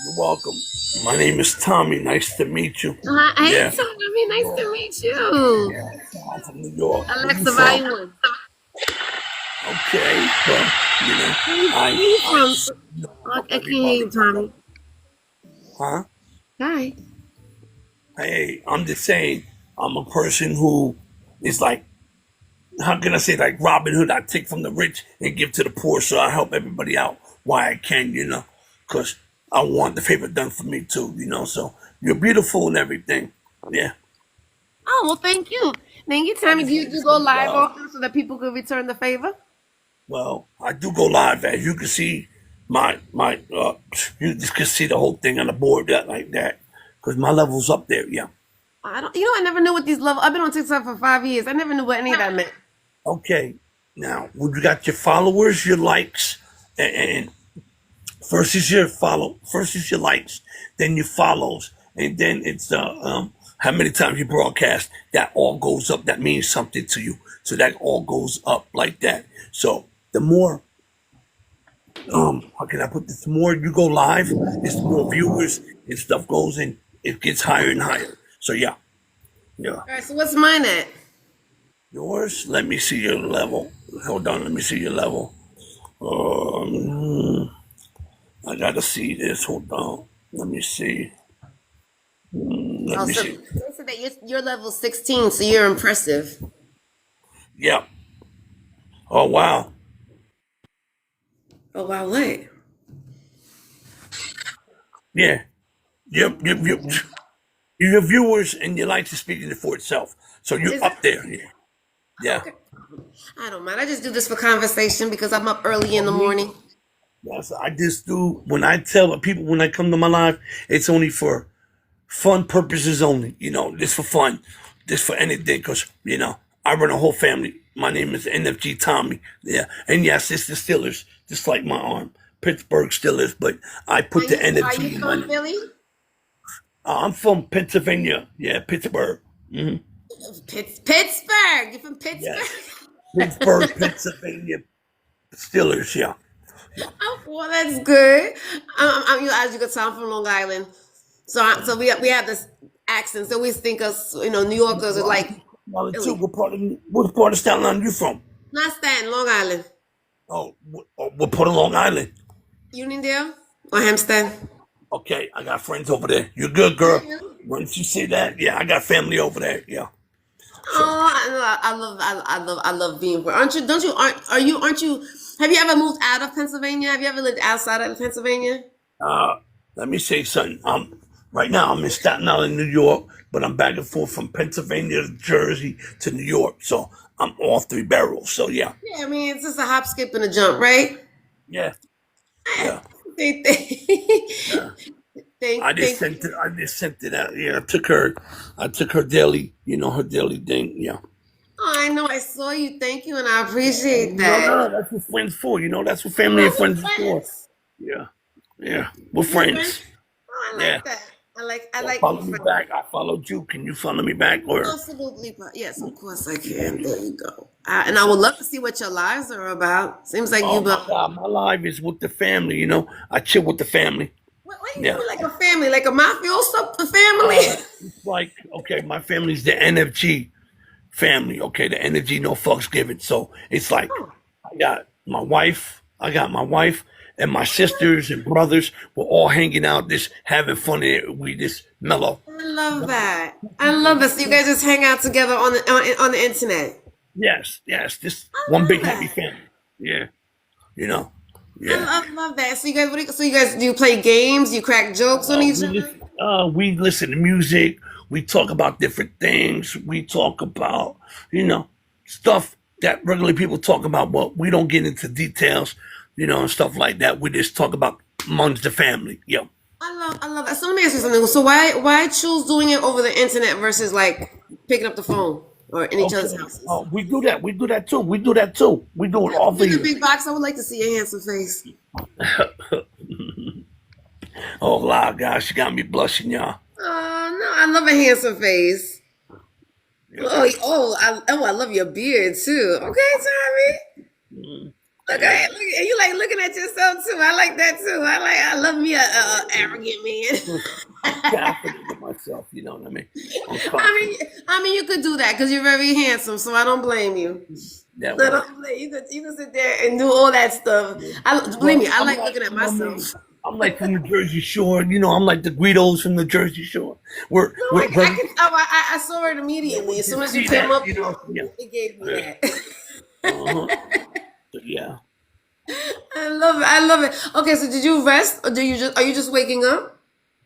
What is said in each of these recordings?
You're welcome. My name is Tommy. Nice to meet you. Hey, Yeah, Tommy, nice to meet you. yeah. I'm from New York. Where you Alexa, from? volume one. Okay, well, you know, Where I, you I, from? I love can't hear everybody. you, Tommy. Huh? Hi. Hey, I'm just saying, I'm a person who is like, how can I say, like Robin Hood? I take from the rich and give to the poor, so I help everybody out while I can, because I want the favor done for me too, So you're beautiful and everything. Yeah. Oh, well, thank you. Thank you, I Tommy. just Do want you, to you go send live love. often so that people could return the favor? Well, I do go live, as you can see. You just can see the whole thing on the board like that, because my level's up there. Yeah. I don't. I never knew what these levels. I've been on TikTok for 5 years. I never knew what any of that meant. Okay. Now, when you got your followers, your likes, and first is your follow, first is your likes, then your follows, and then it's how many times you broadcast. That all goes up. That means something to you. So that all goes up like that. So the more how can I put this? The more you go live, it's the more viewers and stuff goes in. It gets higher and higher. So yeah, yeah. All right. So what's mine at? Yours. Let me see your level. Hold on. Let me see your level. I gotta see this. Hold on. Let me see. Let Oh, me so see. they said that you're level 16, so you're impressive. Yeah. Oh wow. Oh wow, what? Yeah. Yep. Your viewers and your likes are speaking for itself. So you're Is that up there. Yeah. Yeah. okay? I don't mind. I just do this for conversation because I'm up early in For the me, morning. yes, I just do. When I tell people when I come to my live, it's only for fun purposes only. Just for fun, just for anything. Because I run a whole family. My name is NFG Tommy. Yeah, and yes, it's the Steelers, just like my arm, Pittsburgh Steelers. But I put And the are you NFG in my from name. Philly? I'm from Pennsylvania. Yeah, Pittsburgh. Pittsburgh. You're from Pittsburgh. Yes, Pittsburgh, Pennsylvania Steelers. Yeah, yeah. Oh, well, that's good. As you can tell, I'm from Long Island, so we have this accent. So we think us, New Yorkers are Well, I'm like from Long Island too. Philly, What part of Staten Island you from? not Staten, Long Island, What part of Long Island? Uniondale or Hempstead. Okay, I got friends over there. You're good, Oh, girl. really? Once you say that, yeah, I got family over there. Yeah. So, Oh, I love being where. Aren't you? Don't you? Aren't you? Have you ever moved out of Pennsylvania? Have you ever lived outside of Pennsylvania? uh, let me say something. Right now I'm in Staten Island, New York, but I'm back and forth from Pennsylvania to Jersey to New York. So I'm all three barrels. So yeah, Yeah, I mean it's just a hop, skip, and a jump, right? yeah, yeah, Thank, yeah. thank you. I just sent it out. Yeah, I took her daily. Her daily thing. Yeah. Oh, I know. I saw you. Thank you, and I appreciate that. No, that's what friends for. That's what family and Oh, friends we're is for. friends. Yeah, yeah, we're We're friends. friends. Oh, I Yeah. like that. I Well, like follow being me friends. back. I followed you. Can you follow me back? Or Absolutely, but yes, of course I can. There you go. And I would love to see what your lives are about. Seems like oh you, my but God, my life is with the family. I chill with the family. what do you Yeah. mean, like a family, like a mafioso family? It's like okay, my family's the NFG family. Okay, the energy no fucks given. So it's like Oh, I got my wife and my sisters and brothers. We're all hanging out, just having fun. We just mellow. I love that. I love this. You guys just hang out together on the internet. Yes, just I one big love happy that. family. Yeah, you know. I Yeah. love that. So you guys, so you guys, do you play games? You crack jokes on each other? We listen to music. We talk about different things. We talk about, stuff that regular people talk about, but we don't get into details, and stuff like that. We just talk about amongst the family. Yeah. I love that. So let me ask you something. So why choose doing it over the internet versus like picking up the phone or in each other's Okay. houses? We do that. We do that too. We do that too. We do it Yeah, all put for me in the you. big box. I would like to see your handsome face. Oh, Lord, gosh, you got me blushing, y'all. Oh no, I love a handsome face. Yeah. Oh, I love your beard too. Okay, Tommy. Look at look, and you like looking at yourself too. I like that too. I love me a arrogant man. I'm confident in myself. You know what I mean? I'm I confident. mean, you could do that because you're very handsome, so I don't blame you. That I way. don't blame you. Could sit there and do all that stuff. Yeah. Believe me, Well, I I'm like like, looking at you know what I mean? myself. I'm like from the Jersey Shore. You know, I'm like the Guidos from the Jersey Shore. We're No, we're I very can. Oh, I saw it yeah, immediately we as can soon as you see came that. up. You know, yeah, It gave me yeah. that. Uh-huh. So, yeah. I love it. I love it. Okay, so did you rest, or do you just are you just waking up?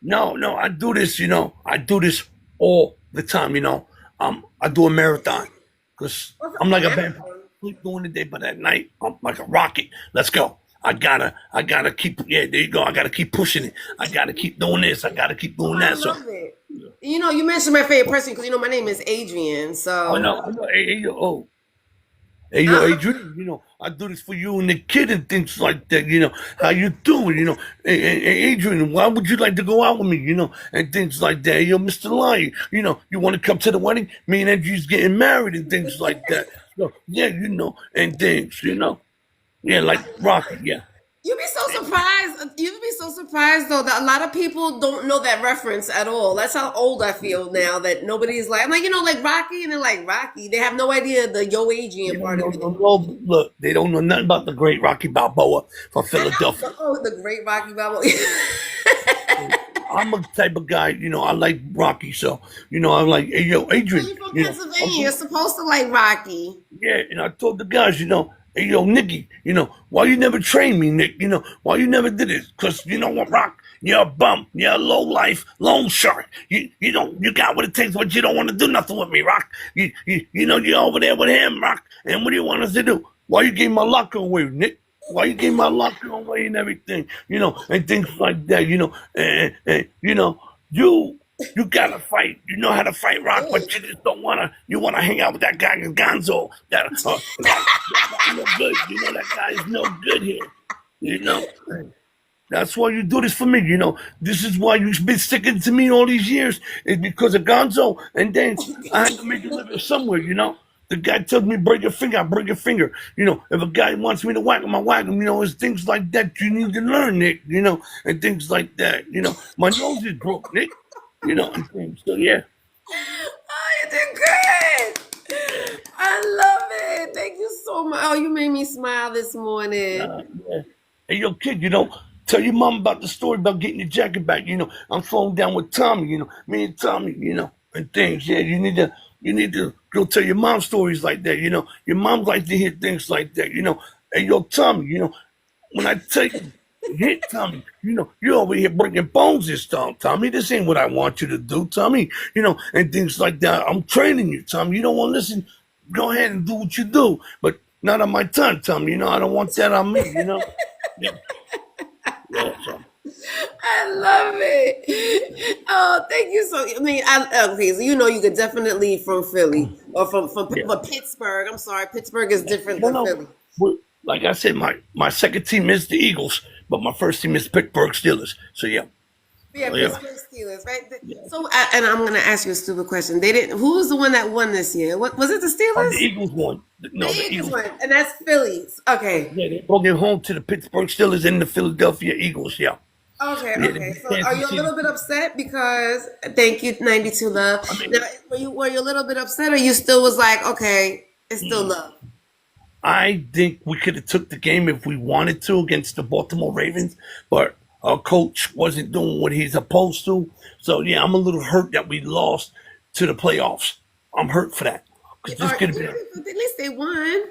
No, no, I do this. You know, I do this all the time. You know, I do a marathon because What's I'm a like a vampire. marathon? Sleep during the day, but at night I'm like a rocket. Let's go. I gotta keep. Yeah, there you go. I gotta keep pushing it. I gotta keep doing this. I gotta keep Oh, doing I that. So, love it. You know, you mentioned my favorite person because you know my name is Adrian. oh So, no, I know. Hey, yo, oh, hey, yo, uh, Adrian. You know, I do this for you and the kid and things like that. You know, how you doing? You know, hey, Adrian, why would you like to go out with me? You know, and things like that. Hey, yo, Mr. Lion. You know, you want to come to the wedding? Me and Andrew's getting married and things like that. So, yeah, you know, and things. You know, yeah, like Rocky. Yeah. you'd be so surprised. You'd be so surprised though that a lot of people don't know that reference at all. That's how old I feel now that nobody's like I'm like like Rocky and they're like Rocky. They have no idea the Yo They Adrian don't part of know, it. look, they don't know nothing about the great Rocky Balboa from I know Philadelphia. the great Rocky Balboa. I'm a type of guy, you know, I like Rocky, so, you know, I'm like, hey, yo, So Adrian, you're from you know, Pennsylvania. You're supposed to like Rocky. yeah, and I told the guys, you know, hey, yo, Nicky, you know, why you never trained me, Nick? You know, why you never did it? Because, you know what, Rock, you're a bum. You're a low life, loan shark. You don't, you got what it takes, but you don't want to do nothing with me, Rock. You know, you're over there with him, Rock. And what do you want us to do? Why you gave my locker away, Nick? Why you gave my locker away and everything, you know, and things like that, you know, and you know, you gotta fight. You know how to fight, Rock, but you just don't wanna. You wanna hang out with that guy Gonzo. That guy no good. You know that guy is no good here. You know. That's why you do this for me. You know, this is why you've been sticking to me all these years. It's because of Gonzo. And then I had to make a living somewhere, you know. The guy tells me, break your finger, I break your finger. You know, if a guy wants me to whack him, I whack him. You know, it's things like that you need to learn, Nick, you know, and things like that. You know, my nose is broke, Nick, you know, and things. So, yeah. Oh, you did good. I love it. Thank you so much. Oh, you made me smile this morning. Yeah. Hey, yo, kid, you know, tell your mom about the story about getting your jacket back. You know, I'm falling down with Tommy, you know, me and Tommy, you know, and things. Yeah, you need to go tell your mom stories like that. You know, your mom likes to hear things like that. You know, hey, yo, Tommy, you know, when I tell you, hit Tommy, you know, you're over here breaking bones this time, Tommy. This ain't what I want you to do, Tommy. You know, and things like that. I'm training you, Tommy. You don't want to listen. Go ahead and do what you do, but not on my time, Tommy. You know, I don't want that on me. You know. Yeah, yeah. So. I love it. Oh, thank you so. I mean, okay, so you know you could definitely from Philly or from Yeah. but Pittsburgh. I'm sorry, Pittsburgh is different No, than no. Philly. Like I said, my second team is the Eagles, but my first team is Pittsburgh Steelers. So yeah, Yeah, oh, yeah, Pittsburgh Steelers, right? yeah. So, and I'm going to ask you a stupid question. They didn't. Who was the one that won this year? What was it? The The Steelers? Eagles won. The No, the Eagles Eagles. won, and that's Phillies. Okay. Yeah, they broke it home to the Pittsburgh Steelers and the Philadelphia Eagles. Yeah, Okay, yeah. okay. So are Kansas you a City. little bit upset because thank you, 92 love. I Now, mean, were you a little bit upset or you still was like, okay, it's still love? I think we could have took the game if we wanted to against the Baltimore Ravens, but our coach wasn't doing what he's supposed to. So yeah, I'm a little hurt that we lost to the playoffs. I'm hurt for that because this Or, could have been. at least they won.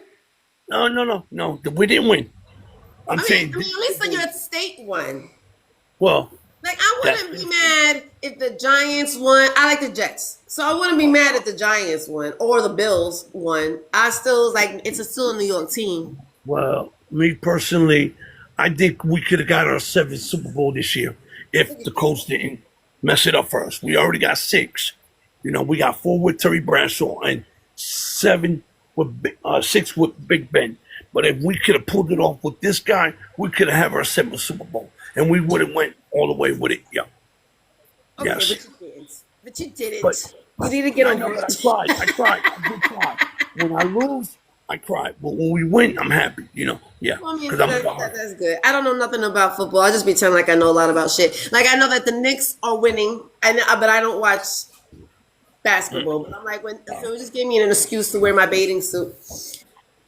No. We didn't win. I'm saying, At least your state won. well, Like I that's wouldn't be mad if the Giants won. I like the Jets, so I wouldn't be mad if the Giants won or the Bills won. I still like it's still a New York team. well, me personally, I think we could have got our seventh Super Bowl this year if the Colts didn't mess it up for us. We already got six. You know, we got four with Terry Bradshaw and six with Big Ben. But if we could have pulled it off with this guy, we could have had our seventh Super Bowl, and we would have went all the way with it. Yeah, Okay, yes. but you didn't. But you But didn't. You need to get I know, over but I it. tried. I did try. When I lose, I cry. But when we win, I'm happy. Yeah, Well, I mean, because I'm a dog. that's good. I don't know nothing about football. I just pretend like I know a lot about shit. Like I know that the Knicks are winning, but I don't watch basketball. But I'm like, so it just gave me an excuse to wear my bathing suit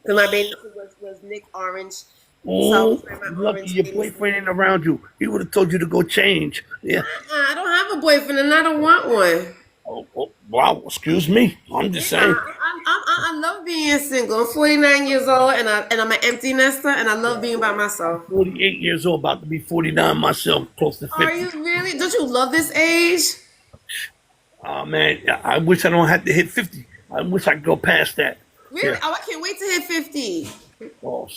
because my bathing suit was Nick orange, so I was Oh, wearing my lucky orange your bathing suit. boyfriend ain't around you. He would have told you to go change. Yeah. I don't have a boyfriend and I don't want one. Oh, wow. Excuse me. I'm Yeah, just saying. I love being single. I'm 49 years old and I'm an empty nester and I love being by myself. 48 years old, about to be 49 myself, close to Are 50. you really? Don't you love this age? Oh, man. I wish I don't have to hit 50. I wish I could go past that. Really? Yeah. Oh, I can't wait to hit 50. Oh,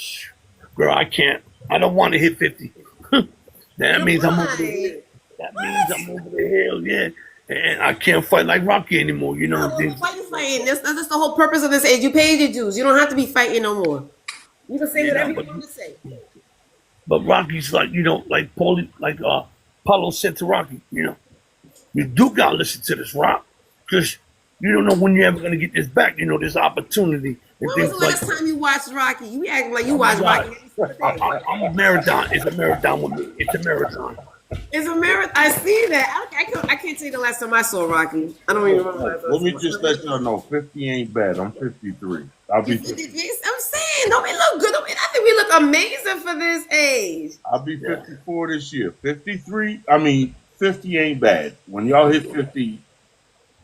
girl, I can't. I don't want to hit 50. That You know means I'm over the hill. why? That means What? I'm over the hill, yeah. And I can't fight like Rocky anymore, Why you fighting? That's the whole purpose of this age. You paid your dues. You don't have to be fighting no more. You can say You know, whatever you but want to say. Rocky's like, like Paulo said to Rocky, you do gotta listen to this Rock. Because you don't know when you're ever gonna get this back, this opportunity and When was the things like last that. time you watched Rocky? You be acting like you Oh my watch Rocky God. every single day. I'm a marathon. It's a marathon with me. It's a marathon. It's a marathon. I see that. I can't tell you the last time I saw Rocky. I don't even remember the last time I Let me saw just Rocky. let y'all know, 50 ain't bad. I'm 53. I'll You be 50, 50. I'm saying, don't we look good? I think we look amazing for this age. I'll be Yeah. 54 this year. 53. I mean, 50 ain't bad. When y'all hit 50,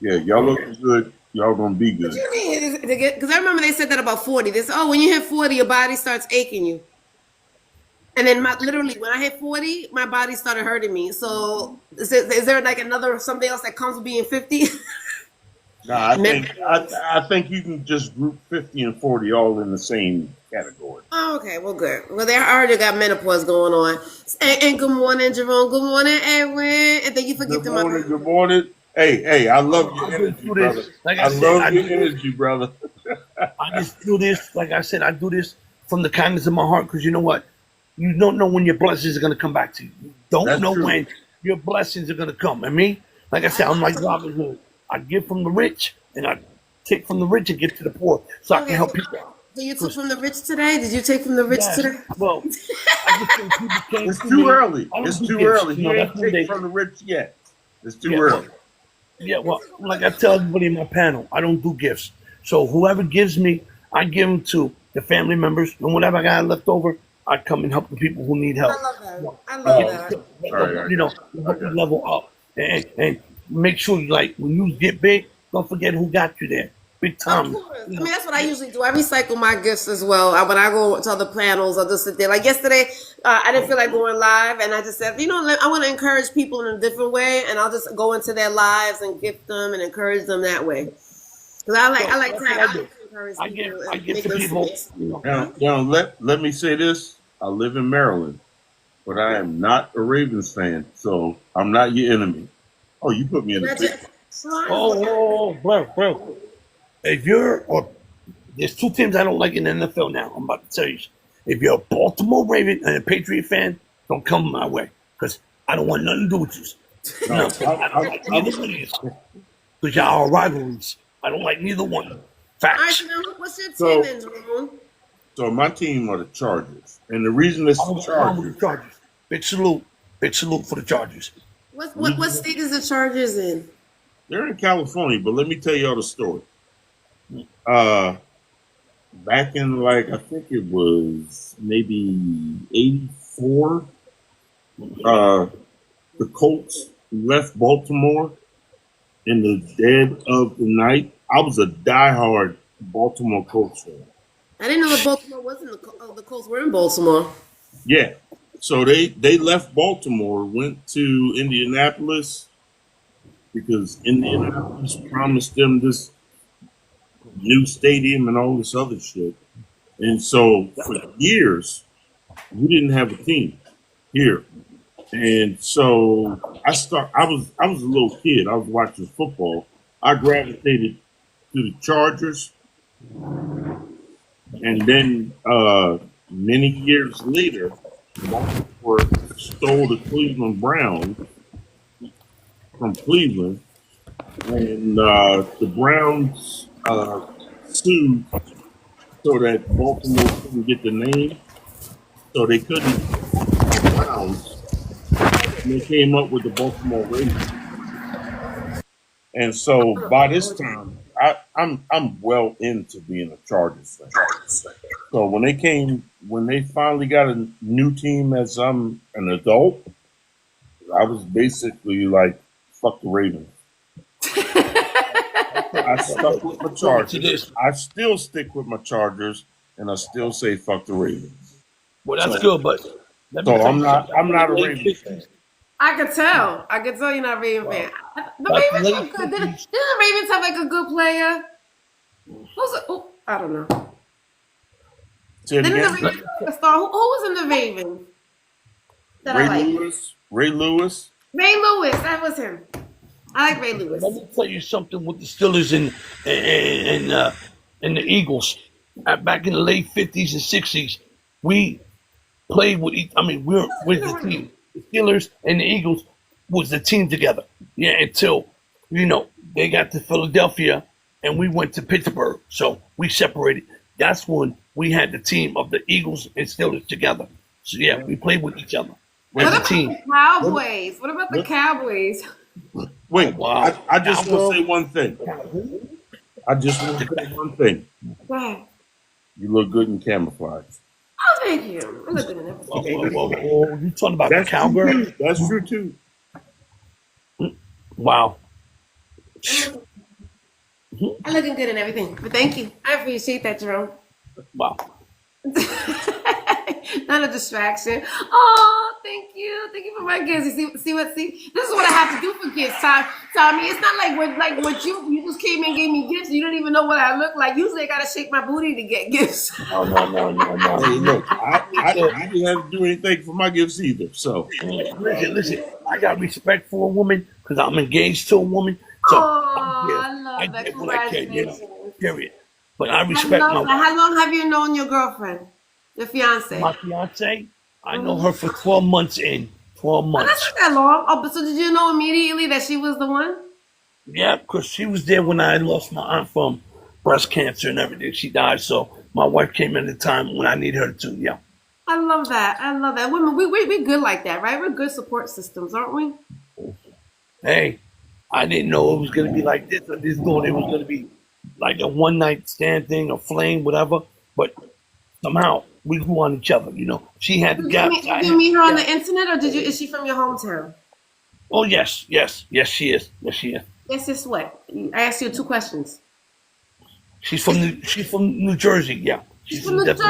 yeah, y'all looking good. Y'all gonna be What good. you mean? Because I remember they said that about 40. They said, oh, when you hit 40, your body starts aching you. And then literally, when I hit 40, my body started hurting me. So is there like another something else that comes with being 50? Nah, I think I Menopause. I think you can just group 50 and 40 all in the same category. Oh, okay, well, good. Well, they already got menopause going on. And good morning, Jerome. Good morning, Edwin. And thank you for Good gifting my morning. birthday. Good morning. Hey, I love I your just energy, do brother. this. Like I I said, love I your do this. energy, brother. I just do this. Like I said, I do this from the kindness of my heart because you know what? You don't know when your blessings are going to come back to you. You don't That's know true. when your blessings are going to come. And me, like I said, I'm like Robin Hood. I give from the rich and I take from the rich and give to the poor so I can Okay, help people out. so you took Because, from the rich today? Did you take from the rich yes, today? well, I just think people came It's to too me. early. I don't It's do too gifts. early. He That's ain't when take they, from the rich yet. It's too yeah, well, early. yeah, well, like I tell everybody in my panel, I don't do gifts. So whoever gives me, I give them to the family members, and whatever I got left over, I come and help the people who need I help. love that. I We love get, Oh, that. all right. I got you. I help you got you. level up, and make sure, like when you get big, don't forget who got you there, big Of time. course. I mean, that's what I usually do. I recycle my gifts as well. When I go to other panels, I'll just sit there. Like yesterday, I didn't feel like going live, and I just said, I want to encourage people in a different way, and I'll just go into their lives and gift them and encourage them that way. Because So that's what I I do. like to encourage I people give, I and give make to them people. see. Now let me say this. I live in Maryland, but I am not a Ravens fan, so I'm not your enemy. Oh, you put me in the picture. Bro. If you're, or there's two teams I don't like in the NFL now. I'm about to tell you. If you're a Baltimore Raven and a Patriot fan, don't come my way because I don't want nothing to do with you. No, Nothing. I don't like neither one of you because y'all are rivalries. I don't like neither one. All right, Facts. so now what's your team so then, Jerome? so my team are the Chargers, and the reason it's I'm the going with the Chargers, Chargers. Big salute. Big salute for the Chargers. What state is the Chargers in? they're in California, but let me tell y'all the story. Uh, Back in like I think it was maybe '84, uh, the Colts left Baltimore in the dead of the night. I was a diehard Baltimore Colts fan. I didn't know that Baltimore was in the Colts were in Baltimore. Yeah. So they left Baltimore, went to Indianapolis because Indianapolis promised them this new stadium and all this other shit. And so for years, we didn't have a team here. And so I was a little kid. I was watching football. I gravitated to the Chargers, and then many years later, Baltimore stole the Cleveland Browns from Cleveland, and the Browns sued so that Baltimore couldn't get the name, so they couldn't have Browns, and they came up with the Baltimore Ravens. And so by this time, I'm well into being a Chargers fan. So when they finally got a new team as I'm an adult, I was basically like, fuck the Ravens. I stuck with my Chargers. I still stick with my Chargers, and I still say fuck the Ravens. Well, that's So, good, but I'm not a Ravens fan. I could tell. I could tell you're not a Raven fan. The Ravens are good. Didn't the Ravens have like a good player? I don't know. Say it Didn't the again. Ravens have a star? Who was in the Ravens? That I like. Ray Lewis. Ray Lewis. That was him. I like Ray Lewis. Let me tell you something with the Steelers and the Eagles. Back in the late 50s and 60s, we played with we're the team. The Steelers and the Eagles was the team together. Yeah, until, they got to Philadelphia and we went to Pittsburgh. So we separated. That's when we had the team of the Eagles and Steelers together. So yeah, we played with each other. What about the Cowboys? What about the Cowboys? Wait, wow. I just want to say one thing. Go ahead. You look good in camouflage. Oh, thank you. I look good in everything. Whoa. You talking about the cowgirl? That's true too. Wow. I'm looking good in everything. But thank you. I appreciate that, Jerome. Wow. Not a distraction. Oh, thank you. Thank you for my gifts. You see, this is what I have to do for gifts, Tommy. It's not what you just came and gave me gifts. You don't even know what I look like. Usually I gotta shake my booty to get gifts. No. Hey, look, I didn't have to do anything for my gifts either. So Listen. I got respect for a woman because I'm engaged to a woman. So I love that. get what I can, period. But I I respect love my that. How long have you known your girlfriend? Your fiance? My fiance, I know her for 12 months in. 12 Oh, months. that's not that long. Oh, but so did you know immediately that she was the one? Yeah, because she was there when I lost my aunt from breast cancer and everything. She died, so my wife came in at the time when I needed her too. Yeah. I love that. Women, we're good like that, right? We're good support systems, aren't we? Hey, I didn't know it was going to be like this or this going. It was going to be like a one night stand thing, a flame, whatever. But somehow we grew on each other. She had the gap. Did you meet her on the internet, or is she from your hometown? Oh yes, she is. Yes, she is. Yes, it's what? I asked you 2 questions. She's from New Jersey. Yeah, She's from New Jersey.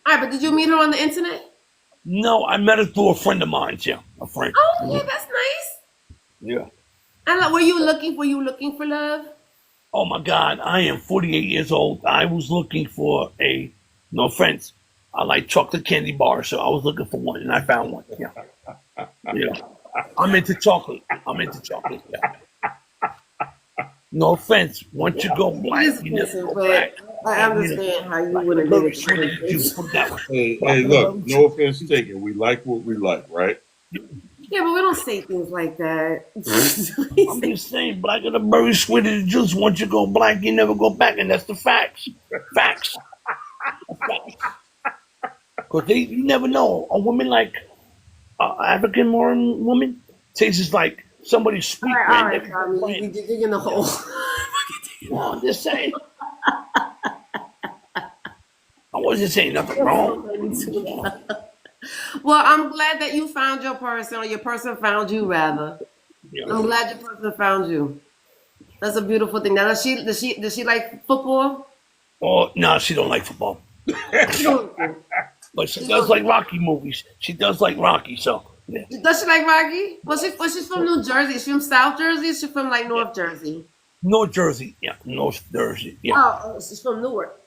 All right, but did you meet her on the internet? No, I met her through a friend of mine. Yeah, a friend. Oh, yeah, that's nice. Yeah. Were you looking for love? Oh my God, I am 48 years old. I was looking for no offense, I like chocolate candy bars, so I was looking for one and I found one. Yeah. I'm into chocolate. Yeah. No offense. Once you go black, you never go black. I understand how you wouldn't do it. Hey, look, no offense taken. We like what we like, right? Yeah, but we don't say things like that. I'm just saying, black are the very sweet of the juice. Once you go black, you never go back, and that's the facts. Facts. Because you never know. A woman like African woman tastes like somebody's sweet. All right, Tommy, you're digging the hole. No, I'm just saying. I wasn't saying nothing wrong. Well, I'm glad that you found your person, or your person found you, rather. Yeah. I'm glad your person found you. That's a beautiful thing. Now, does she like football? Oh no, she don't like football. But she does like Rocky movies. She does like Rocky, so yeah. Does she like Rocky? Well, she's from New Jersey. Is she from South Jersey? Is she from like North Jersey? North Jersey, yeah. North Jersey, yeah. Oh, she's from Newark.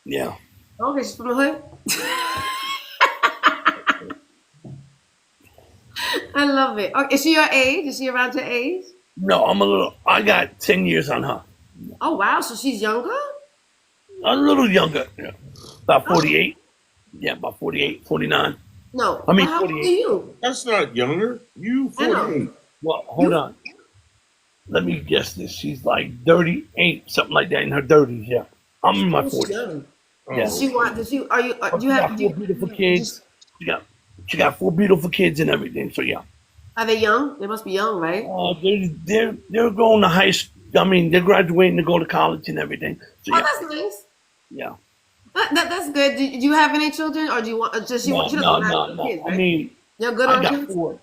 Yeah. Okay, she's from the hood. I love it. Okay, is she your age? Is she around your age? No, I got 10 years on her. Oh, wow. So she's younger? A little younger. Yeah. About 48. Yeah, about 48, 49. No. I mean, how old 48. are you? That's not younger. You 48. Well, hold on. Let me guess this. She's like 38, something like that, in her 30s, yeah. I'm in my 40s. Yeah. Does she want? Does she? Are you? But Do you she have? got four beautiful kids. She got she got four beautiful kids and everything. So yeah. Are they young? They must be young, right? They're going to high school. I mean, they're graduating to go to college and everything. So Oh, yeah, that's nice. yeah. That's good. Do you have any children, or do you want? Just she No, want? She no, doesn't have no, any no. kids, I right? mean, You're good I on got kids. four.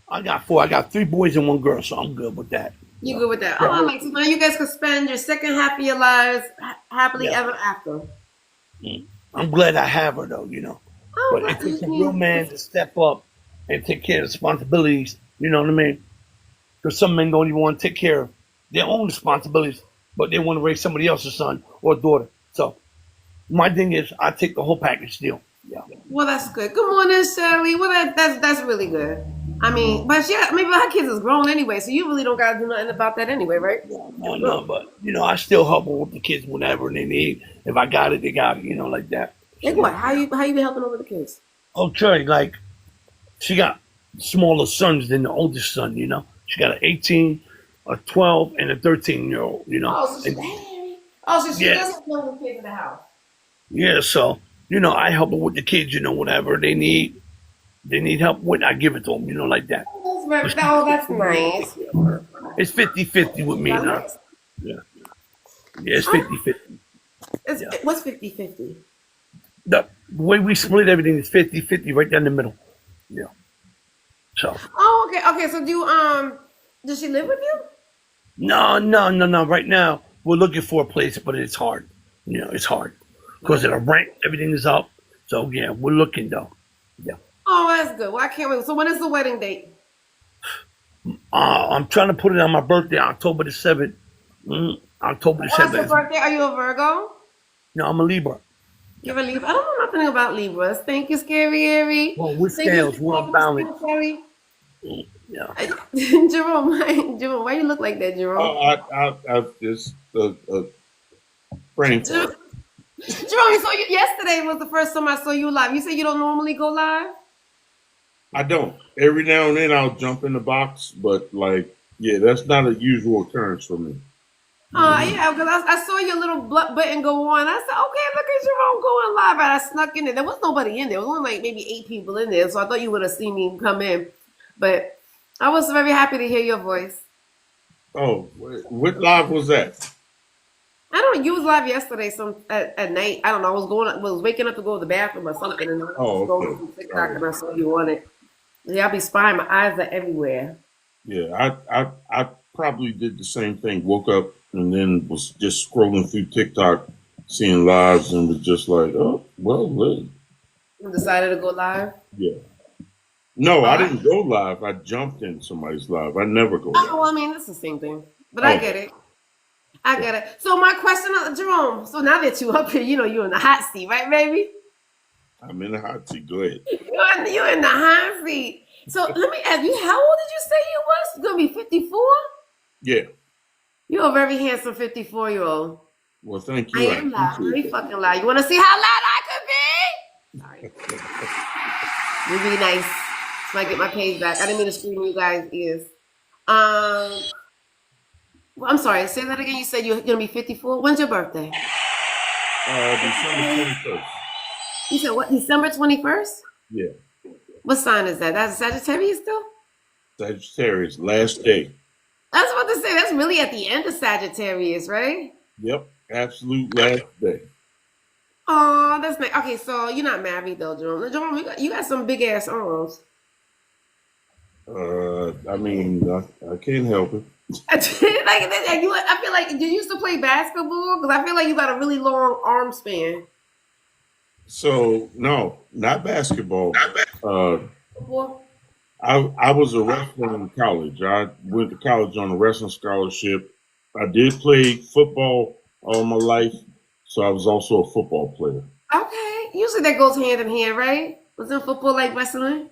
I got four. I got three boys and one girl, so I'm good with that. You Yeah, good with that? Oh, yeah, I like to. Now you guys could spend your second half of your lives happily yeah. ever after. I'm glad I have her though, you know. Oh, But it takes a real mean, man to step up and take care of responsibilities. You know what I mean? Because some men don't even want to take care of their own responsibilities, but they want to raise somebody else's son or daughter. So my thing is, I take the whole package deal. Yeah. well, that's good. Good morning, Shirley. Well, that's really good. I mean, but yeah, maybe her kids is grown anyway, so you really don't gotta do nothing about that anyway, right? No, but you know, I still help them with the kids whenever they need. If I got it, they got it. You know, like that. So, Like what? How you been helping over the kids? okay, like she got smaller sons than the oldest son. You know, she got an 18, a 12, and a 13-year-old. You know, Oh, so and she yeah, does have younger kids in the house. yeah. So you know, I help them with the kids. You know, whatever they need help with, I give it to them. You know, like that. That's nice. It's 50-50 with me That's now. nice. Yeah, yeah, it's 50-50. Yeah. What's 50-50? The way we split everything is 50-50 right down the middle. Yeah. So Oh, okay. So does she live with you? no. Right now we're looking for a place, but it's hard. You know, it's hard because of the rent. Everything is up. So yeah, we're looking though. Yeah. Oh, that's good. Well, I can't wait. So when is the wedding date? I'm trying to put it on my birthday, October the 7th. October the Oh, that's your 7th. birthday. Are you a Virgo? No, I'm a Libra. You're a Libra. I don't know nothing about Libras. Thank you, Scary Ari. Well, we're Thank scales. you, We're unbalanced. Scary. Yeah. Jerome, why you look like that, Jerome? I just praying for Jerome, it. I saw you yesterday was the first time I saw you live. You said you don't normally go live? I don't. Every now and then I'll jump in the box, but like, yeah, that's not a usual occurrence for me. Yeah, because I saw your little button go on. I said, okay, look at Jerome going live. And I snuck in there. There was nobody in there. It was only like maybe 8 people in there. So I thought you would have seen me come in. But I was very happy to hear your voice. Oh, what live was that? I don't know. You was live yesterday at night. I don't know. I was waking up to go to the bathroom or something. And I Oh, was going okay. through TikTok and I saw you on it. Yeah, I be spying. My eyes are everywhere. Yeah, I probably did the same thing. Woke up and then was just scrolling through TikTok, seeing lives, and was just like, oh, well, You decided to go live. yeah. No, I Uh, didn't go live. I jumped in somebody's live. I never go live. well, I mean, it's the same thing. But I Oh, get it. I get it. So my question, Jerome. So now that you up here, you know you're in the hot seat, right, baby? I'm in the hot seat. Go ahead. You're in the hot seat. So let me ask you, how old did you say you was? You're gonna be 54? Yeah. You're a very handsome 54-year-old. Well, thank I you. am loud. appreciate Very that. fucking loud. You wanna see how loud I could be? Sorry. You be nice. So I get my page back. I didn't mean to scream in you guys' ears. Well, I'm sorry. Say that again. You said you're gonna be 54. When's your birthday? December 21st. You said what? December 21st? Yeah. What sign is that? That's Sagittarius still? Sagittarius, last day. I was about to say that's really at the end of Sagittarius, right? Yep. Absolute last day. Oh, that's nice. Okay, so you're not married though, Jerome. Jerome, you got some big ass arms. I mean, I can't help it. I feel like you used to play basketball because I feel like you got a really long arm span. So, no, not basketball. Uh, Well, I was a wrestler in college. I went to college on a wrestling scholarship. I did play football all my life, so I was also a football player. okay. Usually that goes hand in hand, right? Wasn't football like wrestling?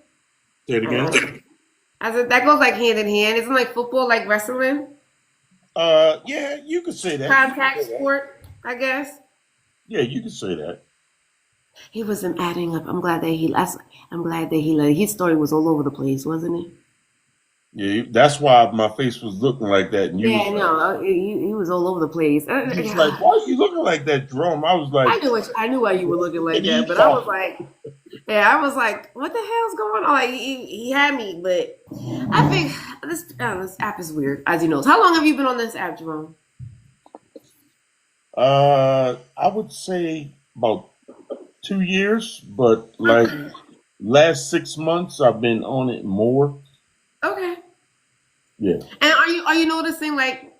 Say it again. I said that goes like hand in hand. Isn't like football like wrestling? Yeah, you could say that. Contact sport, I guess. Yeah, you could say that. He wasn't adding up. I'm glad that he. I'm glad that he. His story was all over the place, wasn't it? Yeah, that's why my face was looking like that, and you was Yeah, no, he was all over the place. you was like, "Why are you looking like that, Jerome?" I was like, I knew why you were looking "What like are you that, but I was talking?" like, yeah, I was like, what the hell's going on? Like, he had me, but I think this app is weird, as you know. How long have you been on this app, Jerome? I would say about 2 years, but like Okay. last 6 months, I've been on it more. Okay. Yeah, And are you noticing like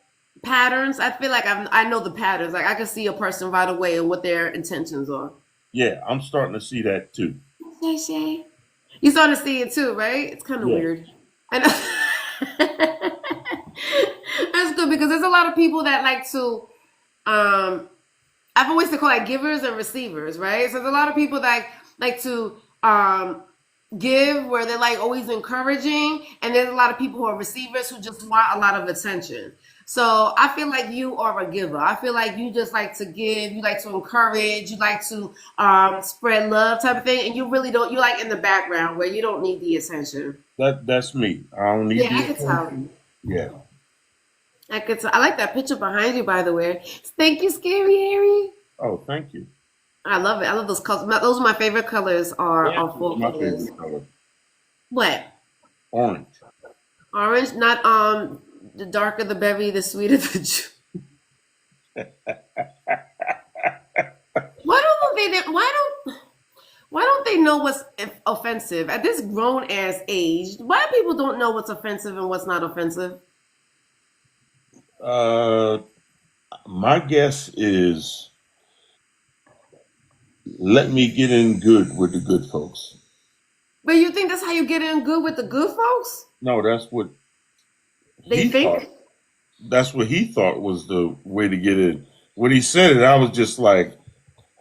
patterns? I feel like I know the patterns. Like I can see a person right away and what their intentions are. yeah, I'm starting to see that too. Shay Shay. You starting to see it too, right? It's kind of Yeah, weird. I know. That's good because there's a lot of people that like to I've always called like givers and receivers, right? So there's a lot of people that like to give where they're like always encouraging, and there's a lot of people who are receivers who just want a lot of attention. So I feel like you are a giver. I feel like you just like to give, you like to encourage, you like to spread love type of thing, and you really don't. You like in the background where you don't need the attention. that's me. I don't need Yeah, the I could tell. attention. Yeah. I could tell. I like that picture behind you, by the way. Thank you, Scary Harry. Oh, thank you. I love it. I love those colors. Those are my favorite colors. Are Orange is fall my colors. favorite color. What? Orange. Orange, not the darker the berry, the sweeter the juice. Why don't they know what's offensive at this grown ass age? Why people don't know what's offensive and what's not offensive? Uh, my guess is let me get in good with the good folks. But you think that's how you get in good with the good folks? No, that's what They he thought. think. That's what he thought was the way to get in. When he said it, I was just like,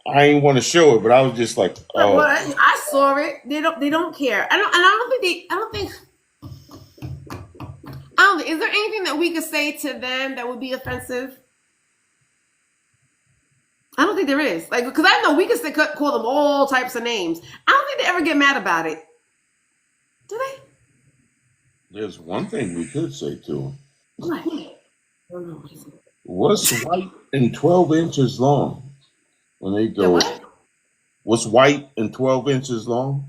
I ain't want to show it, but I was just like, Well, oh, I saw it. They don't. They don't care. I don't. And I don't think they. I don't think. I don't. Is there anything that we could say to them that would be offensive? I don't think there is. Like, because I know we could call them all types of names. I don't think they ever get mad about it. Do they? there's one thing we could say to him. What? I don't know. What is it? What's white and 12 inches long? When they The go, what? what's white and 12 inches long?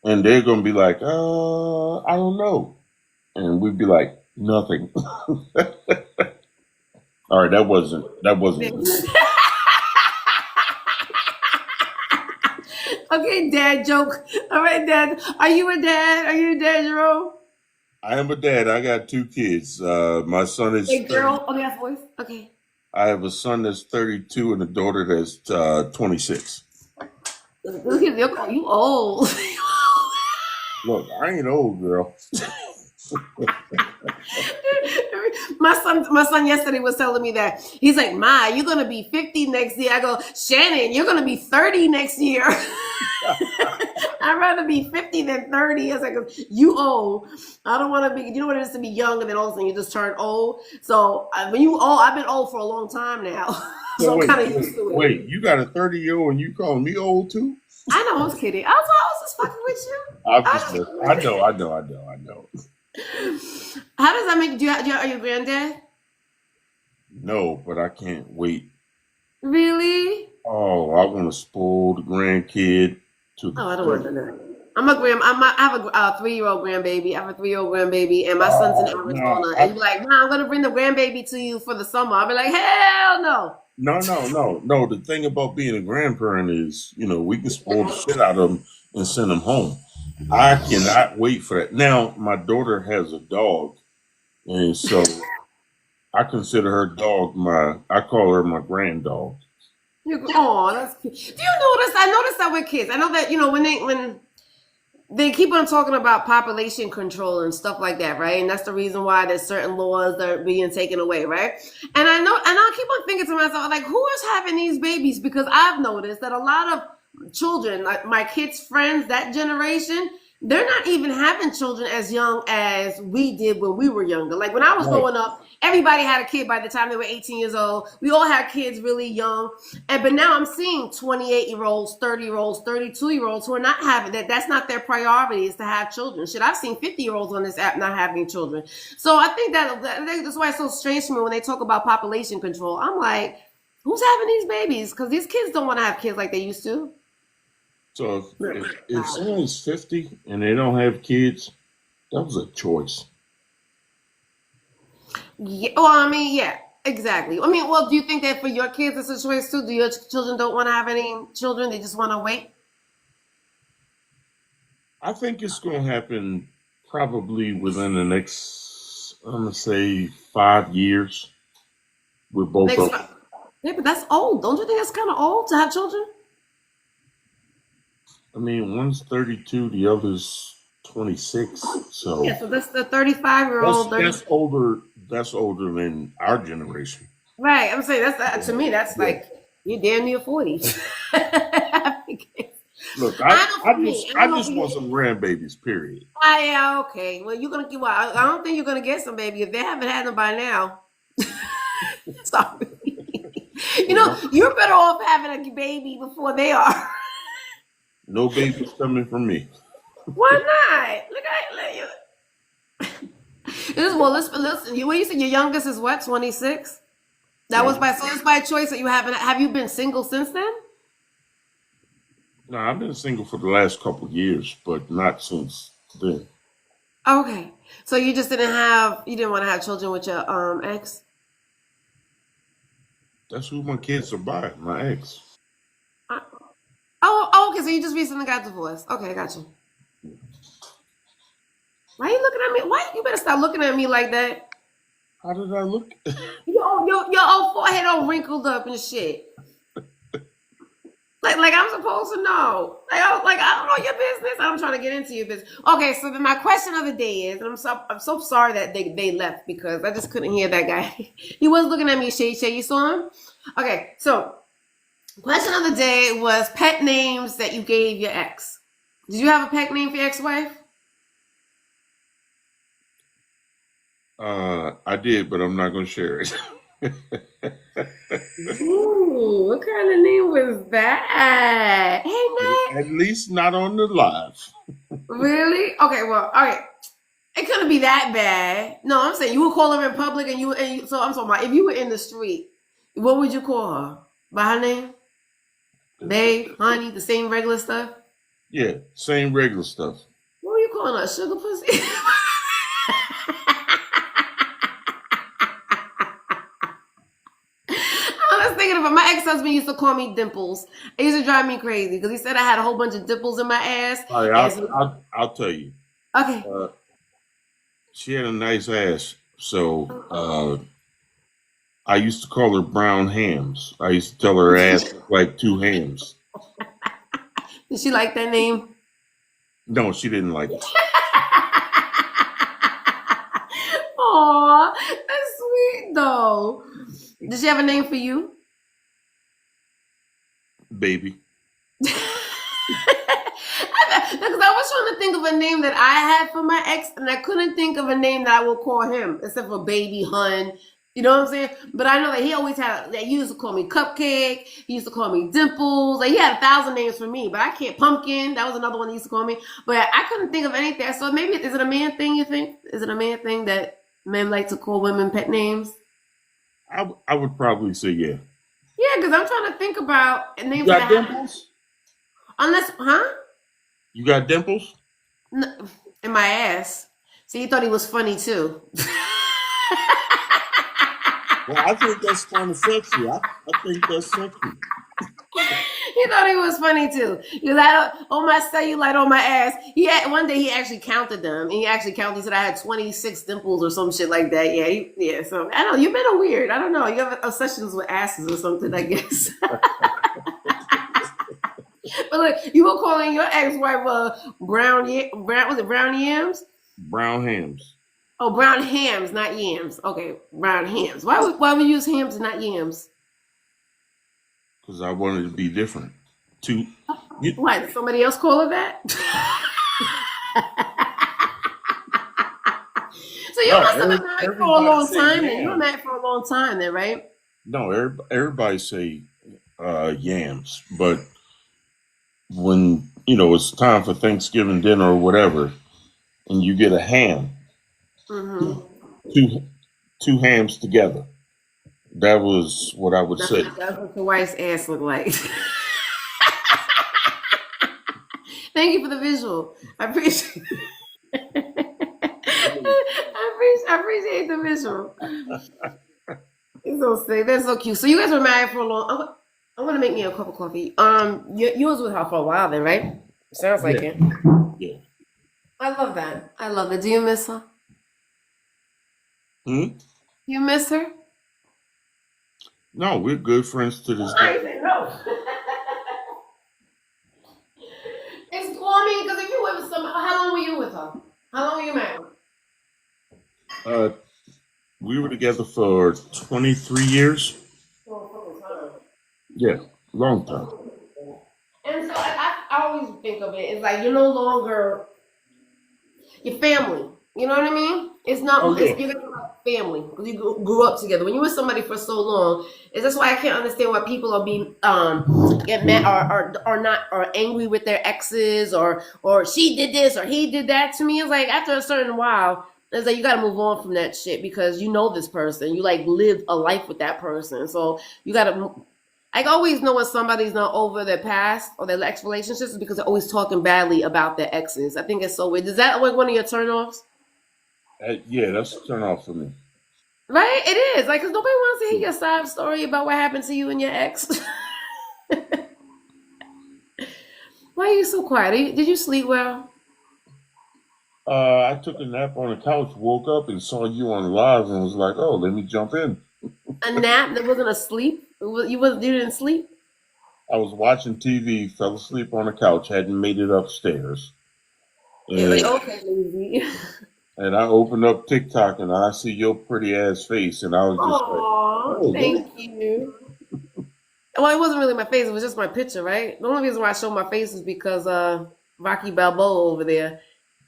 And they're going to be like, I don't know. And we'd be like, nothing. All right, that wasn't good. Okay, dad joke. All right, dad. Are you a dad? Are you a dad, Jerome? I am a dad. I got two kids. My son is Hey, 30. girl. Oh, that's voice. Okay. I have a son that's 32 and a daughter that's 26. Look at you old. Look, I ain't old, girl. My son yesterday was telling me that he's like, "Ma, you're gonna be 50 next year." I go, "Shannon, you're gonna be 30 next year." I'd rather be 50 than 30. I was like, "You old. I don't want to be. You know what it is to be young and then all of a sudden you just turn old. So when you old, I've been old for a long time now, So so I'm wait, kind of wait, used to it." wait. You got a 30-year-old and you calling me old too? I know I was kidding. I was just fucking with you. I'm I just, was- I know. How does that make you? Are you a granddad? No, but I can't wait. Really? Oh, I want to spoil the grandkid to Oh, I the don't want to do that. I have a 3-year-old grandbaby. I have a 3-year-old grandbaby, and my son's in no, Arizona. And he's like, "Mom, I'm gonna bring the grandbaby to you for the summer." I'll be like, "Hell no!" no. The thing about being a grandparent is, we can spoil the shit out of them and send them home. I cannot wait for that. Now, my daughter has a dog, and so I consider her dog I call her my grand dog. Oh, that's cute. Do you notice? I noticed that with kids. I know that when they keep on talking about population control and stuff like that, right? And that's the reason why there's certain laws that are being taken away, right? And I keep on thinking to myself, like, who is having these babies? Because I've noticed that a lot of children, like my kids' friends, that generation, they're not even having children as young as we did when we were younger. Like when I was Right. growing up, everybody had a kid by the time they were 18 years old. We all had kids really young. But now I'm seeing 28-year-olds, 30-year-olds, 32-year-olds who are not having that. That's not their priority, is to have children. Shit, I've seen 50-year-olds on this app not having children. So I think that's why it's so strange to me when they talk about population control. I'm like, who's having these babies? Because these kids don't want to have kids like they used to. So if someone's 50 and they don't have kids, that was a choice. Yeah, well, I mean, yeah, exactly. I mean, well, do you think that for your kids it's a choice too? Do your children don't want to have any children? They just want to wait? I think it's going to happen probably within the next, I'm going to say 5 years with both Next, of them. yeah, but that's old. Don't you think that's kind of old to have children? I mean, one's 32, the other's 26. Yeah, So so that's the 35-year-old, 30. that's older. That's older than our generation. Right. I'm saying to me, that's Yeah. like you're damn near 40. Look, I know for me. I I don't know for just want you. some grandbabies. Period. Ah, yeah, okay. Well, you're gonna get. Well, I don't think you're gonna get some baby if they haven't had them by now. Sorry. You You know, know, you're better off having a baby before they are. no babies coming from me. Why not? Look at you. Well, listen. You said your youngest is what? 26. That was Yeah. by so it's by choice that you haven't. Have you been single since then? No, I've been single for the last couple of years, but not since then. Okay. So you just you didn't want to have children with your ex? That's who my kids are by, my ex. Uh, oh, okay. So you just recently got divorced. Okay, I got you. Why are you looking at me? Why you better stop looking at me like that? How did I look? Your old forehead all wrinkled up and shit. Like I'm supposed to know. I don't know your business. I'm trying to get into your business. Okay, so then my question of the day is, and I'm so sorry that they left because I just couldn't hear that guy. He was looking at me, Shay. You saw him? Okay, so question of the day was pet names that you gave your ex. Did you have a pet name for your ex-wife? I did, but I'm not going to share it. Ooh, what kind of name was that? Hey, Nate. At least not on the live. Really? Okay, well, all right. It couldn't be that bad. No, I'm saying you would call her in public so I'm talking about if you were in the street, what would you call her? By her name? Babe, honey, the same regular stuff? Yeah, same regular stuff. What were you calling her? Sugar pussy? I was thinking about my ex-husband used to call me Dimples. It used to drive me crazy because he said I had a whole bunch of dimples in my ass. All right, And so, I'll tell you. okay. Uh, she had a nice ass, so I used to call her brown hams. I used to tell her ass looked like two hams. Did she like that name? No, she didn't like it. Aw, that's sweet though. Did she have a name for you? Baby. Because I was trying to think of a name that I had for my ex, and I couldn't think of a name that I would call him, except for Baby Hun. You know what I'm saying? But I know that he always had, that he used to call me Cupcake. He used to call me Dimples. Like he had 1,000 names for me, but I can't. Pumpkin. That was another one he used to call me. But I couldn't think of anything. So maybe, is it a man thing, you think? Is it a man thing that men like to call women pet names? I would probably say yeah. Yeah, because I'm trying to think about You names that got I have. dimples? Unless, huh? You got dimples? In my ass. See, he thought he was funny too. Well, I think that's kind of sexy. I think that's sexy. He thought he was funny too. You like on my cellulite on my ass. One day he actually counted them. He actually counted. He said I had 26 dimples or some shit like that. Yeah, yeah. So I don't know. You've been a weird. I don't know. You have obsessions with asses or something, I guess. But look, you were calling your ex-wife brown. Was it brown yams? Brown hams. Oh, brown hams, not yams. Okay, brown hams. Why would we use hams and not yams? Because I wanted to be different. Why did somebody else call her that? So you No, must have been married for a everybody long say time then. You were yams. married for a long time then, right? No, everybody say yams, but when it's time for Thanksgiving dinner or whatever, and you get a ham, Mm-hmm. two two hams together. That was what I would say. That's what your wife's ass look like. Thank you for the visual. I appreciate I appreciate the visual. It's so sick. That's so cute. So you guys were married for a long. I'm gonna make me a cup of coffee. You was with her for a while then, right? Sounds like Yeah, it. yeah. I love that. I love it. Do you miss her? Hmm? You miss her? No, we're good friends to this day. I say no. It's cool. I mean, because if you were with somebody, how long were you with her? How long were you married? Uh, we were together for 23 years. For a fucking time. Yeah, long time. And so I always think of it. It's like you're no longer your family. You know what I mean? It's Oh not. yeah. You're like family because you grew up together. When you were somebody for so long, is that's why I can't understand why people are being get mad or not or angry with their exes or she did this or he did that to me. It's like after a certain while, it's like you got to move on from that shit because you know this person. You like lived a life with that person, so you got to. I always know when somebody's not over their past or their ex relationships is because they're always talking badly about their exes. I think it's so weird. Is that like one of your turnoffs? Yeah, that's a turn off for me. Right? It is. Like, because nobody wants to hear your side story about what happened to you and your ex. Why are you so quiet? Did you sleep well? I took a nap on the couch, woke up and saw you on live and was like, "Oh, let me jump in." A nap that wasn't a sleep? You didn't sleep? I was watching TV, fell asleep on the couch, hadn't made it upstairs, You're like, and okay, lazy. I opened up TikTok and I see your pretty ass face, and I was just like, Aw, "Oh, let me." thank you. Well, it wasn't really my face. It was just my picture, right? The only reason why I showed my face is because Rocky Balboa over there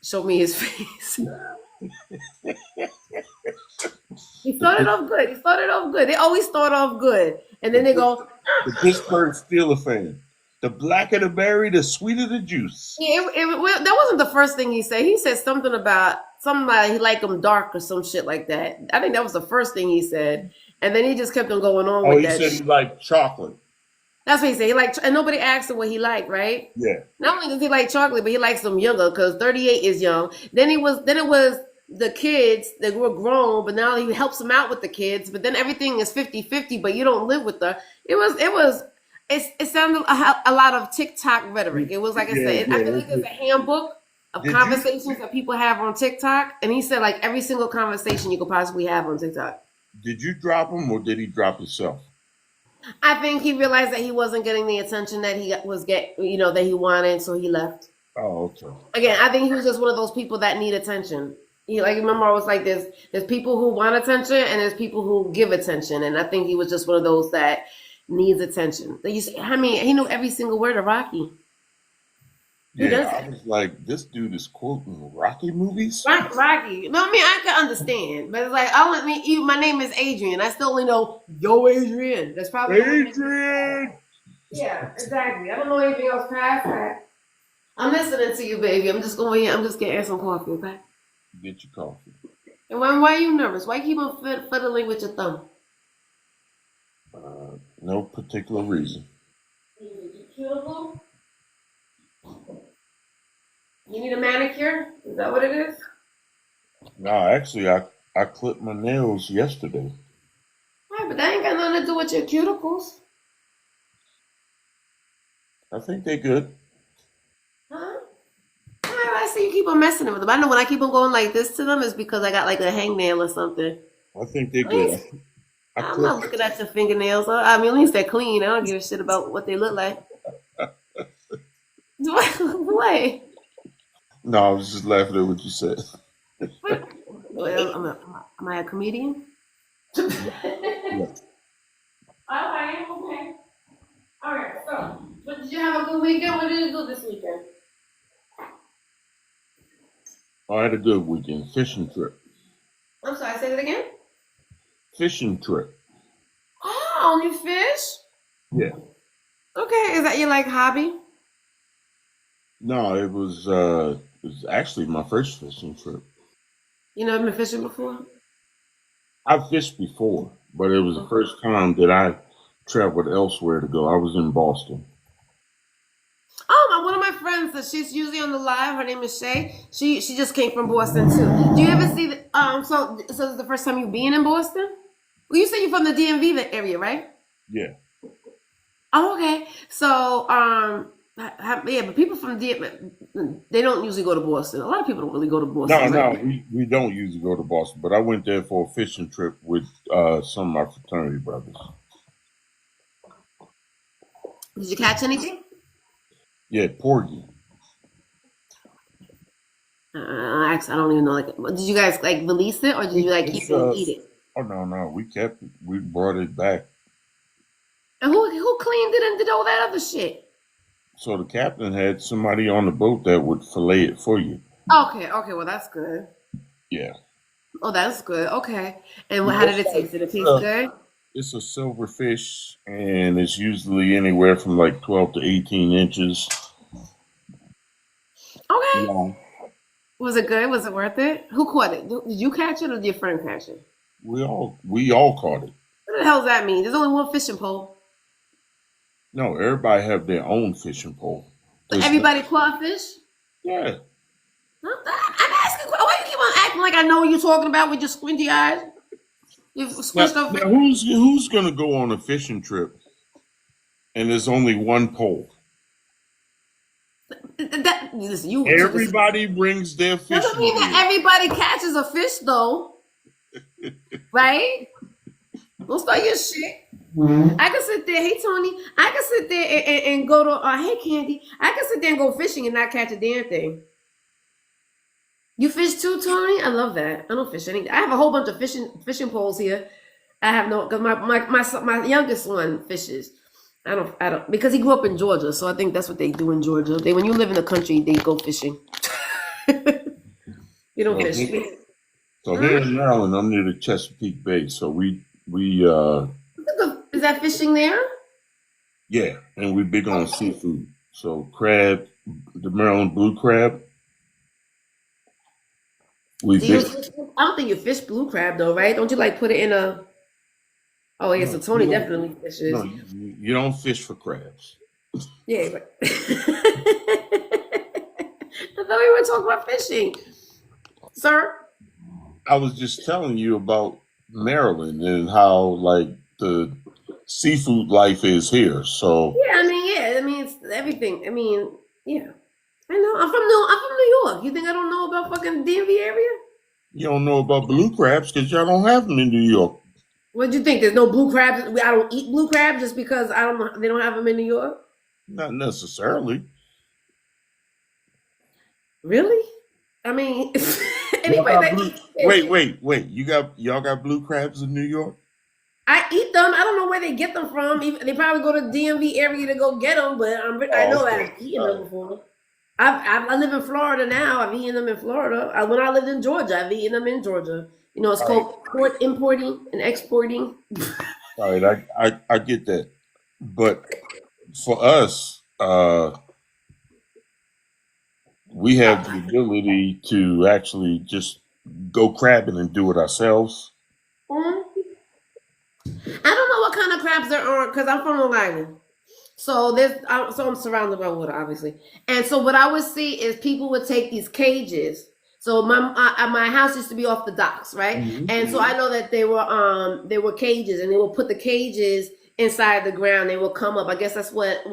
showed me his face. He started off good. He started off good. They always start off good. And The, then they Pitts- go, the Pittsburgh Steelers fan. The blacker the berry, the sweeter the juice. yeah, well, that wasn't the first thing he said. He said something about somebody he liked them dark or some shit like that. I think that was the first thing he said. And then he just kept on going on Oh, with he that said he shit. liked chocolate. That's what he said. He liked, and nobody asked him what he liked, right? Yeah. Not only does he like chocolate, but he likes them younger because 38 is young. Then it was the kids that were grown, but now he helps them out with the kids. But then everything is 50-50, but you don't live with her. It sounded a lot of TikTok rhetoric. It was like I Yeah, said, I feel like it's a handbook of Did you conversations that people have on TikTok. And he said like every single conversation you could possibly have on TikTok. did you drop him or did he drop himself? I think he realized that he wasn't getting the attention that he was that he wanted, so he left. Oh, okay. Again, I think he was just one of those people that need attention. He like remember I was like there's people who want attention and there's people who give attention, and I think he was just one of those that needs attention. I mean, he knew every single word of Rocky. He Yeah, does I it. was like, this dude is quoting Rocky movies. Rocky. No, I mean I can understand, but it's like I want me. Even my name is Adrian. I still only know Yo Adrian. That's probably the only thing. Adrian. Yeah, exactly. I don't know anything else past that. I'm listening to you, baby. I'm just going here. I'm just getting some coffee, okay? Get your coffee. And why are you nervous? Why you keep on fiddling with your thumb? No particular reason. You need a manicure? Is that what it is? No, actually, I clipped my nails yesterday. Right, but that ain't got nothing to do with your cuticles. I think they good. Huh? I see you keep on messing with them. I know when I keep on going like this to them, it's because I got like a hangnail or something. I think they At good. least, I I'm not clipped. looking at your fingernails. I mean, at least they're clean. I don't give a shit about what they look like. What? No, I was just laughing at what you said. Well, am I a comedian? Yes. I am okay. All right. So, but did you have a good weekend? What did you do this weekend? I had a good weekend. Fishing trip. I'm sorry, say that again. Fishing trip. Oh, you fish? Yeah. Okay, is that your like hobby? No, it was actually my first fishing trip. You never been fishing before? I've fished before, but it was the first time that I traveled elsewhere to go. I was in Boston. Oh, one of my friends that she's usually on the live. Her name is Shay. She just came from Boston too. Do you ever see the So this is the first time you being in Boston? Well, you said you're from the DMV area, right? Yeah. Oh, okay. So yeah, but people from DMV, they don't usually go to Boston. A lot of people don't really go to No, Boston. no, Like, we don't usually go to Boston, but I went there for a fishing trip with some of my fraternity brothers. did you catch anything? Yeah, porgy. Actually, I don't even know. Like, did you guys like release it, or did you like keep It's it and eat it? oh no, we kept it. We brought it back. And who cleaned it and did all that other shit? So the captain had somebody on the boat that would fillet it for you. Okay, well that's good. Yeah. Oh, that's good. Okay. And how did it taste? Did it taste good? It's a silver fish, and it's usually anywhere from like 12 to 18 inches Okay. long. Was it good? Was it worth it? Who caught it? Did you catch it or did your friend catch it? We all caught it. What the hell does that mean? There's only one fishing pole. No, everybody have their own fishing pole. So everybody caught fish? Yeah. I'm asking. Why you keep on acting like I know what you're talking about with your squinty eyes? You squished Now, over. now who's gonna go on a fishing trip and there's only one pole? Listen, you. Everybody brings their Doesn't fishing mean gear. that everybody catches a fish, though. Right? Don't start your shit. I can sit there, hey Tony. I can sit there and go to hey Candy. I can sit there and go fishing and not catch a damn thing. You fish too, Tony? I love that. I don't fish anything. I have a whole bunch of fishing poles here. I have no because my youngest one fishes. I don't because he grew up in Georgia, so I think that's what they do in Georgia. When you live in the country, they go fishing. You don't fish. So here in Maryland, I'm near the Chesapeake Bay. So we Is that fishing there? yeah, and we big on seafood. So crab, the Maryland blue crab. We big. I don't think you fish blue crab though, right? Don't you like put it in a? Oh yeah, so Tony definitely fishes. No, you don't fish for crabs. Yeah, but I thought we were talking about fishing, sir. I was just telling you about Maryland and how like the seafood life is here. So Yeah, I mean it's everything. I mean, yeah, I know. I'm from New York. You think I don't know about fucking DMV area? you don't know about blue crabs because y'all don't have them in New York. What do you think? There's no blue crabs. I don't eat blue crabs just because I don't know. They don't have them in New York. Not necessarily. Really? I mean, anyway. Wait. Y'all got blue crabs in New York? I eat them. I don't know where they get them from. They probably go to the DMV area to go get them, but I know okay. I've eaten them before. I live in Florida now. I've eaten them in Florida. When I lived in Georgia, I've eaten them in Georgia. You know, it's called importing and exporting. All right, I get that. But for us, we have the ability to actually just go crabbing and do it ourselves. Mhm. I don't know what kind of crabs there are because I'm from Long Island. So I'm surrounded by water, obviously. And so what I would see is people would take these cages. So my house used to be off the docks, right? And so I know that they were cages, and they will put the cages inside the ground. They will come up. I guess that's what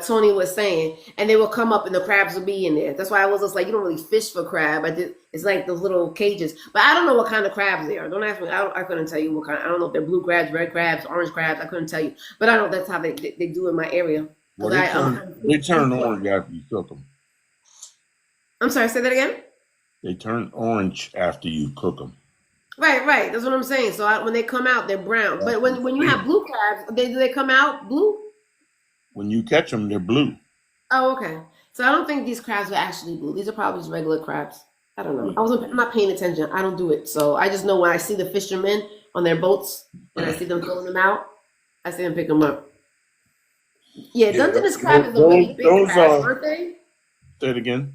Tony was saying, and they will come up, and the crabs will be in there. That's why I was just like, you don't really fish for crab. It's like those little cages, but I don't know what kind of crabs they are. Don't ask me. I couldn't tell you what kind. I don't know if they're blue crabs, red crabs, orange crabs. I couldn't tell you, but I know that's how they do in my area. Well, they turn orange after you cook them. I'm sorry, say that again. They turn orange after you cook them. Right. That's what I'm saying. So when they come out, they're brown. But when you have blue crabs, do they come out blue? When you catch them, they're blue. Oh, okay. So I don't think these crabs are actually blue. These are probably just regular crabs. I don't know. Yeah. I'm not paying attention. I don't do it. So I just know when I see the fishermen on their boats and I see them throwing them out, I see them pick them up. Yeah, Yeah, Dungeness crab is a really big those crab, are. aren't they? Say it again.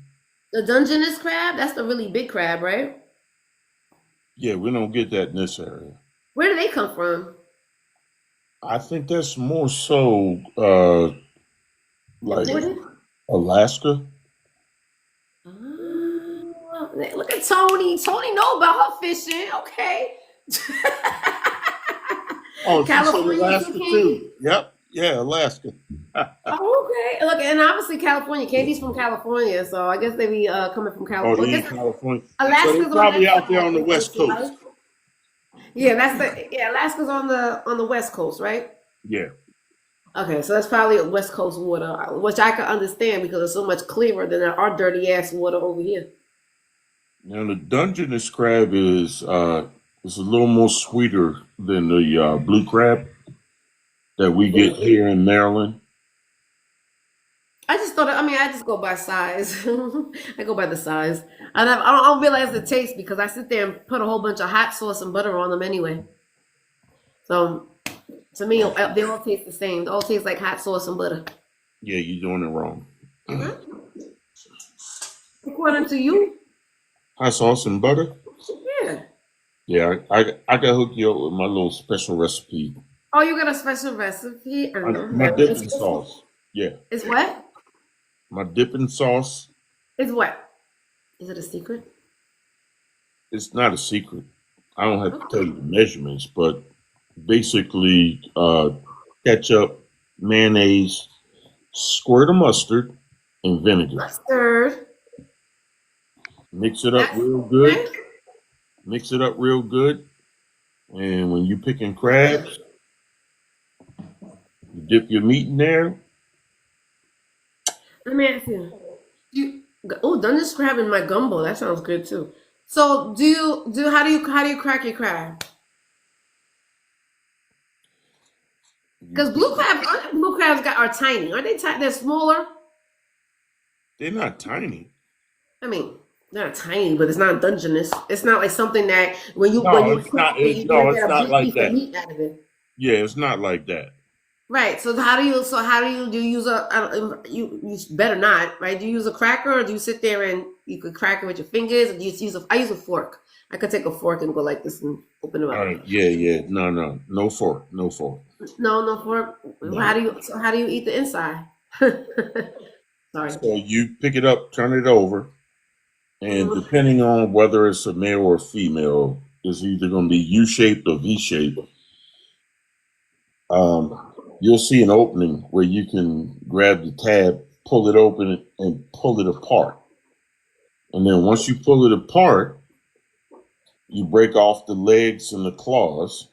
The Dungeness crab, that's the really big crab, right? Yeah, we don't get that in this area. Where do they come from? I think that's more so like Imported? Alaska. Ah, look at Tony. Tony know about her fishing. Okay. Oh, she said California too, Alaska Candy. too. Yep. Yeah, Alaska. Oh, okay. Look, and obviously California. Candy's from California, so I guess they be coming from Oh, California. they I in guess California. So they Alaska's on probably that out there side, on the I think, West Coast. right? Yeah, Alaska's on the West Coast, right? Yeah. Okay, so that's probably a West Coast water, which I can understand because it's so much clearer than our dirty ass water over here. Now the Dungeness crab is a little more sweeter than the blue crab that we get here in Maryland. I just thought, I just go by size. I go by the size. I don't realize the taste because I sit there and put a whole bunch of hot sauce and butter on them anyway. So to me, they all taste the same. They all taste like hot sauce and butter. Yeah, you're doing it wrong. According to you, Hot sauce and butter. yeah. Yeah, I got hook you up with my little special recipe. Oh, you got a special recipe? I don't know. My dipping sauce. Yeah, It's what? my dipping sauce. It's what? Is it a secret? It's not a secret. I don't have to tell you the measurements, but basically, ketchup, mayonnaise, squirt of mustard, and vinegar. Mustard. Mix it up That's real good. okay. Mix it up real good. And when you picking crabs, you dip your meat in there. Let me ask you. Dungeness crab in my gumbo. That sounds good too. So how do you crack your crab? You Because blue crabs are tiny, aren't they? They're smaller. They're not tiny. I mean, they're not tiny, but it's not Dungeness. It's not like something that when No, you it's cook not. it, you're No, gonna it's get a not big like piece of that. meat out of it. Yeah, it's not like that. Right. So do you use a you better not, right? Do you use a cracker or do you sit there and you could crack it with your fingers or do you use I use a fork. I could take a fork and go like this and open it All up. right. Yeah. No fork. No fork. No fork. No. How do you eat the inside? Sorry. So you pick it up, turn it over, and Mhm. depending on whether it's a male or female, it's either going to be U-shaped or V-shaped. You'll see an opening where you can grab the tab, pull it open, and pull it apart. And then once you pull it apart, you break off the legs and the claws,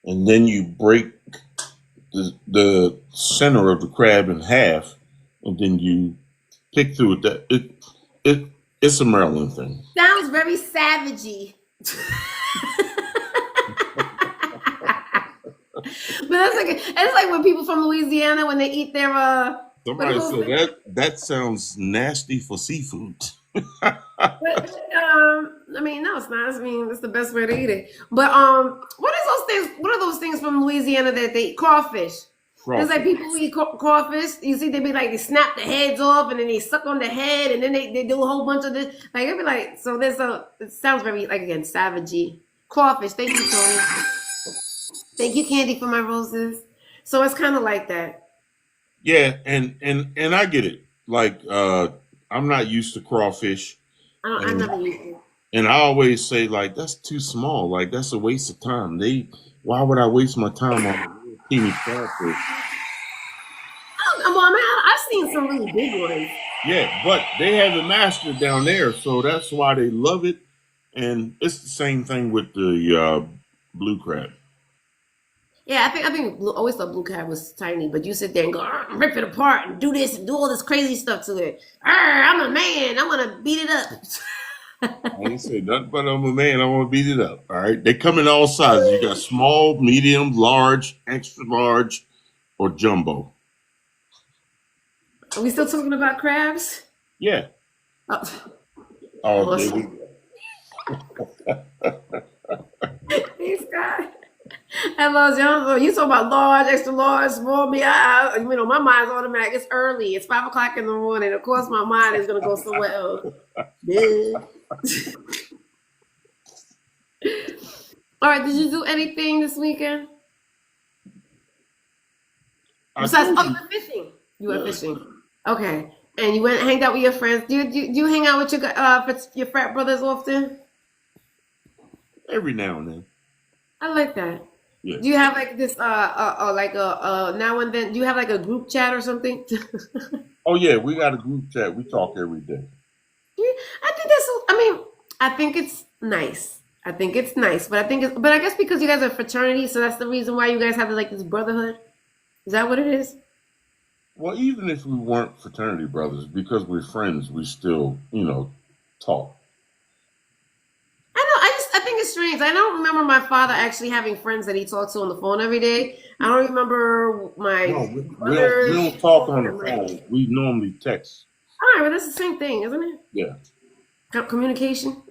and then you break the center of the crab in half, and then you pick through it. It's a Maryland thing. Sounds very savagey. But it's like when people from Louisiana when they eat their what are Somebody those said things? that sounds nasty for seafood. I mean, no, it's not. I mean, it's the best way to eat it. But what is those things? What are those things from Louisiana that they eat? Crawfish? It's like Crawfish. people who eat crawfish. You see, they be like they snap the heads off and then they suck on the head and then they do a whole bunch of this. Like it'd be like so. It sounds very like again savagey. Crawfish. Thank you, Tony. Thank you, Candy, for my roses. So it's kind of like that. Yeah, and I get it. Like I'm not used to crawfish, I and never used it. and I always say like that's too small. Like that's a waste of time. Why would I waste my time on a little teeny crawfish? Well, I mean, I've seen some really big ones. Yeah, but they have it mastered down there, so that's why they love it. And it's the same thing with the blue crab. Yeah, I think always thought blue crab was tiny, but you sit there and go rip it apart and do this and do all this crazy stuff to it. I'm a man. I want to beat it up. I ain't say nothing but I'm a man. I want to beat it up. All right. They come in all sizes. You got small, medium, large, extra large, or jumbo. Are we still talking about crabs? Yeah. Oh, Oh, lost. baby. Hey, Scott. I lost y'all. You talking about large, extra large, small, me? My mind's automatic. It's early. It's 5 o'clock in the morning. Of course, my mind is gonna go somewhere else. Yeah. All right. Did you do anything this weekend I besides? told Oh, you you. went fishing. You went Yeah. fishing. Okay. And you went hanged out with your friends. Do you hang out with your frat brothers often? Every now and then. I like that. Yeah. Do you have like this like a now and then? Do you have like a group chat or something? Oh yeah, we got a group chat. We talk every day. Yeah, I think that's. I mean, I think it's nice. I think it's nice, but but I guess because you guys are fraternity, so that's the reason why you guys have like this brotherhood. Is that what it is? Well, even if we weren't fraternity brothers, because we're friends, we still, talk. I know. I think it's strange. I don't remember my father actually having friends that he talked to on the phone every day. I don't remember No, my we don't brothers talk on talking the phone. We normally text. All right, but that's the same thing, isn't it? Yeah, Communication.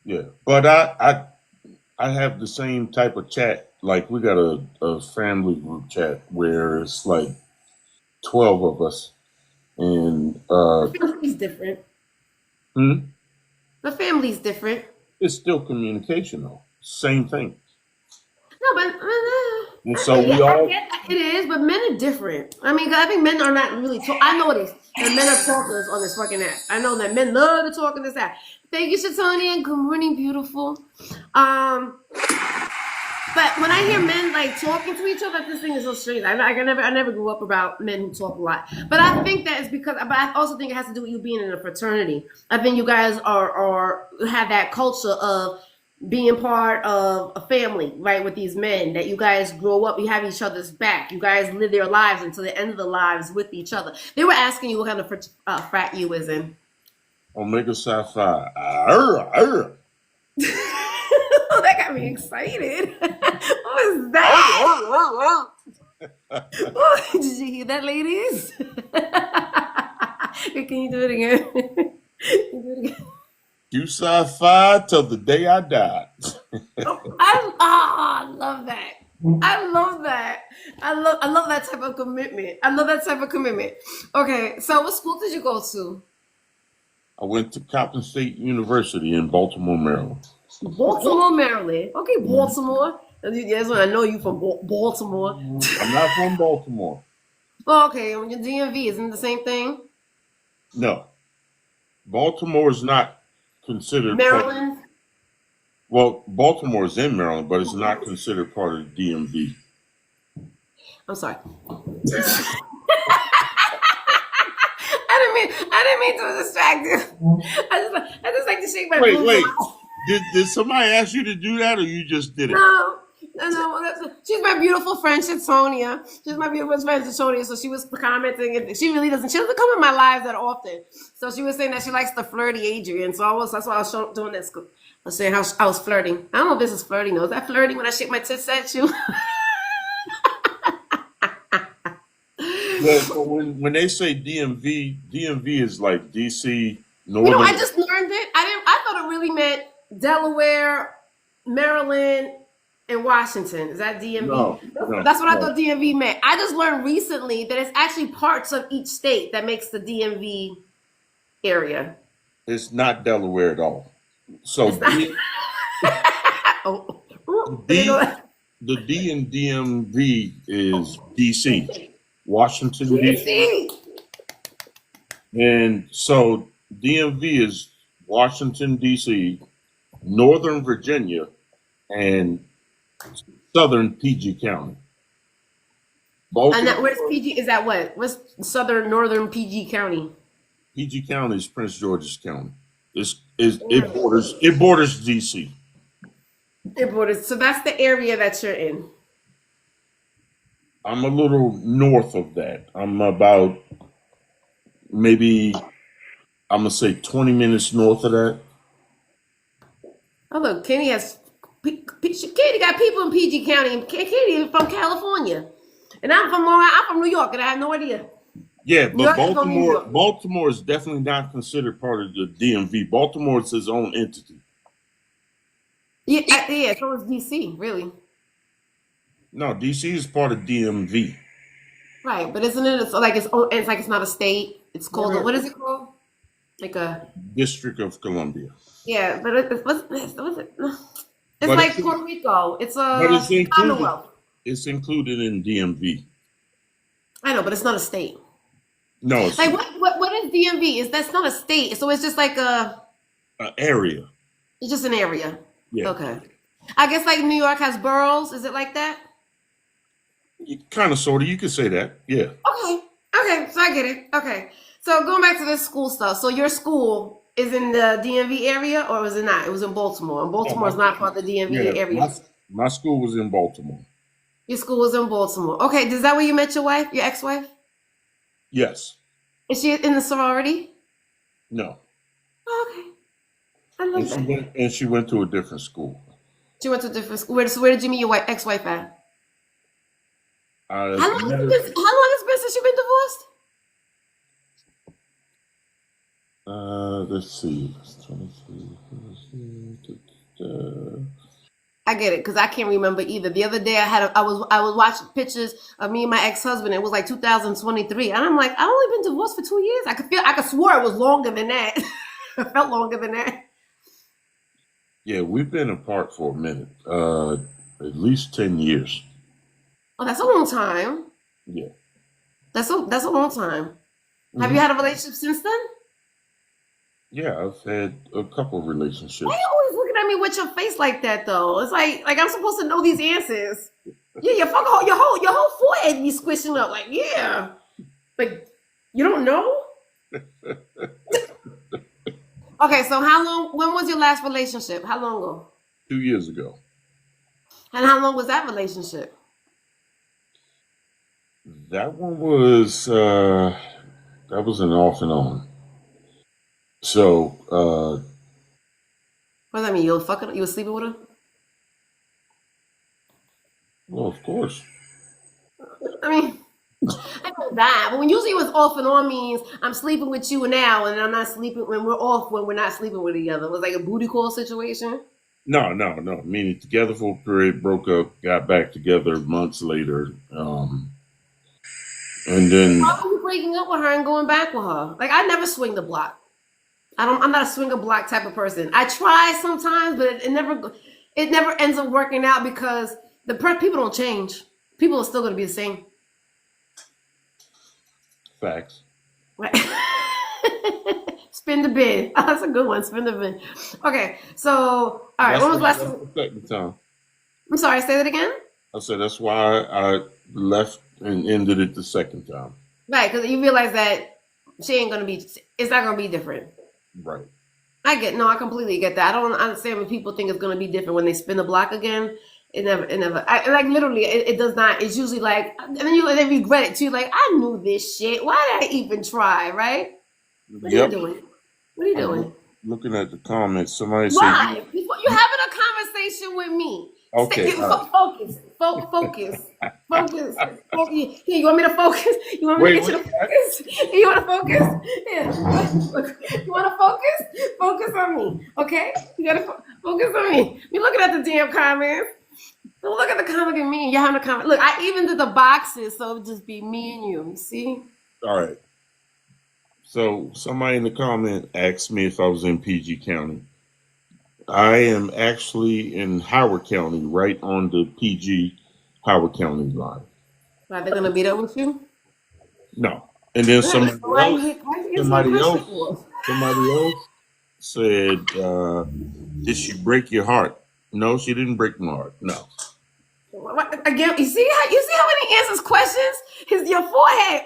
yeah. But I have the same type of chat. Like we got a family group chat where it's like 12 of us, and The family's different. hmm, The family's different. it's still communication though. Same thing. No, but And so yeah, we I all get that. It is, but men are different. I mean, 'cause I think men are not really. I noticed that men are talkers on this fucking app. I know that men love to talk on this app. Thank you, Shatonia, and good morning, beautiful. But when I hear men like talking to each other, this thing is so strange. I never grew up about men who talk a lot. But I think that is because. But I also think it has to do with you being in a fraternity. I think you guys are have that culture of being part of a family, right? With these men that you guys grow up, you have each other's back. You guys live their lives until the end of the lives with each other. They were asking you what kind of frat you was in. Omega Psi Phi. Arr. That got me excited. What was that? Oh, did you hear that, ladies? Can you do it again? Can you do it again? You Psi Phi till the day I die. I love that. I love that. I love that type of commitment. I love that type of commitment. Okay, so what school did you go to? I went to Coppin State University in Baltimore, Maryland. Baltimore, Maryland. Okay, Baltimore. That's when I know you from Baltimore. I'm not from Baltimore. Oh, okay, your DMV isn't the same thing. No. Baltimore is not considered Maryland. well, Baltimore is in Maryland, but it's not considered part of the DMV. I'm sorry. I didn't mean to distract you. I just like to shake my Wait, boobs. wait. Did somebody ask you to do that, or you just did it? No. She's my beautiful friend, Shatonia. She's my beautiful friend, Shatonia. So she was commenting, and she doesn't come in my lives that often. So she was saying that she likes the flirty Adrian. So that's why I was doing this. I was saying how I was flirting. I don't know if this is flirting though. Is that flirting when I shake my tits at you? Well, so when they say DMV is like DC, Northern. I just learned it. I thought it really meant Delaware, Maryland, and Washington. Is that DMV? No, That's what I thought DMV meant. I just learned recently that it's actually parts of each state that makes the DMV area. It's not Delaware at all. So Oh, the D in DMV is DC, Washington DC. And so DMV is Washington DC, Northern Virginia, and Southern PG County. And where's PG? Is that what? What's northern PG County? PG County is Prince George's County. It borders DC. It borders. So that's the area that you're in. I'm a little north of that. I'm about maybe I'm gonna say 20 minutes north of that. Oh look, Katie got people in PG County, and Katie is from California, and I'm from New York, and I have no idea. Yeah, New but York is only New York. Baltimore is definitely not considered part of the DMV. Baltimore is its own entity. Yeah, yeah. So is DC, really. No, DC is part of DMV. Right, but isn't it? It's like it's not a state. It's called what is it called? Like a District of Columbia. yeah, but what's it? It's But like it's Puerto Rico. It's but it's a included. Commonwealth. It's included in DMV. I know, but it's not a state. No, it's Like not. what is DMV? Is that's not a state? So it's just like An area. it's just an area. Yeah, Okay. I guess like New York has boroughs. Is it like that? kind of, sort of. You could say that. Yeah. Okay. Okay. So I get it. Okay. So going back to this school stuff. So your school is in the DMV area, or was it not? It was in Baltimore. And No, Baltimore is not part of the yeah. DMV area. My school was in Baltimore. Your school was in Baltimore. Okay. Is that where you met your wife, your ex-wife? Yes. Is she in the sorority? No. Oh, okay. I And love that. she went to a different school. She went to a different school. So where did you meet your ex-wife at? I How long met her. how long has it been since you've been divorced? Let's see. I get it because I can't remember either. The other day I was watching pictures of me and my ex-husband. It was like 2023, and I'm like, I've only been divorced for 2 years. I could swear it was longer than that. It felt longer than that. Yeah, we've been apart for a minute. At least 10 years. Oh, that's a long time. Yeah. That's a long time. Have you hmm had a relationship since then? Yeah, I've had a couple of Why relationships. you always looking at me with your face like that though? It's like I'm supposed to know these answers. Yeah, your whole forehead be squishing up. Like yeah, like you don't know. Okay, so how long? When was your last relationship? How long ago? 2 years ago. And how long was that relationship? That one was an off and on. So What does that mean? You were sleeping with her? well, of course. I mean, I know that, but when usually it was off and on means I'm sleeping with you now, and I'm not sleeping when we're off when we're not sleeping with each other. It was like a booty call situation. No, no, no. Meaning together for a period, broke up, got back together months later. And then Why were you breaking up with her and going back with her? Like I never swing the block. I'm not a swinger block type of person. I try sometimes, but it never ends up working out because people don't change. People are still going to be the same. facts. Right. Spin the bin. Oh, that's a good one. Spin the bin. Okay, so all right. That's When was why the I last? left the second time. I'm sorry. Say that again. I said that's why I left and ended it the second time. Right, because you realize that she ain't gonna be. It's not gonna be different. Right. I completely get that. I don't understand when people think it's gonna be different when they spin the block again. It never. Like literally, it does not. It's usually like, and then they regret it too. Like I knew this shit. Why did I even try? Right? What are you Yep. doing? What are you I'm doing? looking at the comments. Somebody said, Why? You're having a conversation with me. okay, Focus. Focus. Here, you want me to focus? You want me to wait, get you wait. to focus? You want to focus? Yeah. You want to focus? Focus on me, okay? You got to focus on me. You're looking at the damn comments. Don't look at the comment at me. You're having a comment. Look, I even did the boxes, so it would just be me and you. You see? All right. So somebody in the comment asked me if I was in PG County. I am actually in Howard County, right on the PG Howard County line. Are they going to beat up with you? No. And then Good. So why are you answering my somebody question else, for? somebody else said, did she break your heart? No, she didn't break my heart. No. Again, you see how when he answers questions, your forehead.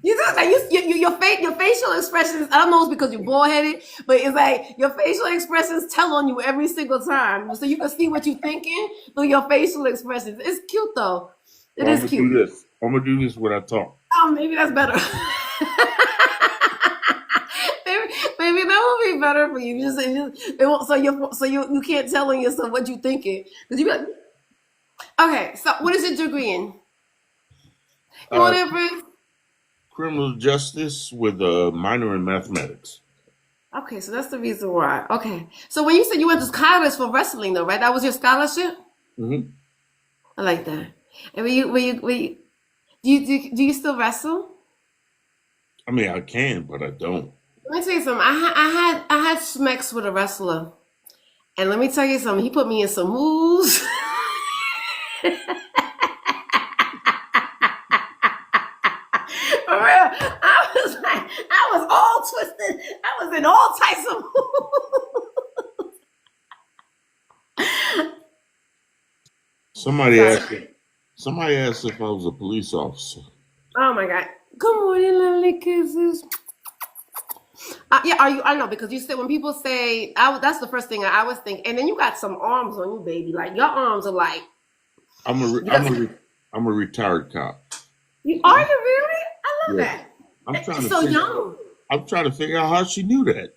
You just like your facial expressions. I don't know if it's because you're bald headed, but it's like your facial expressions tell on you every single time, so you can see what you're thinking through your facial expressions. It's cute though. It So I'm is gonna cute. do this. I'm gonna do this when I talk. Oh, maybe that's better. maybe that will be better for you. It won't, so you can't tell on yourself what you're thinking because you be like, okay. So what is your degree in? You want Uh, to improve? criminal justice with a minor in mathematics. Okay, so that's the reason why. Okay, so when you said you went to college for wrestling, though, right? That was your scholarship. Hmm. I like that. And do you still wrestle? I mean, I can, but I don't. Let me tell you something. I had smacks with a wrestler, and let me tell you something. He put me in some moves. For real, I was all twisted. I was in all types of moves. Somebody Sorry. asked. Somebody asked if I was a police officer. Oh my god. Good morning, lovely kisses. Yeah, are you? I know because you said when people say, that's the first thing I always think. And then you got some arms on you, baby. Like your arms are like. I'm a. You got. I'm a retired cop. You are you really? I love Yeah. that. I'm trying It's to so figure. young. I'm trying to figure out how she knew that.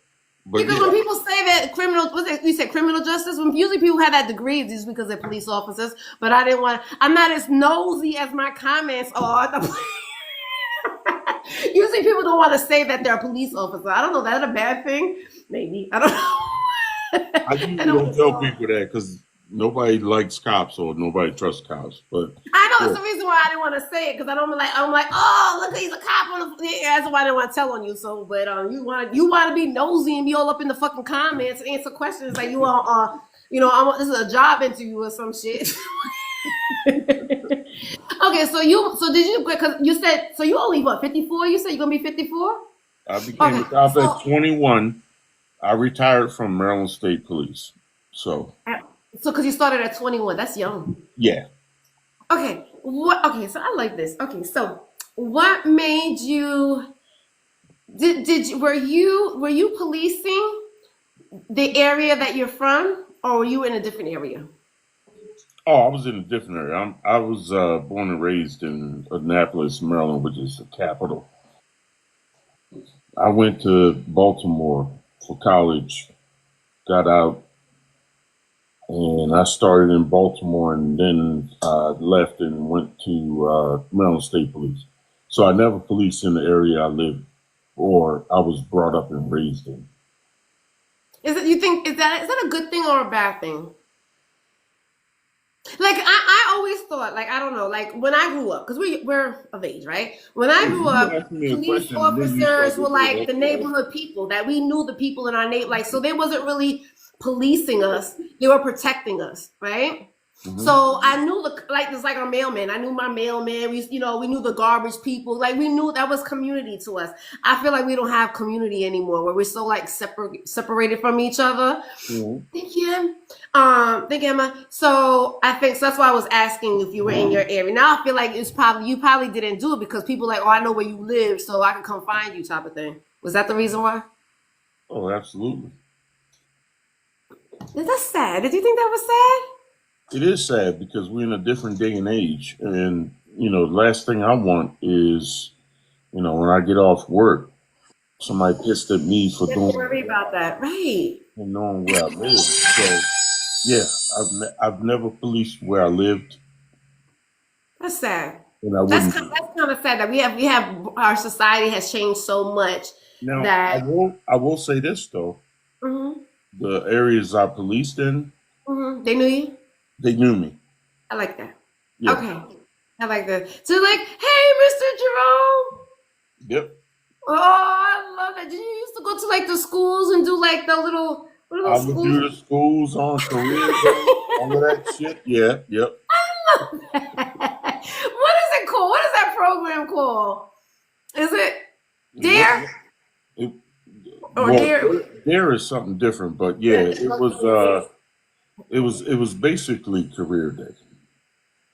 But Because when yeah, people say that criminal, what's it? You said criminal justice. When usually people have that degree, it's just because they're police officers. But I didn't want. I'm not as nosy as my comments are. Usually people don't want to say that they're a police officer. I don't know. That's a bad thing. Maybe I don't know. I usually I don't don't tell know. people that because nobody likes cops or nobody trusts cops. But I know yeah, that's the reason why I didn't want to say it because I'm like, oh, look, he's a cop on the. Yeah, that's why I didn't want to tell on you. So, but you want to be nosy and be all up in the fucking comments and answer questions like you are. This is a job interview or some shit. Okay, so did you because you said so you only what 54? You said you're gonna be 54? I became Okay, a cop at so 21. I retired from Maryland State Police. So so because you started at 21, that's young. yeah. Okay, what? Okay, so I like this. Okay, so what made you did you were you policing the area that you're from, or were you in a different area? Oh, I was in a different area. I was born and raised in Annapolis, Maryland, which is the capital. I went to Baltimore for college, got out, and I started in Baltimore, and then left and went to Maryland State Police. So I never policed in the area I lived or I was brought up and raised in. Is it you think is that a good thing or a bad thing? Like I always thought, like I don't know, like when I grew up, because we're of age, right? When I grew You up, asked me a police question, and then you officers were started with like the okay. neighborhood people that we knew the people in our neighbor, like so they wasn't really policing us; they were protecting us, right? Hmm. So I knew like it's like our mailman. I knew my mailman. We knew the garbage people. Like we knew that was community to us. I feel like we don't have community anymore, where we're so like separated from each other. Hmm. Thank you. Thank you, Emma. So I think so that's why I was asking if you were in your area. Now I feel like it's probably you probably didn't do it because people like, oh, I know where you live, so I can come find you, type of thing. Was that the reason why? Oh, absolutely. That's sad. Did you think that was sad? It is sad because we're in a different day and age, and the last thing I want is when I get off work, somebody pissed at me for You have to doing worry about that, right? and knowing where I live. So yeah, I've never policed where I lived, That's sad. and I That's wouldn't. kind that's kind of sad that we have our society has changed so much Now I that. will I will say this though: Hmm. the areas I policed in, They knew you. they knew me. I like that. Yeah. Okay, I like that. So like, hey, Mr. Jerome. Yep. Oh, I love that. Did you used to go to like the schools and do like the little what are I those would schools? do the schools on career day, all of that shit. Yeah. Yep. What is it called? What is that program called? Is it What? Dare It, or well, Dare? there is something different, but yeah, Yeah. it was. It was basically career day.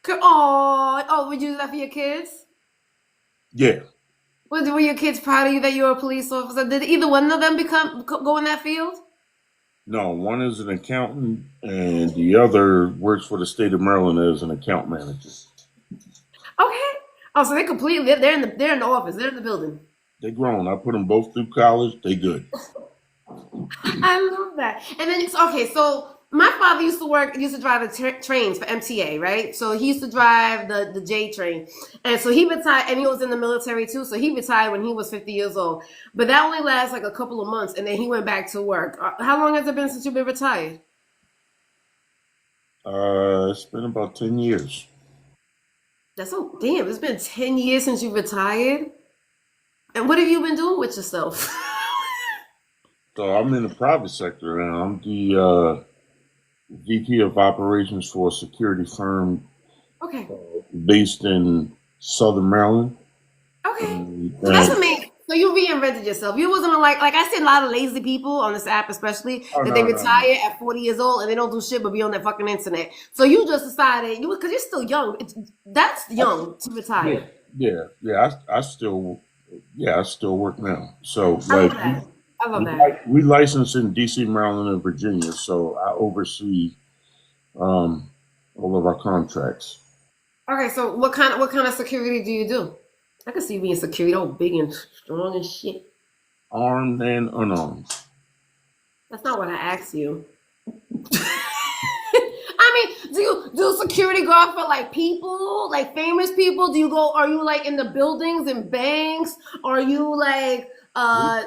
Oh, would you do that for your kids? Yeah. Were your kids proud of you that you were a police officer? Did either one of them go in that field? No, one is an accountant, and the other works for the state of Maryland as an account manager. Okay. Oh, so they completely they're in the office. They're in the building. They grown. I put them both through college. They good. I love that. And then okay, so My father used to drive the trains for MTA, right? So he used to drive the J train. And so he retired, and he was in the military too. So he retired when he was 50 years old. But that only lasts like a couple of months, and then he went back to work. How long has it been since you've been retired? It's been about 10 years. That's so damn. It's been 10 years since you retired. And what have you been doing with yourself? So I'm in the private sector now. I'm the VP of operations for a security firm Okay. based in Southern Maryland. Okay. And, So that's amazing. So you reinvented yourself. You wasn't like I see a lot of lazy people on this app, especially oh, that they no, no, no. retire at 40 years old and they don't do shit but be on that fucking internet. So you just decided because you're still young. That's young to Yeah, retire. yeah. I still, I still work now. So I love like that. I love that. we license in DC, Maryland, and Virginia. So I oversee all of our contracts. Okay, so what kind of security do you do? I can see you being security, all big and strong and shit. Armed and unarmed. That's not what I asked you. I mean, do you do security guard for like people, like famous people? Are you like in the buildings and banks? Are you like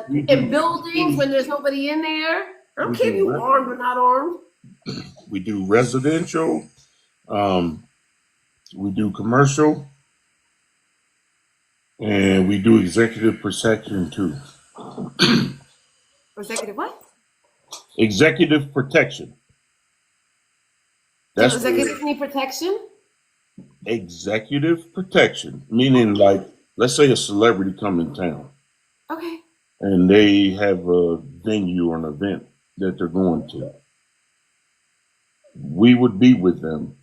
We in do buildings when there's nobody in there? I don't we care if do you armed or not armed. we do residential. Um, we do commercial, and we do executive protection too. Executive what? Executive protection. Do That's where executives need protection? executive protection, meaning like, let's say a celebrity come in town Okay. and they have a venue or an event that they're going to. We would be with them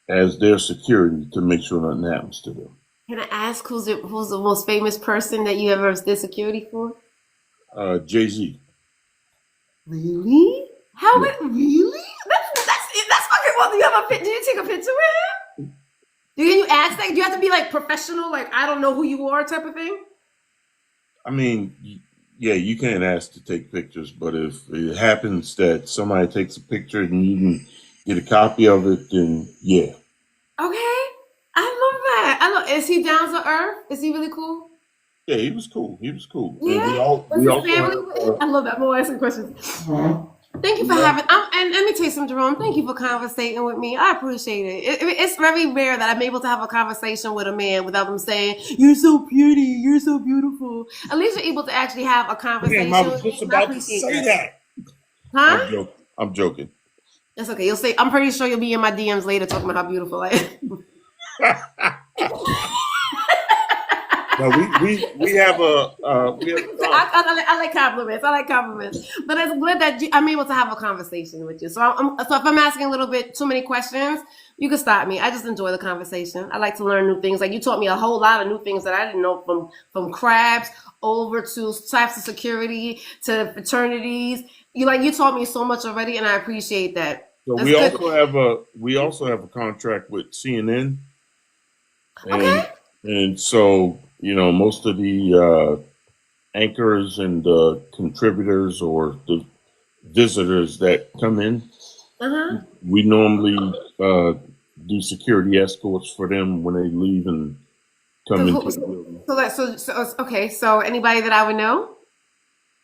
as their security to make sure nothing happens to them. Can I ask who's the most famous person that you ever did security for? Jay-Z. Really? How Yeah. it really? That's fucking well. Do you have a did you take a picture with him? Do you ask that? Do you have to be like professional, like I don't know who you are type of thing? I mean, yeah, you can't ask to take pictures, but if it happens that somebody takes a picture and you can get a copy of it, then yeah. Okay. I love that. Is he down to earth? Is he really cool? Yeah, he was cool. He was cool. And Yeah. Was we his also family? have, I love that. I'm gonna asking questions. Thank you for we having. And let me tell you something, Jerome. Thank you for conversating with me. I appreciate it. It's very rare that I'm able to have a conversation with a man without them saying, "You're so pretty. You're so beautiful." At least you're able to actually have a conversation. Damn, I was with me, just and I about to appreciate say that. that. Huh? I'm joking. I'm joking. That's okay. You'll say. I'm pretty sure you'll be in my DMs later talking about how beautiful I am. No, we have I like compliments. I like compliments. But it's good that I'm able to have a conversation with you. So so if I'm asking a little bit too many questions, you can stop me. I just enjoy the conversation. I like to learn new things. Like you taught me a whole lot of new things that I didn't know from crabs over to types of security to fraternities. You taught me so much already, and I appreciate that. so That's we good. also have a contract with CNN, Okay. and so most of the anchors and contributors or the visitors that come in, Uh-huh. we normally do security escorts for them when they leave and So, come into the building. okay. So anybody that I would know?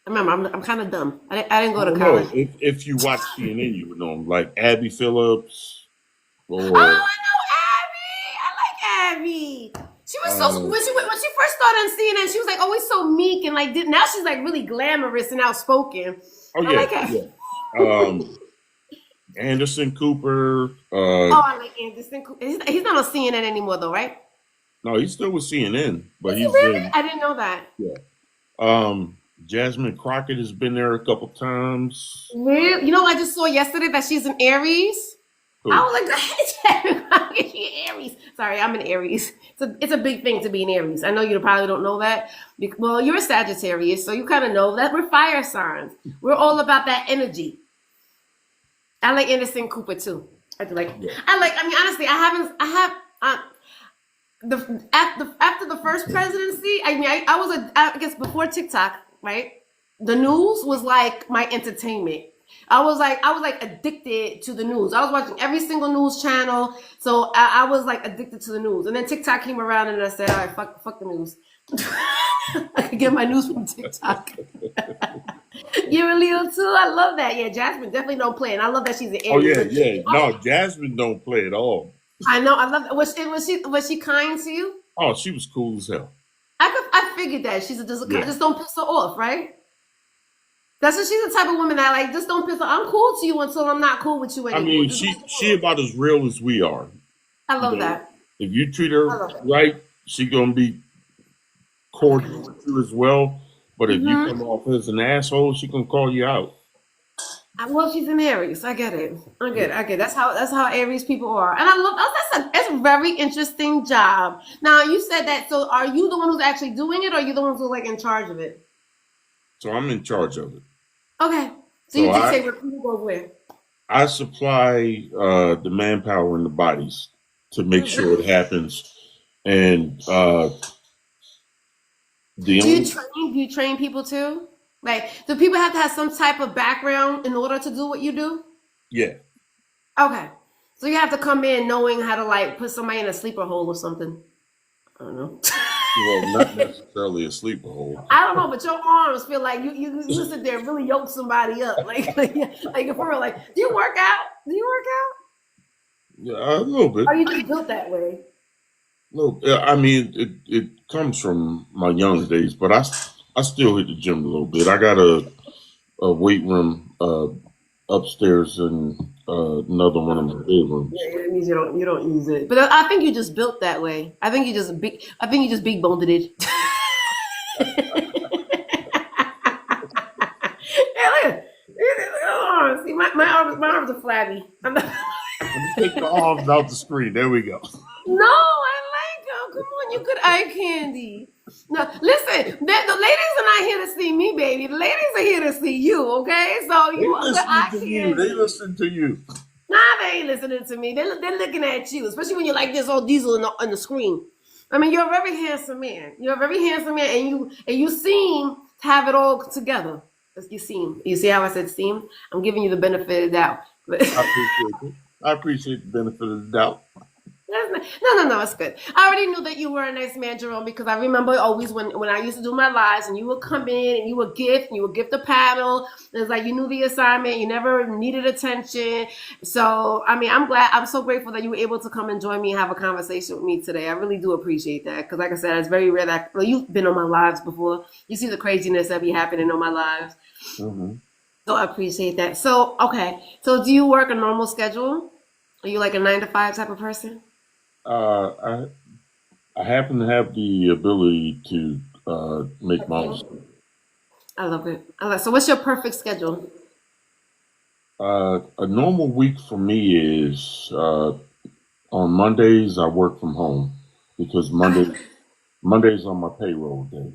Remember, I'm kind of dumb. I didn't I go to don't know college. if you watch CNN, you would know them, like Abby Phillips Oh, or I know Abby. I like Abby. She was so uh, when she first started on CNN, she was like always so meek and like now she's like really glamorous and outspoken. oh I like yeah, her. yeah. Anderson Cooper. Oh, I like Anderson. He's not on CNN anymore though, right? No, he's still with CNN, but Is he he's really? in. I didn't know that. Yeah. Jasmine Crockett has been there a couple times. Really? You know, I just saw yesterday that she's an Aries. I Who? was like, she Aries. Sorry, I'm an Aries. It's a big thing to be an Aries. I know you probably don't know that. Well, you're a Sagittarius, so you kind of know that we're fire signs. We're all about that energy. I like Anderson Cooper too. I do like. Yeah. I mean, honestly, after the first presidency. I mean, I guess before TikTok, right? The news was like my entertainment. I was like addicted to the news. I was watching every single news channel. So I was like addicted to the news. And then TikTok came around and I said, all right, fuck the news. I could get my news from TikTok. You're a Leo too? I love that. Yeah, Jasmine definitely don't play. And I love that she's an Oh Aries. yeah. No, Jasmine don't play at all. I know, I love that. Was she kind to you? Oh, she was cool as hell. I figured that. Yeah. Just don't piss her off, right? That's what she's the type of woman that like just don't piss her. I'm cool to you until I'm not cool with you I anymore. mean, Just she about as real as we are. I love You know, that. if you treat I her love it. right, she gonna be cordial with you as well. But if you Mm-hmm. come off as an asshole, she gonna call you out. Well, she's an Aries. I get it. Yeah. I get it. That's how Aries people are. And I love that's a very interesting job. Now you said that. So are you the one who's actually doing it, or are you the one who's like in charge of it? So I'm in charge of it. Okay. So So you I dictate where people go where. I supply the manpower and the bodies to make sure it happens. And the only Do you train people too? Like, do people have to have some type of background in order to do what you do? yeah. Okay. So you have to come in knowing how to like put somebody in a sleeper hole or something. I don't know. Well, not necessarily a sleeper hole. I don't know, but your arms feel like you sit there and really yoke somebody up. Like for real, like, do you work out? Do you work out? Yeah, a little bit. Or are you just built that way? I mean, it comes from my young days, but I still hit the gym a little bit. I got a weight room upstairs and another one in my bedroom. Yeah, it means you don't use it. But I think you just built that way. I think you just big boned it. Yeah, look at see my arms are flabby. I'm not, Let me take the arms out the screen. There we go. no, I like them. Come on, you good eye candy. No, listen, the ladies are not here to see me, baby. The ladies are here to see you, okay? So They you are good eye listen to you. candy. They listen to you. Nah, they ain't listening to me. They're looking at you, especially when you're like this old diesel on the screen. I mean, you're a very handsome man. You're a very handsome man, and you seem to have it all together. You seem. You see how I said seem? I'm giving you the benefit of the doubt. I appreciate it. I appreciate the benefit of the doubt. No, it's good. I already knew that you were a nice man, Jerome, because I remember always when I used to do my lives and you would come in and you would gift the panel. It's like you knew the assignment, you never needed attention. So, I mean, I'm so grateful that you were able to come and join me and have a conversation with me today. I really do appreciate that because, like I said, it's very rare that you've been on my lives before. You see the craziness that be happening on my lives. Mm-hmm. So I appreciate that. So, okay. So do you work a normal schedule? Are you like a 9 to 5 type of person? I happen to have the ability to make my own schedule. I love it. So what's your perfect schedule? A normal week for me is on Mondays I work from home because Mondays are my payroll day.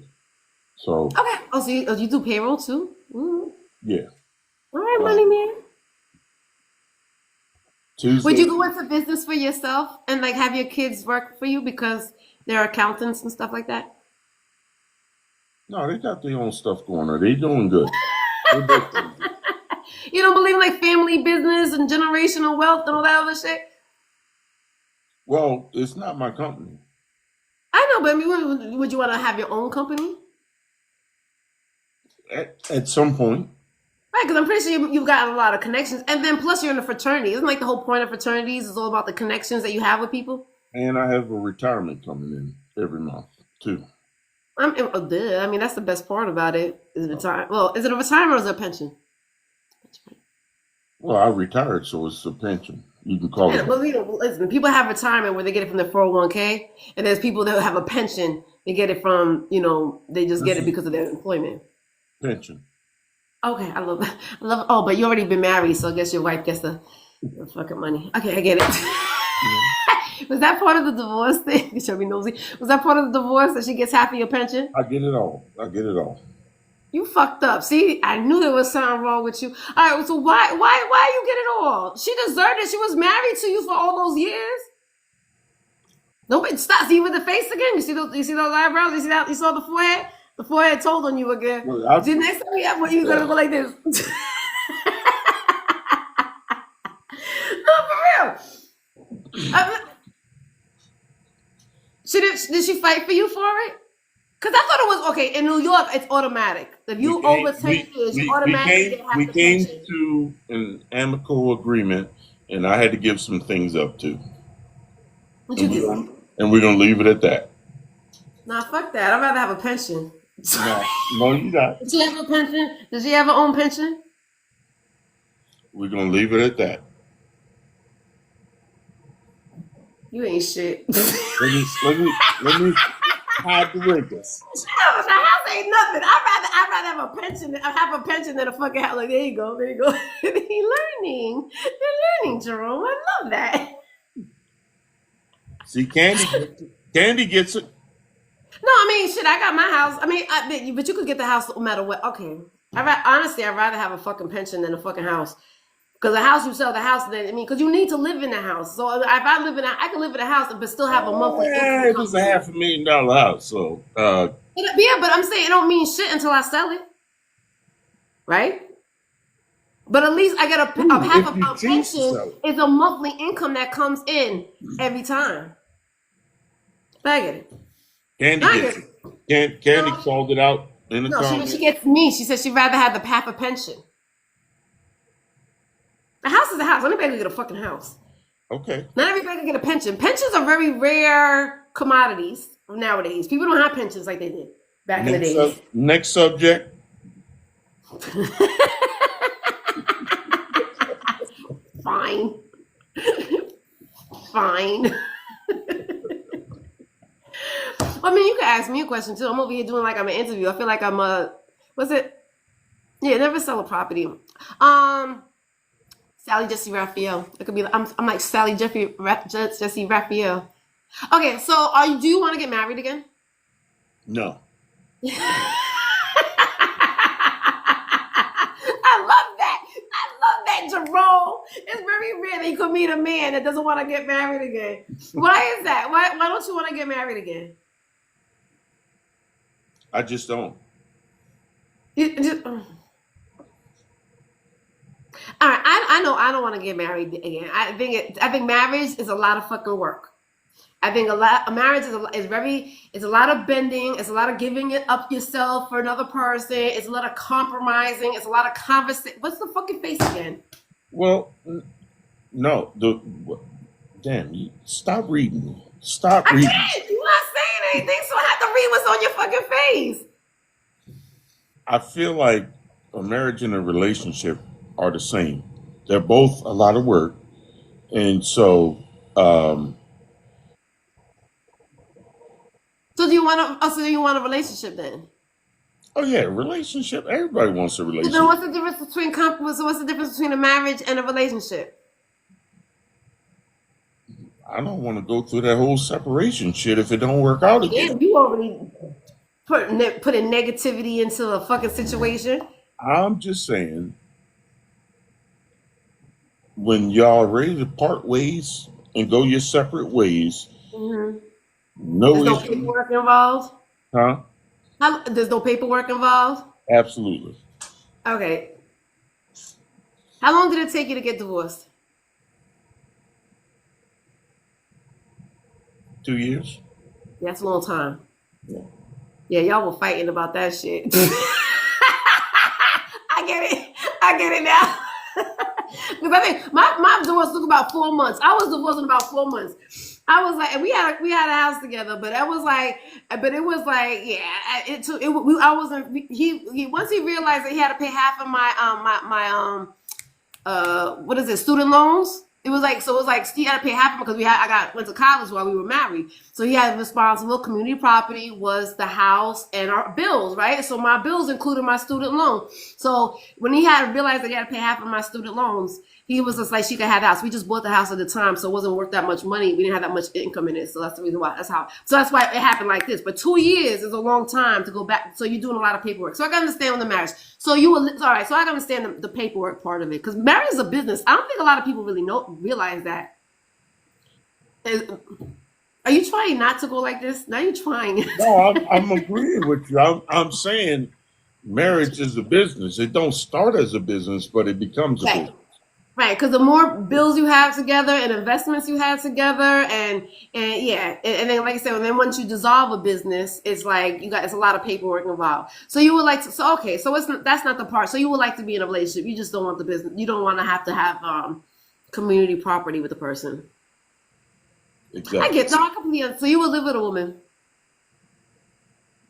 So Okay. Oh, so you do payroll too? Mm. yeah, All right, uh, money man. Would Tuesday. you go into business for yourself and like have your kids work for you because they're accountants and stuff like that? No, they got their own stuff going on. They doing good. They're both doing good. You don't believe in like family business and generational wealth and all that other shit? Well, it's not my company. I know, but I mean, would you want to have your own company? At some point, Right, because I'm pretty sure you've got a lot of connections. And then plus you're in a fraternity. Isn't like the whole point of fraternities is all about the connections that you have with people? and I have a retirement coming in every month too. I mean, that's the best part about it. Is it Well, is it a retirement or is it a pension? Well, I retired, so it's a pension. You can call Yeah, it well, listen, people have retirement where they get it from their 401k, and there's people that have a pension. They get it from, they just get this it is because of their employment. pension. Okay, I love that. Oh, but you already been married, so I guess your wife gets the fucking money. Okay, I get Yeah. it. Was that part of the divorce thing? You should be nosy. Was that part of the divorce that she gets half of your pension? I get it all. I get it all. You fucked up. See, I knew there was something wrong with you. All right, so why you get it all? She deserved it. She was married to you for all those years. Nobody stop. See with the face again. You see those eyebrows. You see that? You saw the forehead. The forehead told on you again. Well, See, next time you have one, you're gonna go like this. Did she fight for you for it? Because I thought it was okay. In New York, it's automatic. If you over 10 years, you automatically get half we the came pension. to an amicable agreement, and I had to give some things up too. What you do? And we're gonna leave it at that. Nah, fuck that. I'd rather have a pension. No, you not. Does she have a pension? Does she have her own pension? We're gonna leave it at that. You ain't shit. Let me hide the wrinkles. No, the house ain't nothing. I'd rather have a pension. I have a pension than a fucking house. Like, there you go. They're learning. They're learning, Jerome. I love that. See, Candy gets it. No, I mean, shit. I got my house. I mean, but you could get the house no matter what. Okay. Honestly, I'd rather have a fucking pension than a fucking house. Because the house, you sell the house, then because you need to live in the house. So if I can live in a house but still have a monthly income. It was a $500,000 house, so. Yeah, but I'm saying it don't mean shit until I sell it, right? But at least I get a half of my pension is a monthly income that comes in every time. I get it. Candy gets it. Candy called it out in the comments. She gets me. She said she'd rather have the half a pension. A house is a house. Anybody can get a fucking house. Okay. Not everybody can get a pension. Pensions are very rare commodities nowadays. People don't have pensions like they did back in the days. Next subject. Fine. Fine. I mean, you can ask me a question too. I'm over here doing like I'm an interview. I feel like I'm what's it? Yeah, never sell a property. Sally Jesse Raphael. It could be. I'm like Sally Jesse Raphael. Okay, so do you want to get married again? No. I love that, Jerome. It's very rare that you could meet a man that doesn't want to get married again. Why is that? Why don't you want to get married again? I just don't. All right, I know I don't want to get married again. I think marriage is a lot of fucking work. I think marriage is a lot of bending. It's a lot of giving it up yourself for another person. It's a lot of compromising. It's a lot of conversation. What's the fucking face again? Well, no. Damn, stop reading. Stop reading. You're not saying anything, so I have to read what's on your fucking face. I feel like a marriage and a relationship are the same. They're both a lot of work. And so So do you want a relationship then? oh yeah, relationship. Everybody wants a relationship. Then what's the difference between a marriage and a relationship? I don't want to go through that whole separation shit if it don't work out again. Yeah, you already putting negativity into a fucking situation. I'm just saying, when y'all are ready to part ways and go your separate ways, Mm-hmm. no There's no issue. paperwork involved. Huh? There's no paperwork involved. Absolutely. Okay. How long did it take you to get divorced? 2 years. That's a long time. Yeah. Yeah, y'all were fighting about that shit. I get it now. Because I think my divorce took about 4 months. I was divorced in about 4 months. I was like, and we had a house together, but it was like, yeah, it took. I wasn't. He once he realized that he had to pay half of my what is it, student loans. It was like he had to pay half of it because went to college while we were married. So he had responsible community property was the house and our bills, right? So my bills included my student loan. So when he had to realize that he had to pay half of my student loans, he was just like, she could have the house. We just bought the house at the time, so it wasn't worth that much money. We didn't have that much income in it, so that's the reason why. That's why it happened like this. But 2 years is a long time to go back. So you're doing a lot of paperwork. So I can understand on the marriage. So all right. So I can understand the paperwork part of it because marriage is a business. I don't think a lot of people really realize that. Are you trying not to go like this? Now you're trying. No, I'm agreeing with you. I'm saying marriage is a business. It don't start as a business, but it becomes a business. Right, because the more bills you have together and investments you have together, and yeah, and then like I said, and then once you dissolve a business, it's like it's a lot of paperwork involved. So you would like to, so okay, so that's not the part. So you would like to be in a relationship. You just don't want the business. You don't want to have community property with the person. Exactly. I get no, I completely. So you would live with a woman?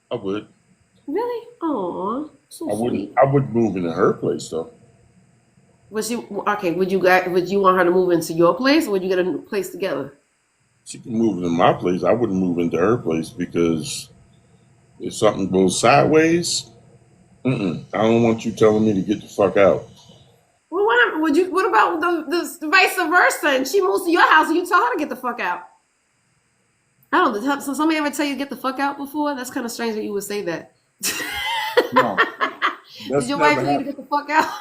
I would. Really? Oh, so I wouldn't. sweet. I would move into her place though. Was she okay? Would you want her to move into your place, or would you get a new place together? She can move into my place. I wouldn't move into her place because if something goes sideways, I don't want you telling me to get the fuck out. Well, what about the vice versa? And she moves to your house, and you tell her to get the fuck out. I don't know. So somebody ever tell you to get the fuck out before? That's kind of strange that you would say that. No, Did your wife tell you to get the fuck out?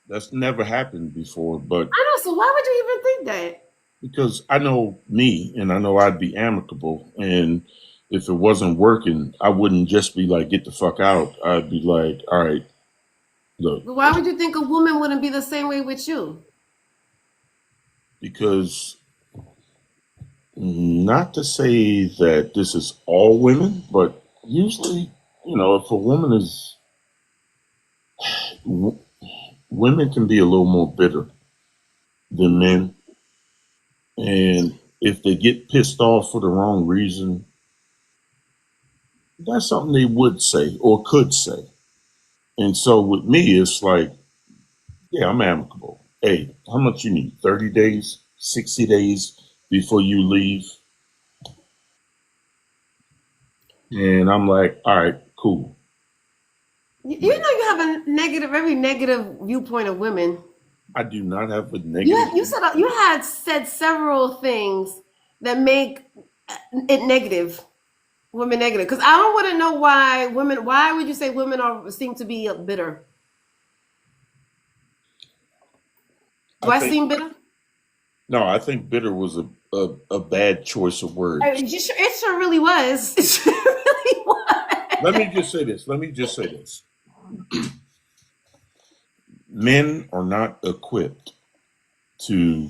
That's never happened before, but I know. So why would you even think that? because I know me and I know I'd be amicable, and if it wasn't working, I wouldn't just be like, get the fuck out. I'd be like, all right, look, But why would you think a woman wouldn't be the same way with you? because not to say that this is all women, but usually, if a woman is, women can be a little more bitter than men. And if they get pissed off for the wrong reason, that's something they would say or could say. And so with me, it's like, yeah, I'm amicable. Hey, how much you need? 30 days, 60 days before you leave? And I'm like, all right, cool. You know you have a very negative viewpoint of women. I do not have a negative. You had said several things that make it negative. Women negative, because I don't want to know why women. Why would you say women seem to be bitter? Do I seem bitter? No, I think bitter was a bad choice of words. It sure really was. It sure really was. Let me just say this. Men are not equipped to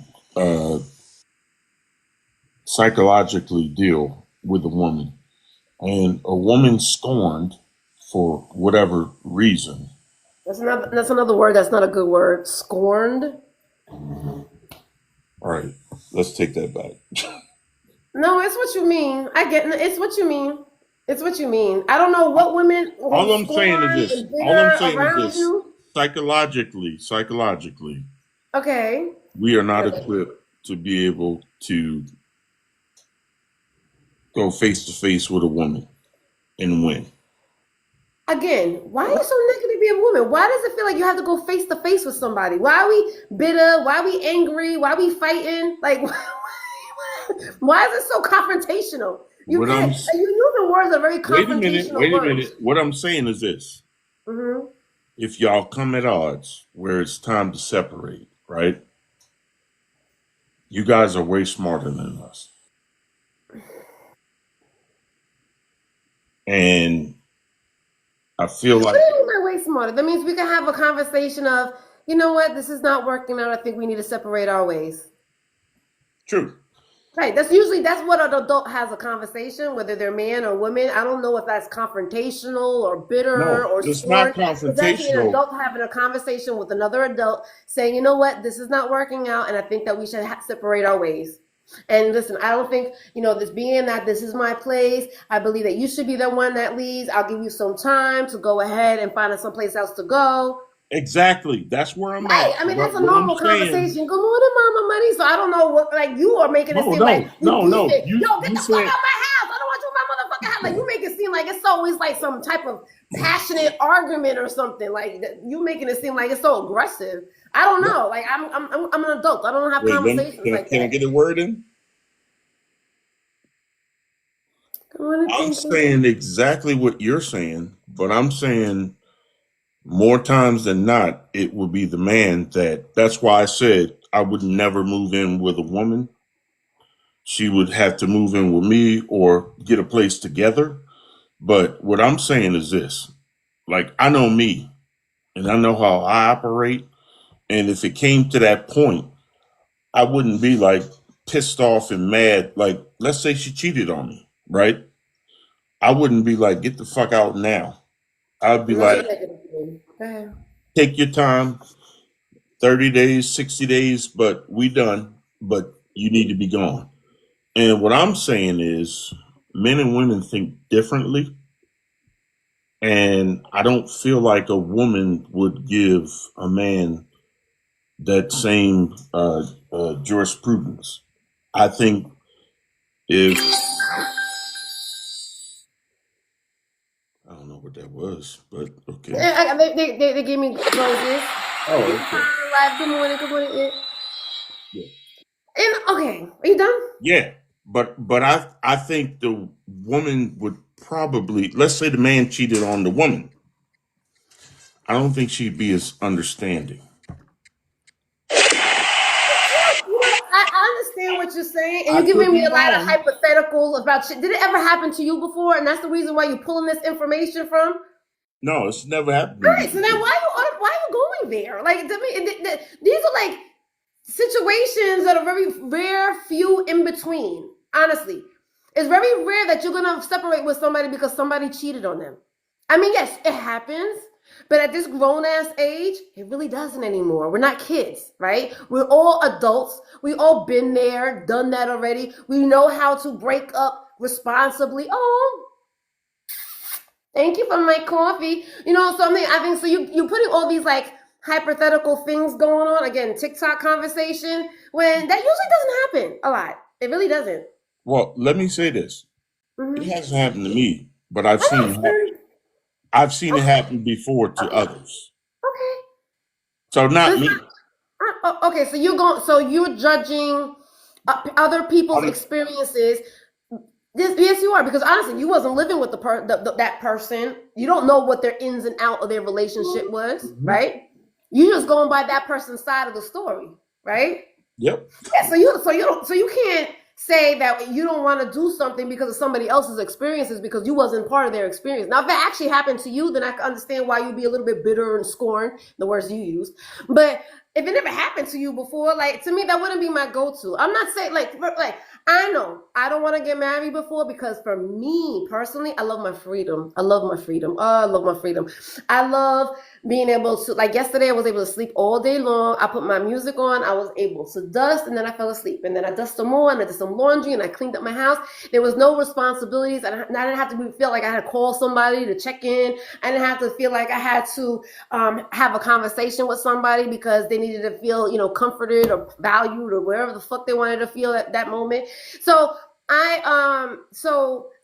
psychologically deal with a woman. And a woman scorned for whatever reason. That's another word. That's not a good word. Scorned. All right, let's take that back. No, it's what you mean. I get it's what you mean. It's what you mean. I don't know what women. All I'm saying is this. You. Psychologically, okay, we are not equipped to be able to go face to face with a woman and win. Again, why are you so negative to be a woman? Why does it feel like you have to go face to face with somebody? Why are we bitter? Why are we angry? Why are we fighting? Like, why is it so confrontational? You using words that are very confrontational. Wait a minute. What I'm saying is this. Mm-hmm. If y'all come at odds where it's time to separate, right? You guys are way smarter than us. And I feel like... What do you mean by way smarter? That means we can have a conversation of, you know what, this is not working out. I think we need to separate our ways. True. Right. That's what an adult has a conversation, whether they're man or woman. I don't know if that's confrontational or bitter or it's not confrontational. It's actually an adult having a conversation with another adult saying, you know what, this is not working out, and I think that we should separate our ways. And listen, I don't think, this being that this is my place, I believe that you should be the one that leads. I'll give you some time to go ahead and find someplace else to go. Exactly. That's where I'm at. I mean, that's a normal conversation. Good morning, Mama Money. So I don't know what, like, you are making it seem like, get the fuck out my house. I don't want you in my motherfucking house. Like, you make it seem like it's always like some type of passionate argument or something. Like, you making it seem like it's so aggressive. I don't know. Like, I'm an adult. I don't have conversations like that. Can I get a word in? I'm saying exactly what you're saying, but I'm saying more times than not, it would be the man that's why I said I would never move in with a woman. She would have to move in with me or get a place together. But what I'm saying is this, like, I know me and I know how I operate. And if it came to that point, I wouldn't be like pissed off and mad. Like, let's say she cheated on me, right? I wouldn't be like, get the fuck out now. I'd be Another like, negative thing. Go ahead. take your time, 30 days, 60 days, but we done, but you need to be gone. And what I'm saying is men and women think differently. And I don't feel like a woman would give a man that same jurisprudence. I think if I don't know what that was, but okay. They gave me roses. Oh, okay. Live. Good morning. Good morning. Yeah. And okay, are you done? Yeah, but I think the woman would probably, let's say the man cheated on the woman. I don't think she'd be as understanding. I understand what you're saying, and I you're could giving me be a lot of wrong. hypotheticals about shit. Did it ever happen to you before? And that's the reason why you're pulling this information from? No, it's never happened to All me right, so then before. why are you going there? Like, to me, these are like situations that are very rare, few in between. Honestly, it's very rare that you're gonna separate with somebody because somebody cheated on them. I mean, yes, it happens, but at this grown ass age, it really doesn't anymore. We're not kids, right? We're all adults. We all been there, done that already. We know how to break up responsibly. Oh, thank you for my coffee. You know, something I think so. You putting all these like hypothetical things going on again, TikTok conversation when that usually doesn't happen a lot. It really doesn't. Well, let me say this. It Mm-hmm. hasn't happened to me, but I know, sir. I've seen it Okay, happen before to others. okay. So So not it's me. not. Okay, so you're judging other people's I'm experiences. Yes, you are, because honestly, you wasn't living with that person. You don't know what their ins and out of their relationship was, Mhm. right? You just going by that person's side of the story, right? Yep. Yeah, so you can't say that you don't want to do something because of somebody else's experiences because you wasn't part of their experience. Now, if that actually happened to you, then I can understand why you'd be a little bit bitter and scorn, the words you use. But if it never happened to you before, like to me, that wouldn't be my go-to. I'm not saying like I know I don't want to get married before because for me personally, I love my freedom. I love my freedom. Oh, I love my freedom. I love being able to, like yesterday I was able to sleep all day long. I put my music on, I was able to dust, and then I fell asleep, and then I dusted some more, and I did some laundry, and I cleaned up my house. There was no responsibilities. I didn't have to feel like I had to call somebody to check in. I didn't have to feel like I had to have a conversation with somebody because they needed to feel, comforted or valued or wherever the fuck they wanted to feel at that moment. So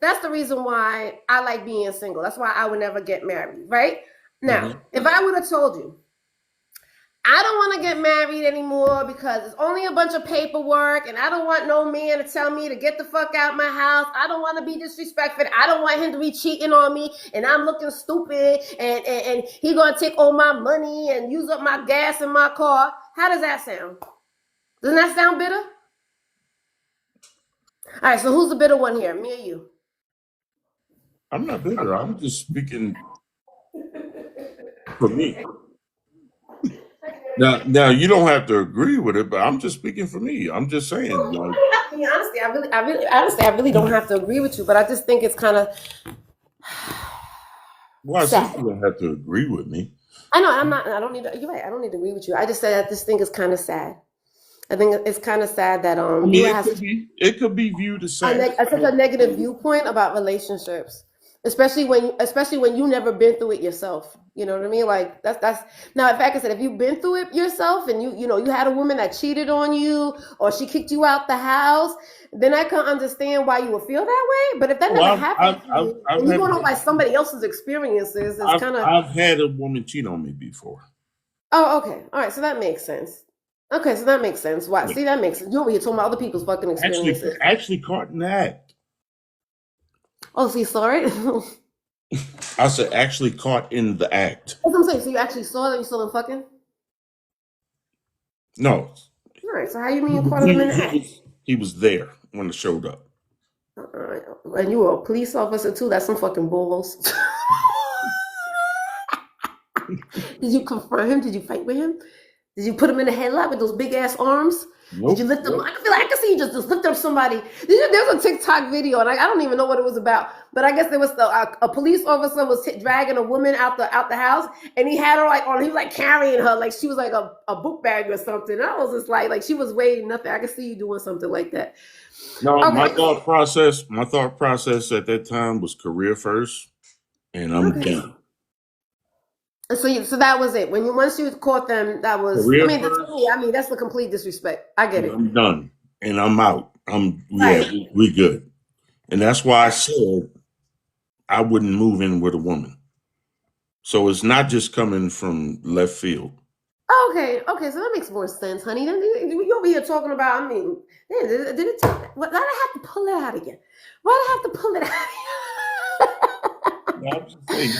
that's the reason why I like being single. That's why I would never get married, right? Now, Hmm. if I would have told you, I don't want to get married anymore because it's only a bunch of paperwork and I don't want no man to tell me to get the fuck out my house. I don't want to be disrespectful. I don't want him to be cheating on me and I'm looking stupid and he going to take all my money and use up my gas in my car. How does that sound? Doesn't that sound bitter? All right, so who's the bitter one here? Me or you? I'm not bitter. I'm just speaking for me. Now you don't have to agree with it, but I'm just speaking for me. I'm just saying, like, I mean, honestly, I really don't have to agree with you, but I just think it's kind of well, I said sad. you don't have to agree with me. I know I'm not. I don't need to. You're right. I don't need to agree with you. I just said that this thing is kind of sad. I think it's kind of sad that I you mean, have it could be viewed as sad. such a negative viewpoint about relationships, especially when you never been through it yourself. You know what I mean? Like that's now. In fact, I said if you've been through it yourself and you had a woman that cheated on you or she kicked you out the house, then I can understand why you would feel that way. But if that never Well, happened to you I've and you're had going on by somebody else's experiences, it's kind of I've had a woman cheat on me before. oh, okay. All right. So that makes sense. Okay. So that makes sense. Why? Yeah. See, that makes sense. You over here talking about other people's fucking experiences. Actually caught in the act. Oh, so you saw it? I said actually caught in the act. That's what I'm saying. So you actually saw that you saw them fucking? No, All right. So how you mean he, you caught them in the he act? he was there when it showed up. All right. And you were a police officer too? That's some fucking bulls. Did you confront him? Did you fight with him? Did you put them in a headlock with those big ass arms? Nope. Did you lift them? I feel like I can see you just lift up somebody. There's a TikTok video, and I don't even know what it was about, but I guess there was a police officer was dragging a woman out the house, and he had her like on. He was like carrying her like she was like a book bag or something. And I was just like she was weighing nothing. I could see you doing something like that. No, Okay. my thought process at that time was career first, and I'm done. So that was it. Once you caught them, that was. Career That's first. me. That's the complete disrespect. I get it. I'm done, and I'm out. We good, and that's why I said I wouldn't move in with a woman. So it's not just coming from left field. Okay, so that makes more sense, honey. Then you over here talking about. I mean, did it? Why did I have to pull it out again? Why did I have to pull it out? No, I'm just saying.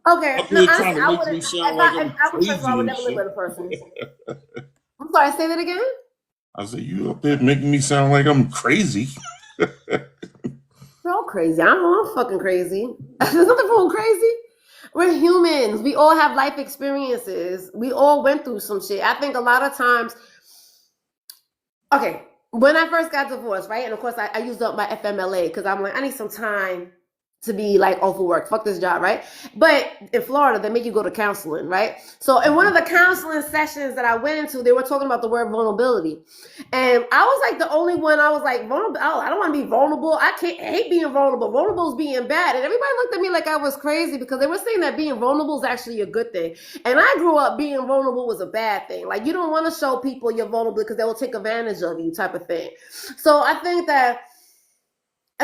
Okay, You're trying to make me sound like I'm crazy I would and never live shit. with a person. I'm sorry. Say that again. I said, you up there making me sound like I'm crazy. We're all crazy. I don't know. I'm fucking crazy. There's nothing wrong with crazy. We're humans. We all have life experiences. We all went through some shit. I think a lot of times. Okay, when I first got divorced, right, and of course I used up my FMLA because I'm like I need some time to be like off of work. Fuck this job, right? But in Florida, they make you go to counseling, right? So in one of the counseling sessions that I went into, they were talking about the word vulnerability. And I was like the only one, I was like, vulnerable. Oh, I don't want to be vulnerable. I hate being vulnerable. Vulnerable is being bad. And everybody looked at me like I was crazy because they were saying that being vulnerable is actually a good thing. And I grew up being vulnerable was a bad thing. Like you don't want to show people you're vulnerable because they will take advantage of you type of thing. So I think that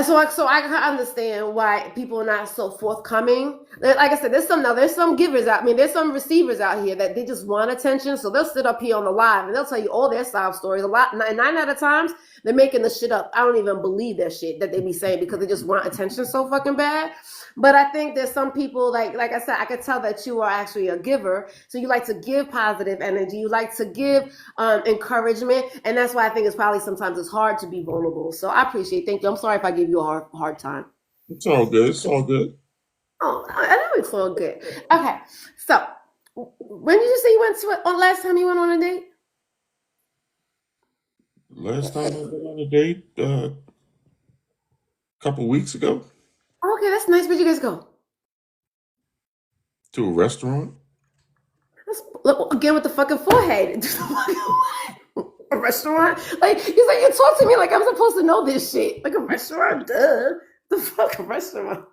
so I can understand why people are not so forthcoming. Like I said, there's some givers out. I mean, there's some receivers out here that they just want attention. So they'll sit up here on the live and they'll tell you all their sob stories. A lot, 9 out of times, they're making the shit up. I don't even believe that shit that they be saying because they just want attention so fucking bad. But I think there's some people like I said, I could tell that you are actually a giver. So you like to give positive energy. You like to give encouragement. And that's why I think it's probably sometimes it's hard to be vulnerable. So I appreciate it. Thank you. I'm sorry if I give you a hard time. It's all good. It's all good. Oh, I know it's all good. Okay. So when did you say you went to last time you went on a date? Last time I went on a date, a couple weeks ago, Okay, that's nice. Where'd you guys go? to a restaurant. Look, again with the fucking forehead. A restaurant? Like you talk to me like I'm supposed to know this shit. Like a restaurant, duh. The fucking restaurant.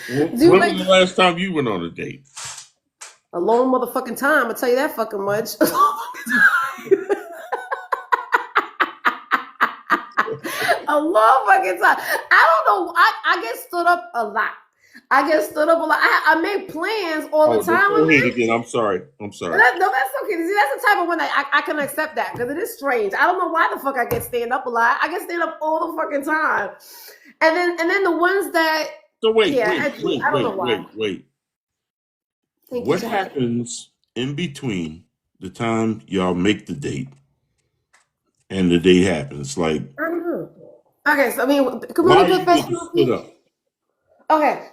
When was the last time you went on a date? A long motherfucking time, I'll tell you that fucking much. A long fucking time. I don't know. I get stood up a lot. I make plans all the time. Go ahead again. I'm sorry. No, that's okay. See, that's the type of one that I can accept that because it is strange. I don't know why the fuck I get stand up a lot. I get stand up all the fucking time. And then the ones that wait. What happens in between the time y'all make the date and the date happens? Like, I don't know. Okay, so I mean, why you getting stood up? Okay.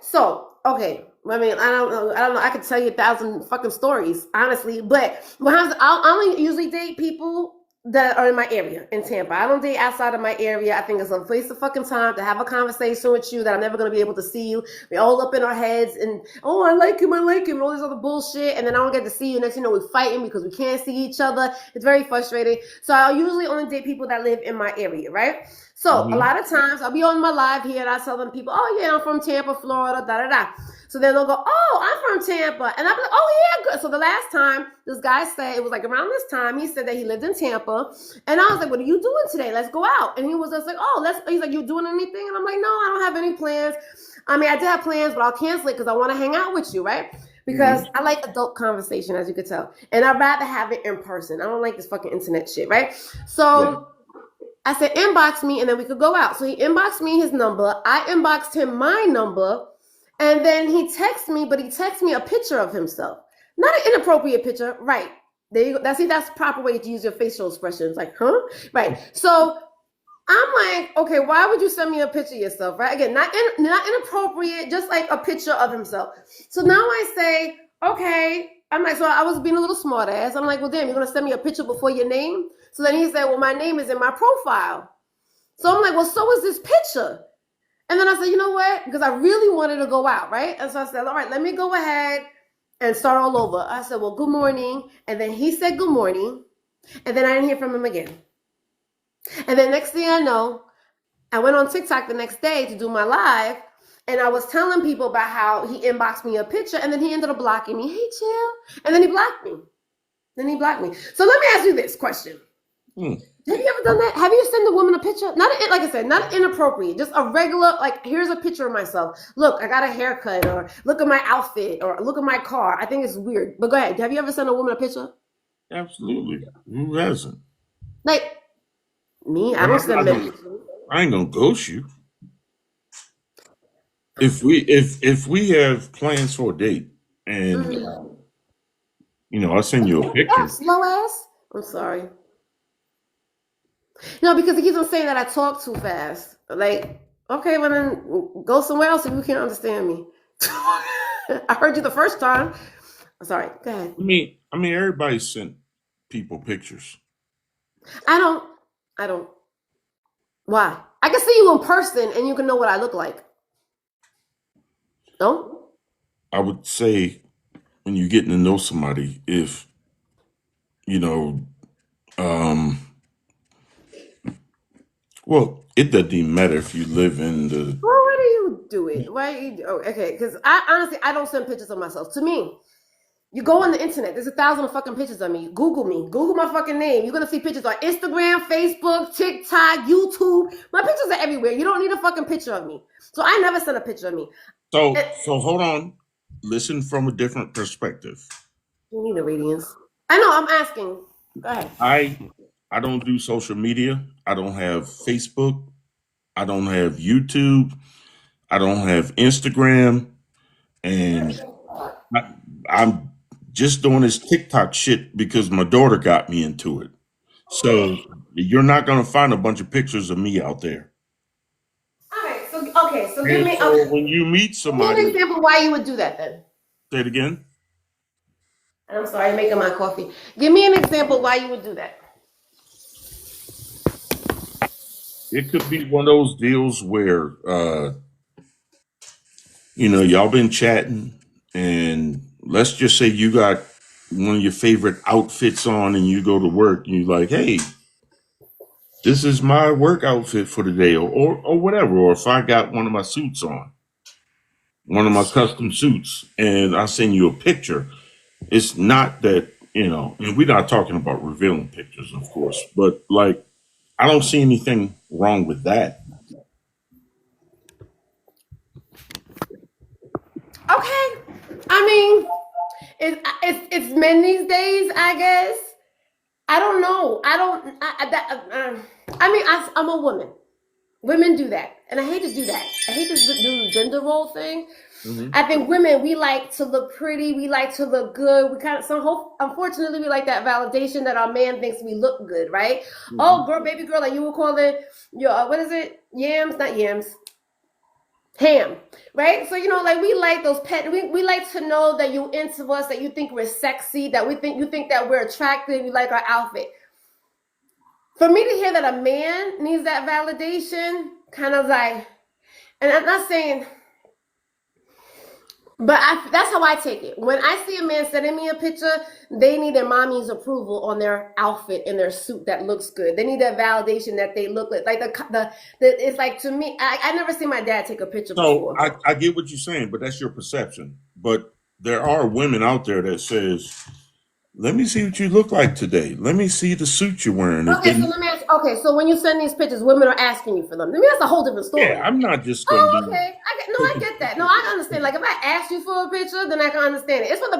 I mean, I don't know. I could tell you 1,000 fucking stories, honestly. But I'll only usually date people that are in my area in Tampa. I don't date outside of my area. I think it's a waste of fucking time to have a conversation with you that I'm never going to be able to see you. We're all up in our heads and, oh, I like him, and all this other bullshit. And then I don't get to see you. Next thing you know, we're fighting because we can't see each other. It's very frustrating. So I'll usually only date people that live in my area, right? So a lot of times I'll be on my live here and I tell them people, oh yeah, I'm from Tampa, Florida, da-da-da. So then they'll go, oh, I'm from Tampa. And I'll be like, oh yeah, good. So the last time this guy said, it was like around this time, he said that he lived in Tampa. And I was like, what are you doing today? Let's go out. And he was just like, he's like, you doing anything? And I'm like, no, I don't have any plans. I mean, I did have plans, but I'll cancel it because I want to hang out with you, right? Because I like adult conversation, as you could tell. And I'd rather have it in person. I don't like this fucking internet shit, right? So I said, inbox me and then we could go out. So he inboxed me his number. I inboxed him my number. And then he texts me, but he texts me a picture of himself. Not an inappropriate picture. Right. There you go. That's the proper way to use your facial expressions. Like, huh? Right. So I'm like, okay, why would you send me a picture of yourself? Right. Again, not inappropriate, just like a picture of himself. So now I say, okay, I'm like, so I was being a little smart ass. I'm like, well, damn, you're gonna send me a picture before your name? So then he said, well, my name is in my profile. So I'm like, well, so is this picture. And then I said, you know what? Because I really wanted to go out, right? And so I said, all right, let me go ahead and start all over. I said, well, good morning. And then he said, good morning. And then I didn't hear from him again. And then next thing I know, I went on TikTok the next day to do my live. And I was telling people about how he inboxed me a picture. And then he ended up blocking me. Hey, chill. And then he blocked me. So let me ask you this question. Have you ever done that? Have you sent a woman a picture? Not like I said, not inappropriate, just a regular, like, here's a picture of myself. Look, I got a haircut, or look at my outfit, or look at my car. I think it's weird. But go ahead. Have you ever sent a woman a picture? Absolutely. Who hasn't? Like me, I don't send men pictures. I ain't gonna ghost you. If we have plans for a date and I send you a picture. Slow ass. I'm sorry. No, because he keeps on saying that I talk too fast. Like, okay, well then go somewhere else if you can't understand me. I heard you the first time. I'm sorry. Go ahead. I mean, everybody sent people pictures. I don't. Why? I can see you in person and you can know what I look like. No? I would say when you're getting to know somebody, if you know, well, it doesn't even matter if you live in the. Well, why do you do it? Why you? Oh, okay, because I honestly I don't send pictures of myself. To me, you go on the internet. There's 1,000 fucking pictures of me. Google me. Google my fucking name. You're gonna see pictures on Instagram, Facebook, TikTok, YouTube. My pictures are everywhere. You don't need a fucking picture of me. So I never send a picture of me. So hold on. Listen from a different perspective. You need the radiance. I know. I'm asking. Go ahead. I don't do social media. I don't have Facebook. I don't have YouTube. I don't have Instagram, and I'm just doing this TikTok shit because my daughter got me into it. So you're not gonna find a bunch of pictures of me out there. So give And me so when you meet give me somebody, an example why you would do that then. say it again. I'm sorry, making my coffee. Give me an example why you would do that. It could be one of those deals where y'all been chatting, and let's just say you got one of your favorite outfits on, and you go to work, and you're like, "Hey, this is my work outfit for the day," or whatever. Or if I got one of my suits on, one of my custom suits, and I send you a picture, it's not that and we're not talking about revealing pictures, of course, but like, I don't see anything wrong with that. Okay. I mean, it's men these days, I guess. I don't know. I'm a woman. Women do that. And I hate to do that. I hate to do the gender role thing. Hmm. I think women, we like to look pretty. We like to look good. We kind of, unfortunately, we like that validation that our man thinks we look good, right? Hmm. Oh, girl, baby girl, like you were calling your, what is it? Yams, not yams. Ham, right? So like we like those we like to know that you into us, that you think we're sexy, that you think that we're attractive, you like our outfit. For me to hear that a man needs that validation, kind of like, and I'm not saying, but that's how I take it. When I see a man sending me a picture, they need their mommy's approval on their outfit and their suit that looks good. They need that validation that they look like the it's like, to me, I never seen my dad take a picture So before. I get what you're saying, but that's your perception. But there are women out there that says, "Let me see what you look like today. Let me see the suit you're wearing." If Okay, so they, let me ask. Okay, so when you send these pictures, women are asking you for them. I mean, that's a whole different yeah, story. I'm not just gonna Oh, be. okay. I get that. No, I understand. Like if I ask you for a picture, then I can understand it. It's for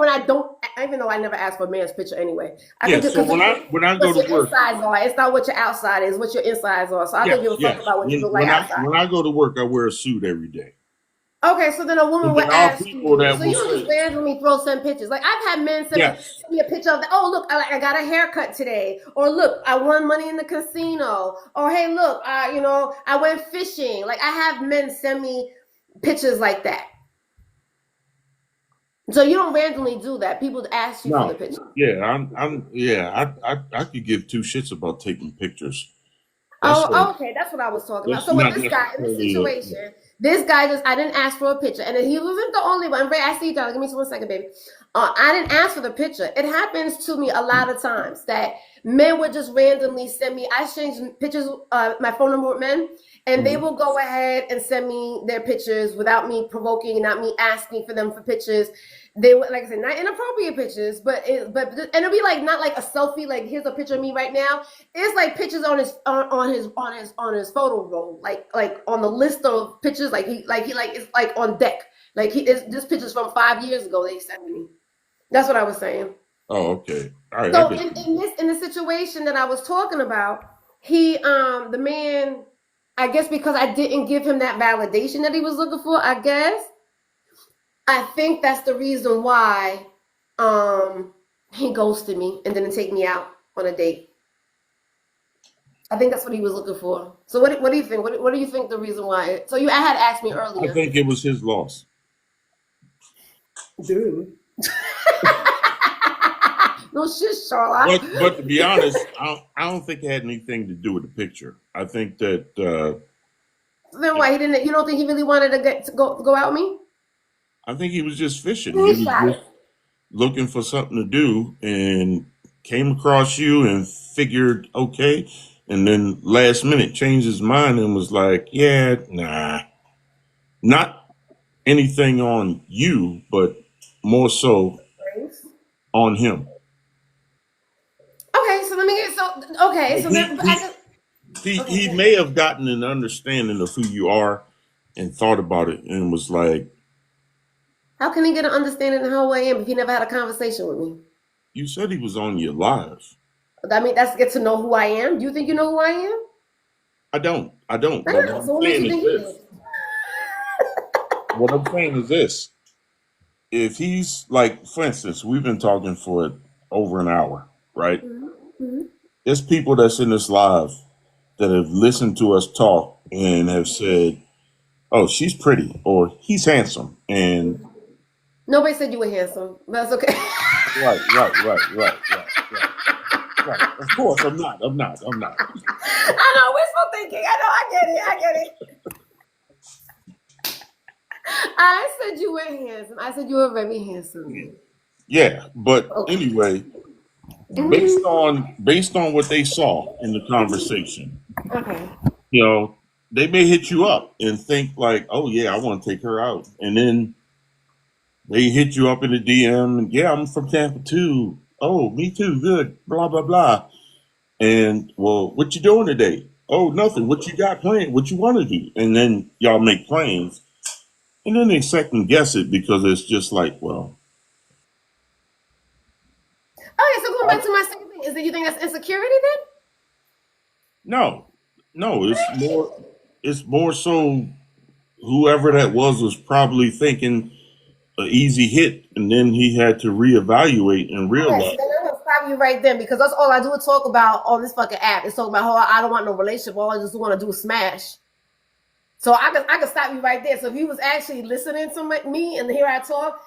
when I don't. Even though I never ask for a man's picture anyway. I Yeah. can just So because when I go what to your work, insides are. It's not what your outside is. What your insides are. So I don't yes, give a fuck yes. about what you When look like when I outside. when I go to work, I wear a suit every day. Okay, so then a woman And would there are ask people you. that So will you don't just say, randomly send pictures. Like I've had men "Yes, send me a picture of that. Oh look, I got a haircut today. Or look, I won money in the casino. Or hey, look, I went fishing. Like I have men send me pictures like that. So you don't randomly do that. People ask you for the No, picture. yeah, I could give two shits about taking pictures. That's Oh, okay. That's what I was talking about. that's So with not this guy, in this necessarily situation, this guy just, I didn't ask for a picture. And he wasn't the only one. Ray, I see you, darling. Give me 1 second, baby. I didn't ask for the picture. It happens to me a lot of times that men would just randomly send me, I exchange pictures, my phone number with men, and they Mhm. will go ahead and send me their pictures without me provoking, not me asking for them for pictures. They would, like I said, not inappropriate pictures, and it'll be like not like a selfie, like here's a picture of me right now. It's like pictures on his photo roll, like on the list of pictures, like he like it's like on deck, like he is this pictures from 5 years ago they sent me. That's what I was saying. Oh, okay. All right, I So get you. in the situation that I was talking about, he the man, I guess because I didn't give him that validation that he was looking for, I think that's the reason why he ghosted me and didn't take me out on a date. I think that's what he was looking for. So what do you think? What do you think the reason why? So you had asked me I earlier. think it was his loss. Dude. No shit, Charlotte. But to be honest, I don't think it had anything to do with the picture. I think that Then why he didn't? You don't think he really wanted to go out with me? I think he was just fishing. He He was shot just it. looking for something to do and came across you and figured okay, and then last minute changed his mind and was like, yeah, nah, not anything on you, but more so on him. Okay, so let me get okay. Like So then I just okay. he Good. may have gotten an understanding of who you are and thought about it and was like, How can he get an understanding of who I am if he never had a conversation with me? you said he was on your live. I mean, that's get to know who I am. Do you think you know who I am? I don't. I But what don't. I'm So what makes saying you is think he this. is? What I'm saying is this. If he's like, for instance, we've been talking for over an hour, right? Mm-hmm. There's people that's in this live that have listened to us talk and have said, "Oh, she's pretty," or "He's handsome," and Nobody said you were handsome. That's okay. right. Right. Of course, I'm not. I know wishful thinking. I know. I get it. I get it. I said you were handsome. I said you were very handsome. Yeah, but Okay. anyway, Mhm. based on what they saw in the conversation, Okay. you know, they may hit you up and think like, "Oh yeah, I want to take her out," and then they hit you up in the DM and yeah, I'm from Tampa too. Oh, me too. Good. Blah blah blah. And well, what you doing today? Oh, nothing. What you got planned? What you want to do? And then y'all make plans, and then they second guess it because it's just like, well, Okay. So going I, back to my second thing, is that you think that's insecurity then? no, no. It's more so whoever that was probably thinking an easy hit, and then he had to reevaluate and Okay, so realize, then I'm gonna stop you right then because that's all I do is talk about on this fucking app. Is talk about how I don't want no relationship. All I just want to do is smash. So I could stop you right there. So if you was actually listening to me and hear I talk,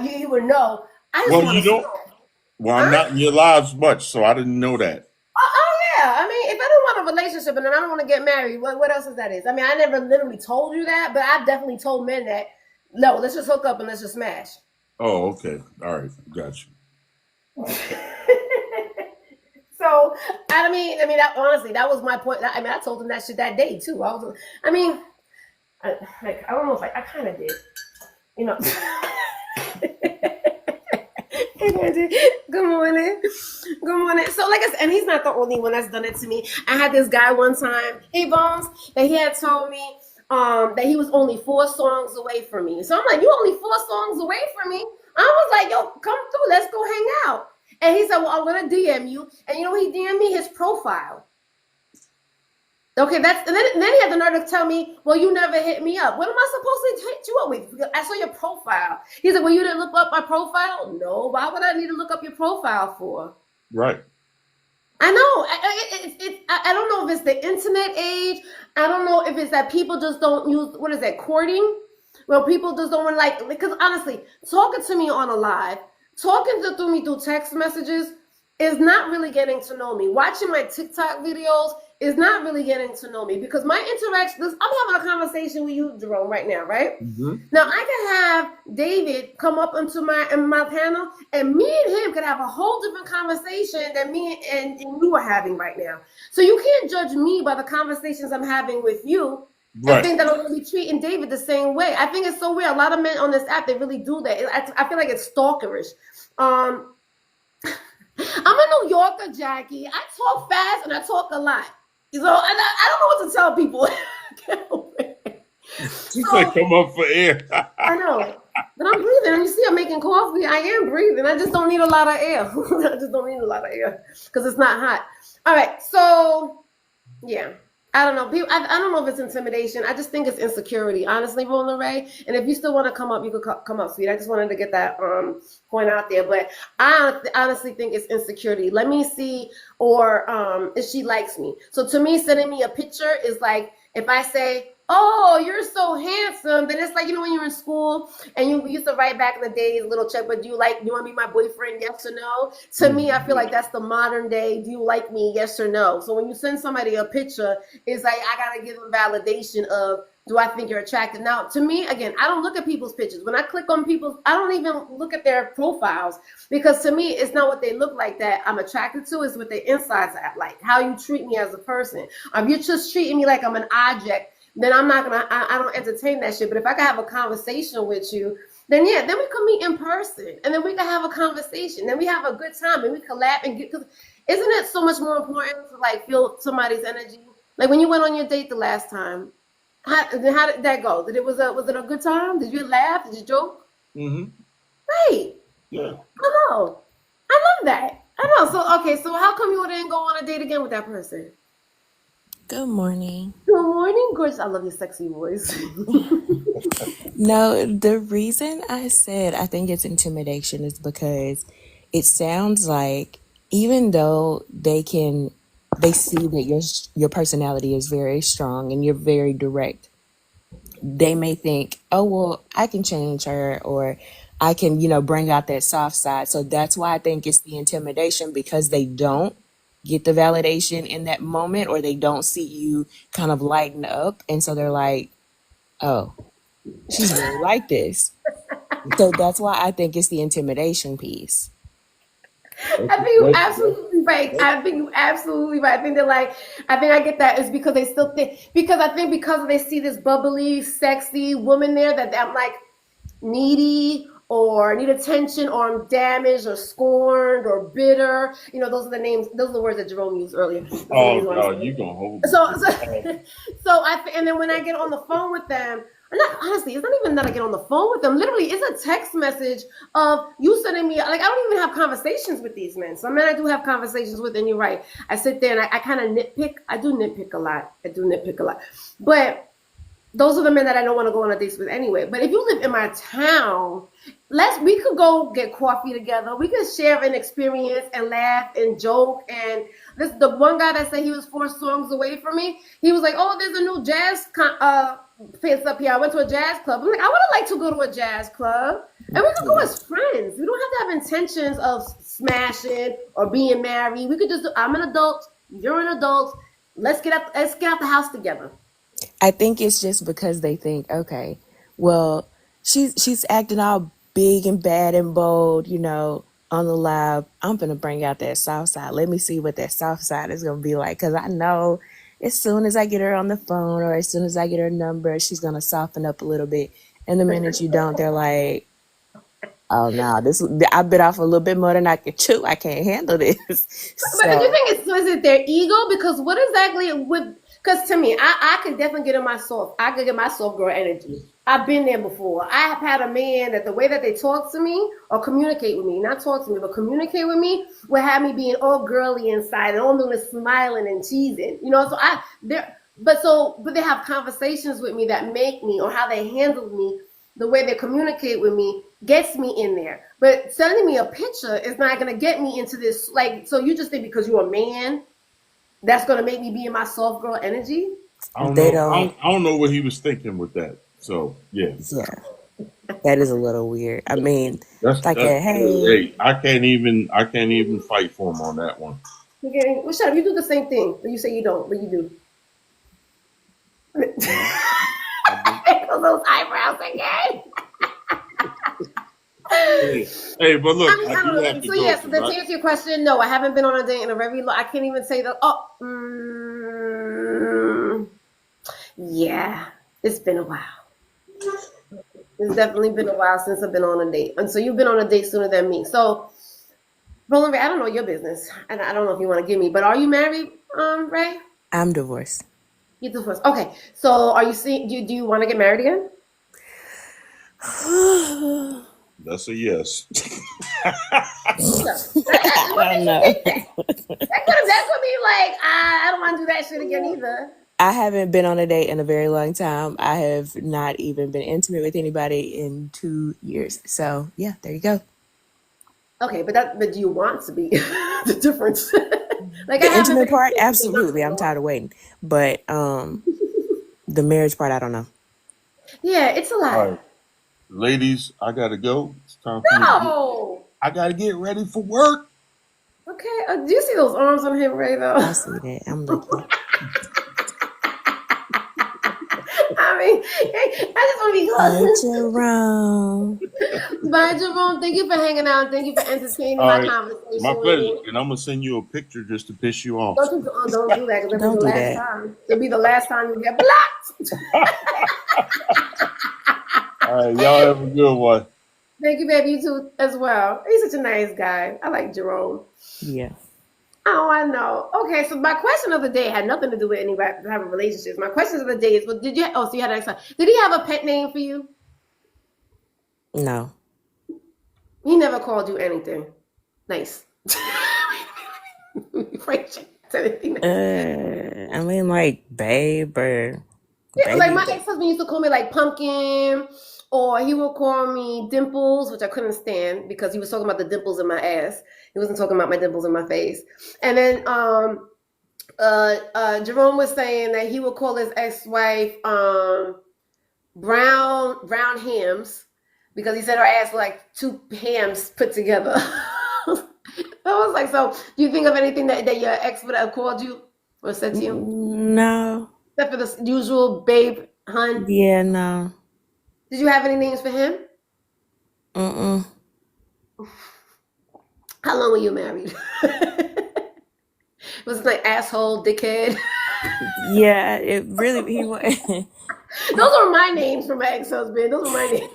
you would know. I just well, want you to smash. don't. Well, I'm Huh? not in your lives much, so I didn't know that. Oh yeah. I mean, if I don't want a relationship and then I don't want to get married, what else is that is? I mean, I never literally told you that, but I definitely told men that no, let's just hook up and let's just smash. Oh, okay. All right. Got you. So that, honestly, that was my point. I mean, I told him that shit that day too. I mean, I don't know if I kind of did, you know. Good morning. Good morning. So, like I said, and he's not the only one that's done it to me. I had this guy one time, hey Bones, that he had told me that he was only 4 songs away from me. So I'm like, you only 4 songs away from me? I was like, yo, come through, let's go hang out. And he said, well, I'm gonna DM you. And you know, he DM'd me his profile. Okay, and then he had the nerve to tell me, well, you never hit me up. What am I supposed to hit you up with? Because I saw your profile. He said, well, you didn't look up my profile? No, why would I need to look up your profile for? Right. I know. I don't know if it's the internet age. I don't know if it's that people just don't use, what is that, courting? Well, people just don't want to like, because honestly, talking to me on a live, talking to me through text messages is not really getting to know me. Watching my TikTok videos is not really getting to know me because my interactions, I'm having a conversation with you, Jerome, right now, right? Mm-hmm. Now I can have David come up into my panel, and me and him could have a whole different conversation than me and you are having right now. So you can't judge me by the conversations I'm having with you and Right. think that I'm going to be treating David the same way. I think it's so weird. A lot of men on this app, they really do that. I feel like it's stalkerish. I'm a New Yorker, Jackie. I talk fast and I talk a lot. So I don't know what to tell people. She said, So "Come up for air." I know. But I'm breathing. And you see, I'm making coffee. I am breathing. I just don't need a lot of air. I just don't need a lot of air because it's not hot. All right. So, yeah. I don't know. I don't know if it's intimidation. I just think it's insecurity, honestly, Roland Ray. And if you still want to come up, you could come up, sweet. I just wanted to get that point out there. But I honestly think it's insecurity. Let me see, or if she likes me. So to me, sending me a picture is like if I say, "Oh, you're so handsome," then it's like, you know, when you're in school and you used to write back in the days, little check, but do you want to be my boyfriend? Yes or no? To me, I feel like that's the modern day. Do you like me? Yes or no? So when you send somebody a picture, it's like I gotta give them validation of, do I think you're attractive? Now, to me, again, I don't look at people's pictures. When I click on people's, I don't even look at their profiles because to me, it's not what they look like that I'm attracted to. It's what their insides are like, how you treat me as a person. If you're just treating me like I'm an object, then I'm not gonna. I don't entertain that shit. But if I can have a conversation with you, then yeah, then we can meet in person, and then we can have a conversation. Then we have a good time, and we can laugh and get. Cause isn't it so much more important to like feel somebody's energy? Like when you went on your date the last time, how did that go? Was it a good time? Did you laugh? Did you joke? Mm-hmm. Right. Yeah. I know. I love that. I know. So okay. So how come you didn't go on a date again with that person? Good morning. Good morning, gorgeous. I love your sexy voice. No, the reason I said I think it's intimidation is because it sounds like even though they see that your personality is very strong and you're very direct, they may think, oh, well, I can change her or I can, bring out that soft side. So that's why I think it's the intimidation because they don't get the validation in that moment or they don't see you kind of lighten up. And so they're like, oh, she's really like this. So that's why I think it's the intimidation piece. I think you're absolutely right. I think you're absolutely right. I think they're like, I think I get that. It's because they still think, because they see this bubbly, sexy woman there that I'm like needy or need attention or I'm damaged or scorned or bitter. You know, those are the names, those are the words that Jerome used earlier. Oh no, you gonna hold. And then when I get on the phone with them, not honestly, it's not even that I get on the phone with them. Literally, it's a text message of you sending me. Like I don't even have conversations with these men. Some men I do have conversations with, and you're right. I sit there and I kind of nitpick. I do nitpick a lot. But those are the men that I don't want to go on a date with anyway. But if you live in my town, we could go get coffee together. We could share an experience and laugh and joke. And the one guy that said he was 4 songs away from me, he was like, "Oh, there's a new jazz place up here. I went to a jazz club." I'm like, I would like to go to a jazz club, and we could go as friends. We don't have to have intentions of smashing or being married. We could just I'm an adult, you're an adult. Let's get out the house together. I think it's just because they think, okay, well, she's acting all big and bad and bold, on the live. I'm gonna bring out that soft side. Let me see what that soft side is gonna be like, because I know as soon as I get her on the phone or as soon as I get her number, she's gonna soften up a little bit. And the minute you don't, they're like, oh no, I bit off a little bit more than I can chew. I can't handle this. But do you think is it their ego? Because what exactly would? Because to me, I could definitely get in my soft. I could get my soft girl energy. I've been there before. I have had a man that the way that they talk to me or communicate with me, not talk to me, but communicate with me, would have me being all girly inside and all doing is smiling and cheesing. So but they have conversations with me that make me, or how they handle me, the way they communicate with me gets me in there. But sending me a picture is not going to get me into this. Like, so you just think because you're a man, that's going to make me be in my soft girl energy? I don't know what he was thinking with that. So yeah, Yeah, that is a little weird. I mean, that's like that. a hey, Hey, I can't even fight for him on that one. Okay, well, shut up. You do the same thing, but you say you don't, but you do. I do. Those eyebrows again. Hey, hey, but I look, mean, I I do don't have know. to So go yeah. So because to answer your question, no, I haven't been on a date in a very long. I can't even say that. Oh, yeah. It's been a while. It's definitely been a while since I've been on a date, and so you've been on a date sooner than me. So, Roland Ray, I don't know your business, and I don't know if you want to give me, but are you married, Ray? I'm divorced. You divorced. Okay. So, are you seeing? Do you want to get married again? that's a yes. No. I What don't makes you know. think that? That could be like I don't want to do that shit again either. I haven't been on a date in a very long time. I have not even been intimate with anybody in 2 years. So yeah, there you go. Okay, but do you want to be the difference? Like I The haven't intimate been part, in months absolutely. in I'm a tired while. of waiting. But the marriage part, I don't know. Yeah, it's a All lot. right, ladies, I gotta go. It's time for me to get. No. I gotta get ready for work. Okay. Do you see those arms on him, Ray? Though. I see that. I'm looking. I mean, I just want to be Hey, close. Jerome. Bye, Jerome. Thank you for hanging out. Thank you for entertaining All my right, my conversation with pleasure. me. And I'm gonna send you a picture just to piss you off. Don't do that because it'll be Don't the do last that. time. It'll be the last time you get blocked. All right, y'all have a good one. Thank you, baby. You too as well. He's such a nice guy. I like Jerome. Yeah. Oh, I know. Okay, so my question of the day had nothing to do with any type of relationships. My question of the day is, well, did you? Oh, so you had an ex. Did he have a pet name for you? No. He never called you anything. Nice. Rachel, anything nice. I mean, like, babe or Yeah, like baby. my ex-husband used to call me like pumpkin, or he would call me dimples, which I couldn't stand because he was talking about the dimples in my ass. He wasn't talking about my dimples in my face. And then Jerome was saying that he would call his ex-wife brown hams because he said her ass was like two hams put together. I was like, so do you think of anything that your ex would have called you or said to you? No. Except for the usual babe, hun. Yeah, no. Did you have any names for him? Mm-mm. How long were you married? Was it like asshole, dickhead? Yeah, it really, he was. Those are my names for my ex-husband. Those are my names.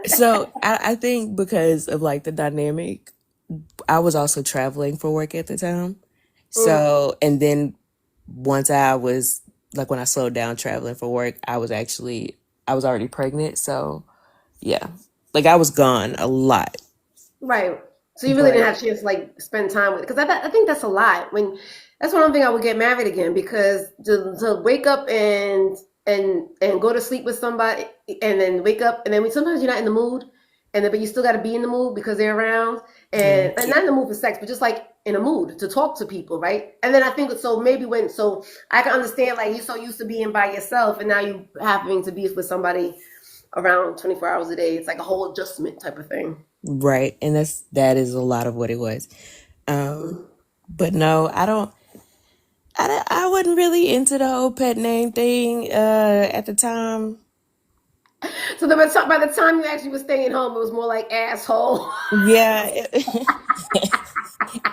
So I think because of like the dynamic, I was also traveling for work at the time. Mm, So, and then once I was like, when I slowed down traveling for work, I was already pregnant. So, yeah, like I was gone a lot. right. So you really didn't But have a chance to like spend time with it. Because I think that's a lot. That's one thing I would get married again because to wake up and go to sleep with somebody and then wake up and then sometimes you're not in the mood and then but you still got to be in the mood because they're around yeah, and not in the mood for sex but just like in a mood to talk to people, right? And then I think so maybe so I can understand like you're so used to being by yourself and now you having to be with somebody around 24 hours a day. It's like a whole adjustment type of thing. right. And that is a lot of what it was. But no, I wasn't really into the whole pet name thing at the time. So by the time you actually were staying home, it was more like asshole. Yeah,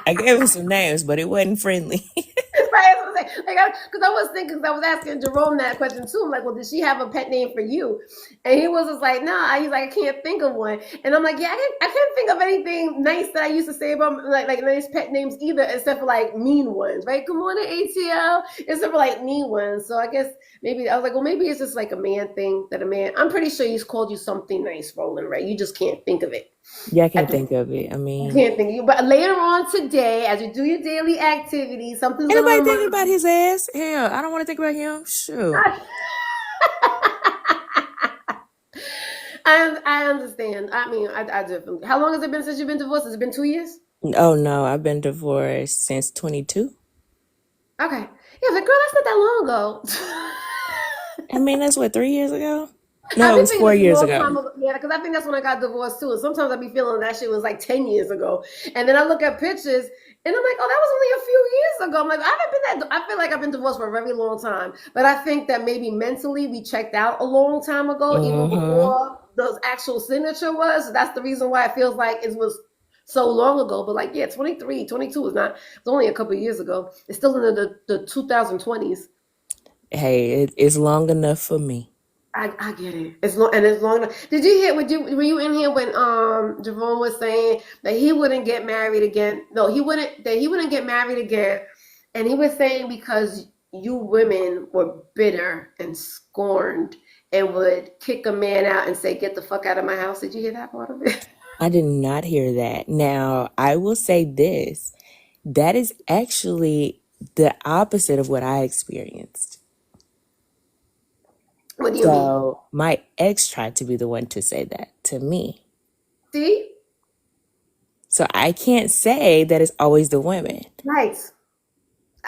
I gave him some names, but it wasn't friendly. Right, that's what I'm saying. Like, because I was thinking, because I was asking Jerome that question too. I'm like, well, did she have a pet name for you? And he was just like, nah. He's like, I can't think of one. And I'm like, yeah, I can't think of anything nice that I used to say about like nice pet names either, except for like mean ones, right? Good morning, ATL. Except for like mean ones. So I guess maybe I was like, well, maybe it's just like a man thing that a man. I'm pretty sure he's called you something nice, Roland, right? You just can't think of it. Yeah, I At can't the think of it. I You mean, can't think of you. But later on today, as you do your daily activities, something's gonna anybody thinking remind about his ass? Hell, I don't want to think about him. Sure. I understand. I mean, I do. How long has it been since you've been divorced? Has it been 2 years? Oh no, I've been divorced since 22. Okay. Yeah, I was like, girl, that's not that long ago. I mean, that's what, 3 years ago? I No, it be was thinking four it's a years long ago. time ago. Yeah, because I think that's when I got divorced too. And sometimes I be feeling that shit was like 10 years ago. And then I look at pictures and I'm like, oh, that was only a few years ago. I'm like, I haven't been that. I feel like I've been divorced for a very long time. But I think that maybe mentally we checked out a long time ago, even Mm-hmm. before the actual signature was. That's the reason why it feels like it was so long ago. But like, yeah, 23, 22 is not, it's only a couple of years ago. It's still in the 2020s. Hey, it's long enough for me. I get it. It's long and it's long enough. Did you hear? Were you in here when Jerome was saying that he wouldn't get married again? No, he wouldn't get married again, and he was saying because you women were bitter and scorned and would kick a man out and say, "Get the fuck out of my house." Did you hear that part of it? I did not hear that. Now, I will say this. That is actually the opposite of what I experienced. What do you mean? So my ex tried to be the one to say that to me. See, So I can't say that it's always the women. right.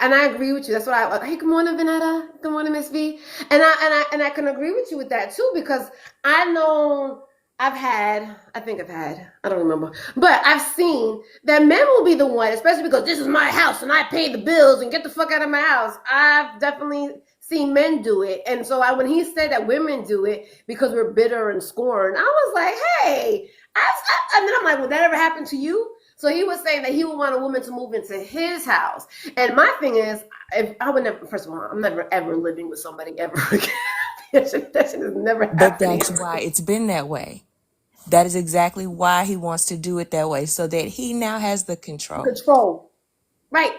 And I agree with you. That's what I. Hey, good morning, Vanetta. Good morning, Miss V. And I can agree with you with that too because I know I think I've had. I don't remember, but I've seen that men will be the one, especially because this is my house and I pay the bills and get the fuck out of my house. I've definitely seen men do it, and so when he said that women do it because we're bitter and scorned, I was like, hey, and then I'm like, would that ever happen to you? So he was saying that he would want a woman to move into his house. And my thing is, if I would never, first of all, I'm never ever living with somebody ever again. that shit is never But happening. that's why it's been that way. That is exactly why he wants to do it that way, so that he now has the control. Control. Right.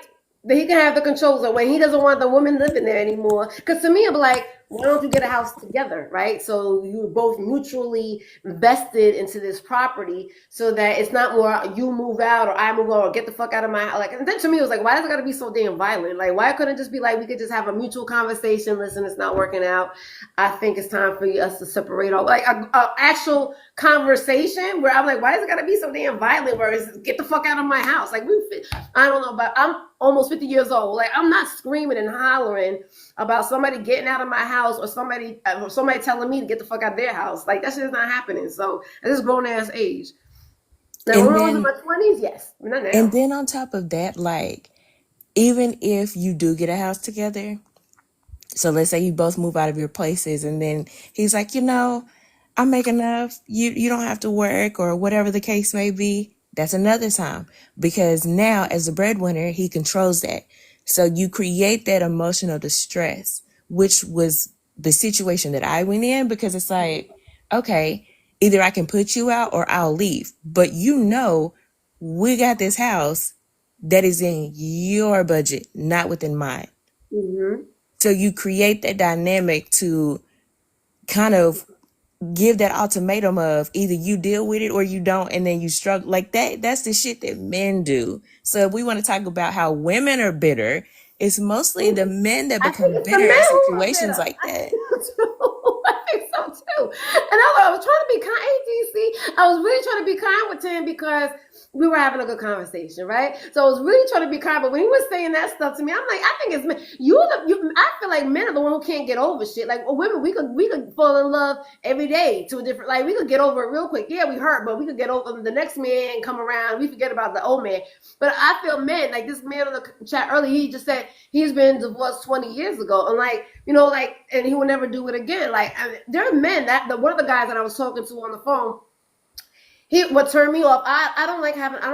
That he can have the controls of when he doesn't want the woman living there anymore. Because to me, it'd be like, why don't you get a house together, right? So you're both mutually vested into this property so that it's not more you move out or I move out or get the fuck out of my house. Like, and then to me, it was like, why does it got to be so damn violent? Like, why couldn't it just be like, we could just have a mutual conversation? Listen, it's not working out. I think it's time for us to separate all. Like, a actual conversation where I'm like, why does it got to be so damn violent? Where it's get the fuck out of my house? Like, I don't know, but I'm almost 50 years old. Like, I'm not screaming and hollering about somebody getting out of my house or somebody telling me to get the fuck out of their house. Like, that shit is not happening. So at this grown ass age. Now, when And I was in then my 20s, yes, not and now. then on top of that, like, even if you do get a house together, so let's say you both move out of your places and then he's like, I make enough. You don't have to work or whatever the case may be. That's another time because now as a breadwinner, he controls that. So you create that emotional distress, which was the situation that I went in because it's like, okay, either I can put you out or I'll leave. But we got this house that is in your budget, not within mine. Mm-hmm. So you create that dynamic to kind of give that ultimatum of either you deal with it or you don't, and then you struggle like that. That's the shit that men do. So if we want to talk about how women are bitter, it's mostly the men that I think become it's the bitter men in who are situations bitter. like I that. think so too. I think so too. And I was trying to be kind. ADC. I was really trying to be kind with Tim because we were having a good conversation, right? So I was really trying to be kind. But when he was saying that stuff to me, I'm like, I think it's men. I feel like men are the one who can't get over shit. Like women, we could fall in love every day to a different. Like we could get over it real quick. Yeah, we hurt, but we could get over the next man come around. We forget about the old man. But I feel men like this man on the chat earlier. He just said he's been divorced 20 years ago, and and he will never do it again. Like there are men one of the guys that I was talking to on the phone. What turned me off. I don't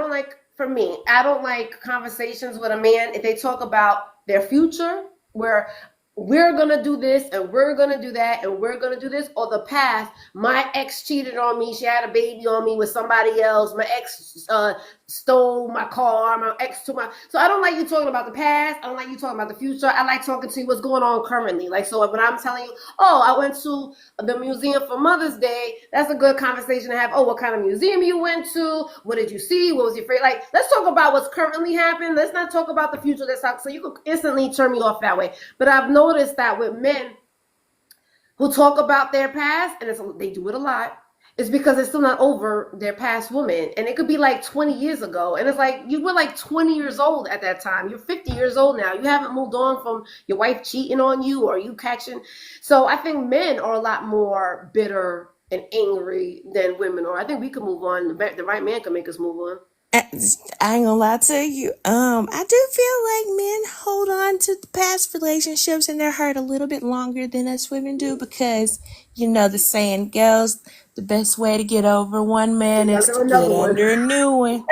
like for me. I don't like conversations with a man if they talk about their future where we're gonna do this and we're gonna do that and we're gonna do this, or the past. My ex cheated on me. She had a baby on me with somebody else. My ex stole my car. My ex took my. So I don't like you talking about the past. I don't like you talking about the future. I like talking to you what's going on currently. Like so, when I'm telling you, oh, I went to the museum for Mother's Day. That's a good conversation to have. Oh, what kind of museum you went to? What did you see? What was your favorite? Like, let's talk about what's currently happening. Let's not talk about the future. So you can instantly turn me off that way. But I've noticed that with men who talk about their past, and they do it a lot, It's because they're still not over their past woman. And it could be like 20 years ago. And it's like, you were like 20 years old at that time. You're 50 years old now. You haven't moved on from your wife cheating on you or you catching. So I think men are a lot more bitter and angry than women are. I think we can move on. The right man can make us move on. I ain't gonna lie to you. I do feel like men hold on to the past relationships and they're hurt a little bit longer than us women do because, the saying goes, the best way to get over one man is Under to get another one. under a new one.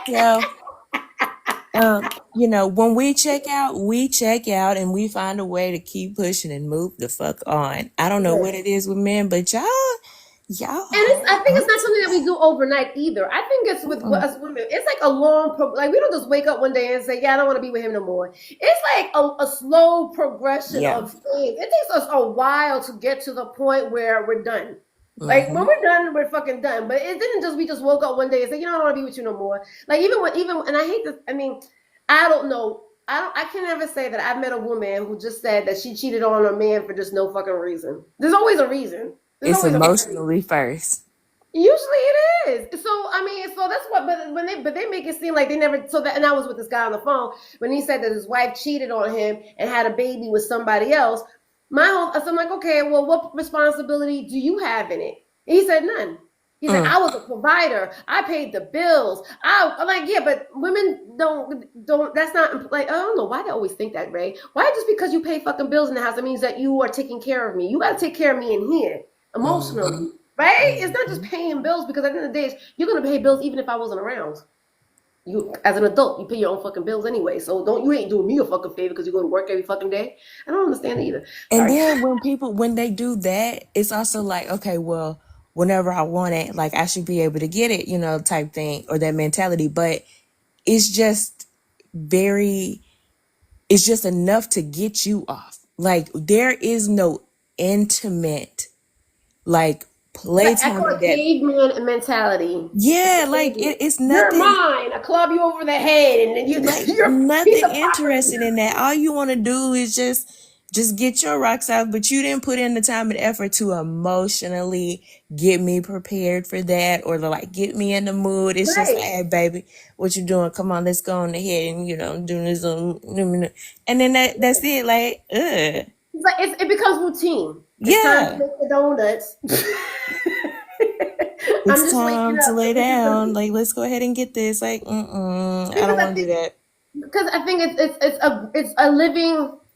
So, when we check out and we find a way to keep pushing and move the fuck on. I don't know what it is with men, but y'all And I think it's not something that we do overnight either. I think it's with us women. It's like a long, like we don't just wake up one day and say, "Yeah, I don't want to be with him no more." It's like a slow progression Yeah. of things. It takes us a while to get to the point where we're done. Like when we're done, we're fucking done. But it didn't just we just woke up one day and said, "You know, I don't want to be with you no more." Like even and I hate this. I mean, I don't know. I can never say that I've met a woman who just said that she cheated on her man for just no fucking reason. There's always a reason. There's It's always a reason. emotionally first. Usually it is. So I mean, so that's what. But they make it seem like they never. So that, and I was with this guy on the phone when he said that his wife cheated on him and had a baby with somebody else. So I'm like, okay, well, what responsibility do you have in it? And he said none. He said, I was a provider. I paid the bills. I'm like, yeah, but women don't. That's not like I don't know why they always think that, Ray. Why just because you pay fucking bills in the house, it means that you are taking care of me. You got to take care of me in here emotionally. Right? It's not just paying bills because at the end of the day, you're gonna pay bills even if I wasn't around. You, as an adult, you pay your own fucking bills anyway. So you ain't doing me a fucking favor because you go to work every fucking day. I don't understand either. And then when they do that, it's also like, okay, well, whenever I want it, like I should be able to get it, type thing or that mentality. But it's just it's just enough to get you off. Like there is no intimate, like playtime. Like a caveman mentality. Yeah, like it's nothing. You're mine. I club you over the head, and then you're nothing interested in that. All you want to do is just get your rocks out, but you didn't put in the time and effort to emotionally get me prepared for that or to like get me in the mood. It's just like, hey, baby, what you doing? Come on, let's go on ahead and do this. And then that's it. Like, It's like it becomes routine. It's time to make the donuts. It's time to lay down. Like, let's go ahead and get this. Like, I don't want to do that. Because I think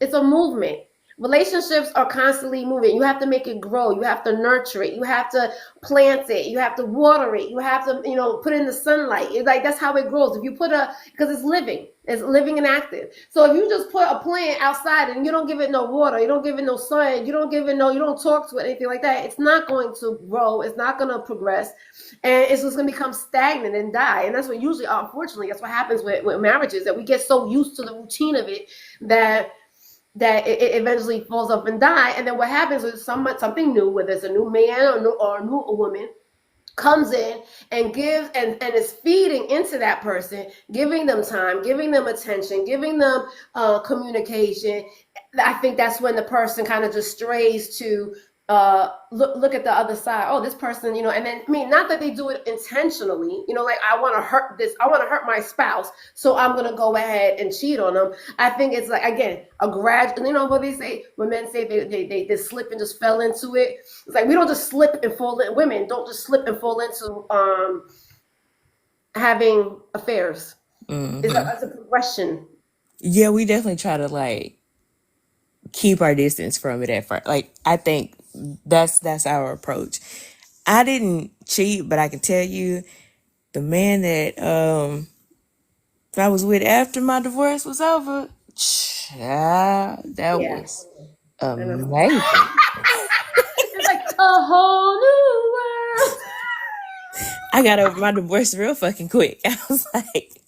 it's a movement. Relationships are constantly moving. You have to make it grow. You have to nurture it. You have to plant it. You have to water it. You have to, put in the sunlight. It's like that's how it grows. If you because it's living and active. So if you just put a plant outside and you don't give it no water, you don't give it no sun, you don't talk to it, anything like that, it's not going to grow. It's not going to progress. And it's just going to become stagnant and die. And that's what usually, unfortunately, that's what happens with marriages, that we get so used to the routine of it that it eventually falls off and die. And then what happens is something new, whether it's a new man or a new woman, comes in and gives and is feeding into that person, giving them time, giving them attention, giving them communication. I think that's when the person kind of just strays to look at the other side. Oh, this person, and then not that they do it intentionally, like I want to hurt my spouse, so I'm gonna go ahead and cheat on them. I think it's like, again, a gradual, what they say when men say they slip and just fell into it. It's like we don't just slip and fall in. Women don't just slip and fall into having affairs. It's a progression. Yeah, we definitely try to like keep our distance from it at first. Like I think that's our approach. I didn't cheat, but I can tell you the man that I was with after my divorce was over, that was amazing. It's like a whole new world. I got over my divorce real fucking quick. I was like,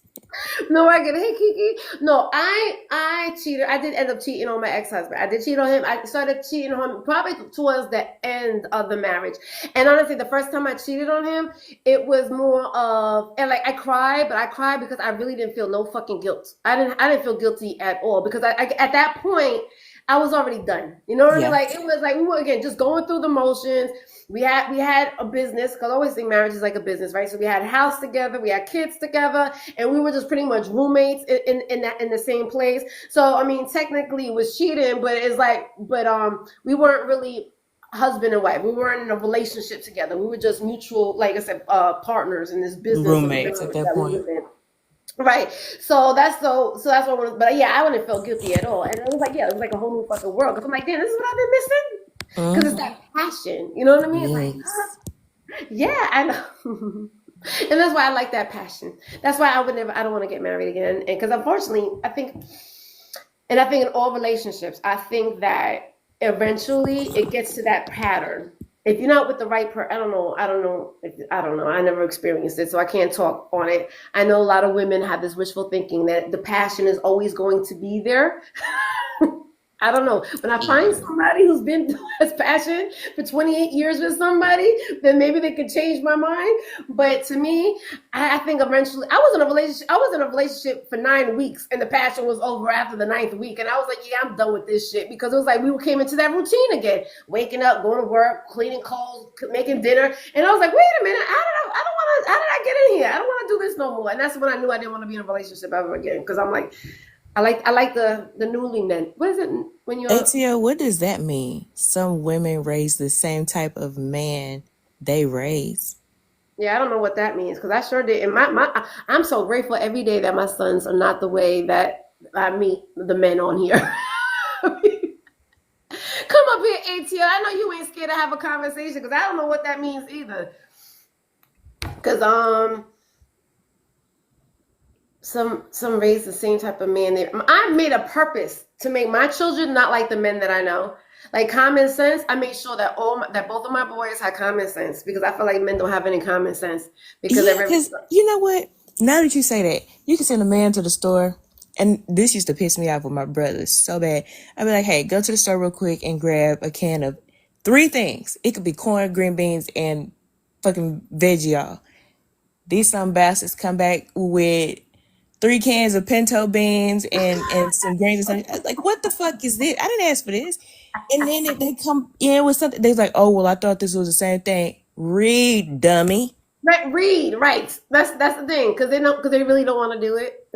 no, I get it. Hey, Kiki. No, I cheated. I did end up cheating on my ex-husband. I did cheat on him. I started cheating on him probably towards the end of the marriage. And honestly, the first time I cheated on him, it was more of, and like I cried, but I cried because I really didn't feel no fucking guilt. I didn't feel guilty at all because I at that point, I was already done. You know what I mean? Yeah. Like it was like we were again just going through the motions. We had a business because I always think marriage is like a business, right? So we had a house together, we had kids together, and we were just pretty much roommates in the same place. So I mean, technically it was cheating, but it's like, but we weren't really husband and wife. We weren't in a relationship together. We were just mutual, like I said, partners in this business of Roommates at marriage that that we point. was in. Right. So that's what I wanted. But yeah, I wouldn't feel guilty at all. And it was like, yeah, it was like a whole new fucking world. Because I'm like, damn, this is what I've been missing. Because it's that passion. You know what I mean? It's like, Yes. yeah, I know. And that's why I like that passion. That's why I don't want to get married again. And because unfortunately, I think in all relationships, I think that eventually it gets to that pattern. If you're not with the right person, I don't know. I never experienced it, so I can't talk on it. I know a lot of women have this wishful thinking that the passion is always going to be there. I don't know. When I find somebody who's been has passion for 28 years with somebody, then maybe they could change my mind. But to me, I think eventually I was in a relationship. I was in a relationship for 9 weeks, and the passion was over after the ninth week. And I was like, yeah, I'm done with this shit because it was like we came into that routine again, waking up, going to work, cleaning clothes, making dinner, and I was like, wait a minute, I don't want to. How did I get in here? I don't want to do this no more. And that's when I knew I didn't want to be in a relationship ever again because I'm like. I like the newly men. What is it when you're ATL, what does that mean? Some women raise the same type of man they raise. yeah, I don't know what that means because I sure did. And I'm so grateful every day that my sons are not the way that I meet the men on here. Come up here, ATL. I know you ain't scared to have a conversation because I don't know what that means either. Because some raise the same type of man. I made a purpose to make my children not like the men that I know. Like common sense, I made sure that that both of my boys had common sense because I feel like men don't have any common sense because Yeah, because you know what? Now that you say that, you can send a man to the store, and this used to piss me off with my brothers so bad. I'd be like, hey, go to the store real quick and grab a can of 3 things. It could be corn, green beans, and fucking veggie, y'all. These some bastards come back with 3 cans of pinto beans and some grains or something. I was like, what the fuck is this? I didn't ask for this. And then they come in with something. They're like, oh, well, I thought this was the same thing. Read, dummy. right, read right. That's the thing because they really don't want to do it.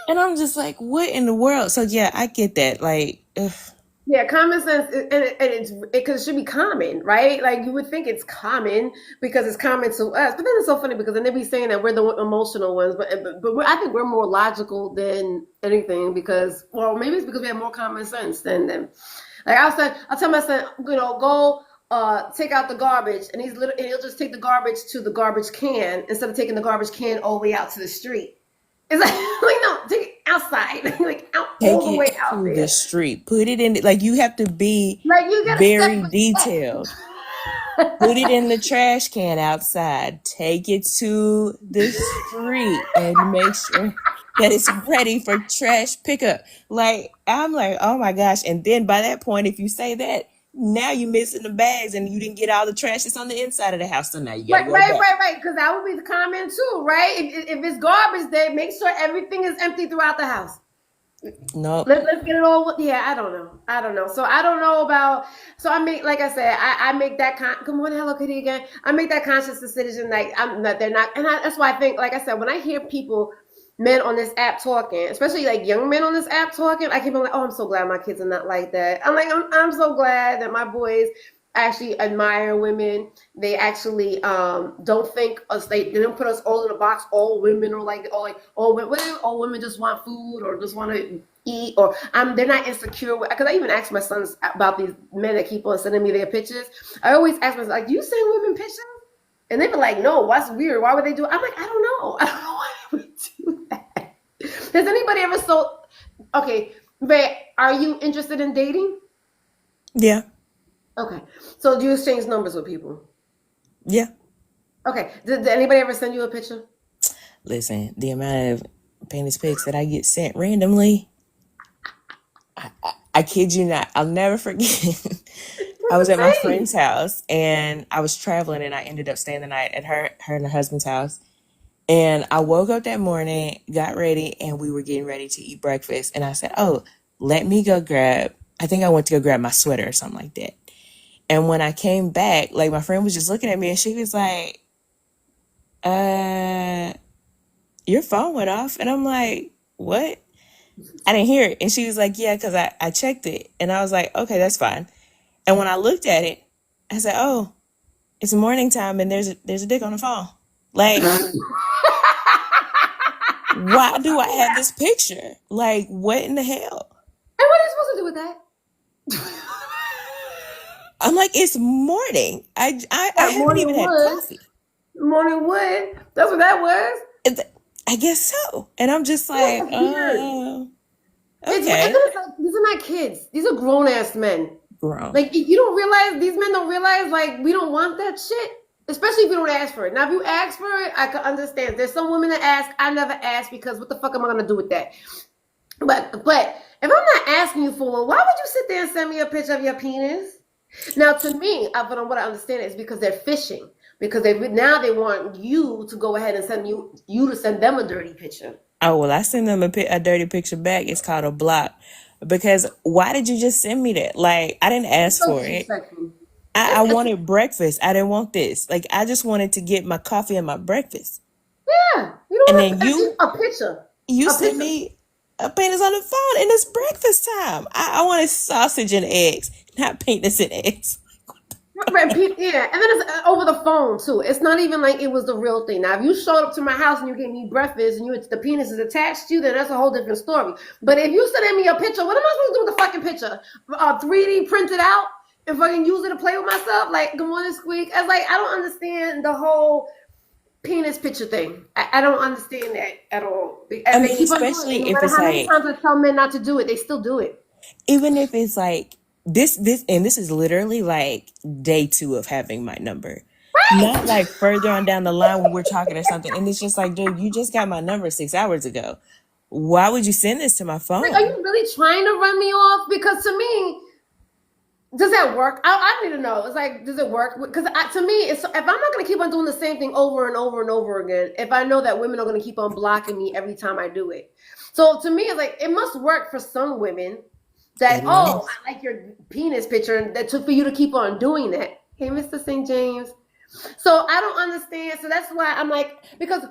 And I'm just like, what in the world? So yeah, I get that. Like, ugh. Yeah, common sense, because it should be common, right? Like you would think it's common because it's common to us, but then it's so funny because then they be saying that we're the emotional ones, but I think we're more logical than anything because, well, maybe it's because we have more common sense than them. Like I'll tell my son, go take out the garbage, and he'll just take the garbage to the garbage can instead of taking the garbage can all the way out to the street. It's like no, take it outside, like out Take all the way it out to there. the street. Put it in. Like you have to be Like you gotta very step detailed. Put it in the trash can outside. Take it to the street and make sure that it's ready for trash pickup. Like I'm like, oh my gosh! And then by that point, if you say that, now you're missing the bags and you didn't get all the trash that's on the inside of the house. So now you gotta Right, go back. right. Because that would be the comment too, right? If it's garbage day, make sure everything is empty throughout the house. Nope. Let's get it all. Yeah, I don't know. So I don't know about. So I make, like I said, I make that. Good morning, Hello Kitty again. I make that conscious decision, like that they're not, and that's why I think, like I said, when I hear men on this app talking, especially like young men on this app talking, I keep on like, oh, I'm so glad my kids are not like that. I'm so glad that my boys actually admire women. They actually don't think us. They don't put us all in a box. All women are like, all women just want food or just want to eat, or they're not insecure. Because I even ask my sons about these men that keep on sending me their pictures. I always ask myself, like, do you send women pictures? And they be like, no, what's weird? Why would they do it? I'm like, I don't know. I don't know why they would do that. Does anybody ever okay, but are you interested in dating? Yeah. Okay. So do you exchange numbers with people? Yeah. Okay. Did anybody ever send you a picture? Listen, the amount of penis pics that I get sent randomly, I kid you not. I'll never forget. I was at my friend's house and I was traveling and I ended up staying the night at her and her husband's house. And I woke up that morning, got ready, and we were getting ready to eat breakfast. And I said, oh, let me go grab, I think I went to go grab my sweater or something like that. And when I came back, like my friend was just looking at me and she was like, your phone went off. And I'm like, what? I didn't hear it. And she was like, yeah, because I checked it. And I was like, okay, that's fine. And when I looked at it, I said, oh, it's morning time and there's a dick on the phone. Like, why do I have this picture? Like, what in the hell? And what are you supposed to do with that? I'm like, it's morning. I haven't morning even had wood. coffee. Morning wood. That's what that was. I guess so. And I'm just like, That's weird. okay. It's like, these are not kids. These are grown ass men. Grown. Like you don't realize, these men don't realize, like, we don't want that shit. Especially if you don't ask for it. Now, if you ask for it, I can understand. There's some women that ask. I never ask because what the fuck am I gonna do with that? But if I'm not asking you for one, why would you sit there and send me a picture of your penis? Now, to me, from what I understand is because they're fishing. Because they want you to go ahead and send you to send them a dirty picture. Oh, well, I send them a dirty picture back. It's called a block. Because why did you just send me that? Like, I didn't ask for it. I wanted breakfast. I didn't want this. Like, I just wanted to get my coffee and my breakfast. Yeah. You And don't then a picture. You sent me a penis on the phone and it's breakfast time. I wanted sausage and eggs, not penis and eggs. Right, yeah, and then it's over the phone too. It's not even like it was the real thing. Now, if you showed up to my house and you gave me breakfast and the penis is attached to you, then that's a whole different story. But if you send me a picture, what am I supposed to do with the fucking picture? 3D print it out and fucking use it to play with myself? Like, good morning, Squeak. I was like, I don't understand the whole penis picture thing. I don't understand that at all. And they keep on doing it. No matter how many times I tell men not to do it, they still do it. Even if it's like this is literally like day 2 of having my number. Right. Not like further on down the line when we're talking or something. And it's just like, dude, you just got my number 6 hours ago. Why would you send this to my phone? Like, are you really trying to run me off? Because to me, does that work? I need to know. It's like, does it work? Because to me, if I'm not going to keep on doing the same thing over and over and over again, if I know that women are going to keep on blocking me every time I do it. So to me, it's like, it must work for some women that, I like your penis picture, and that took for you to keep on doing that. Hey, Mr. St. James. So I don't understand. So that's why I'm like, because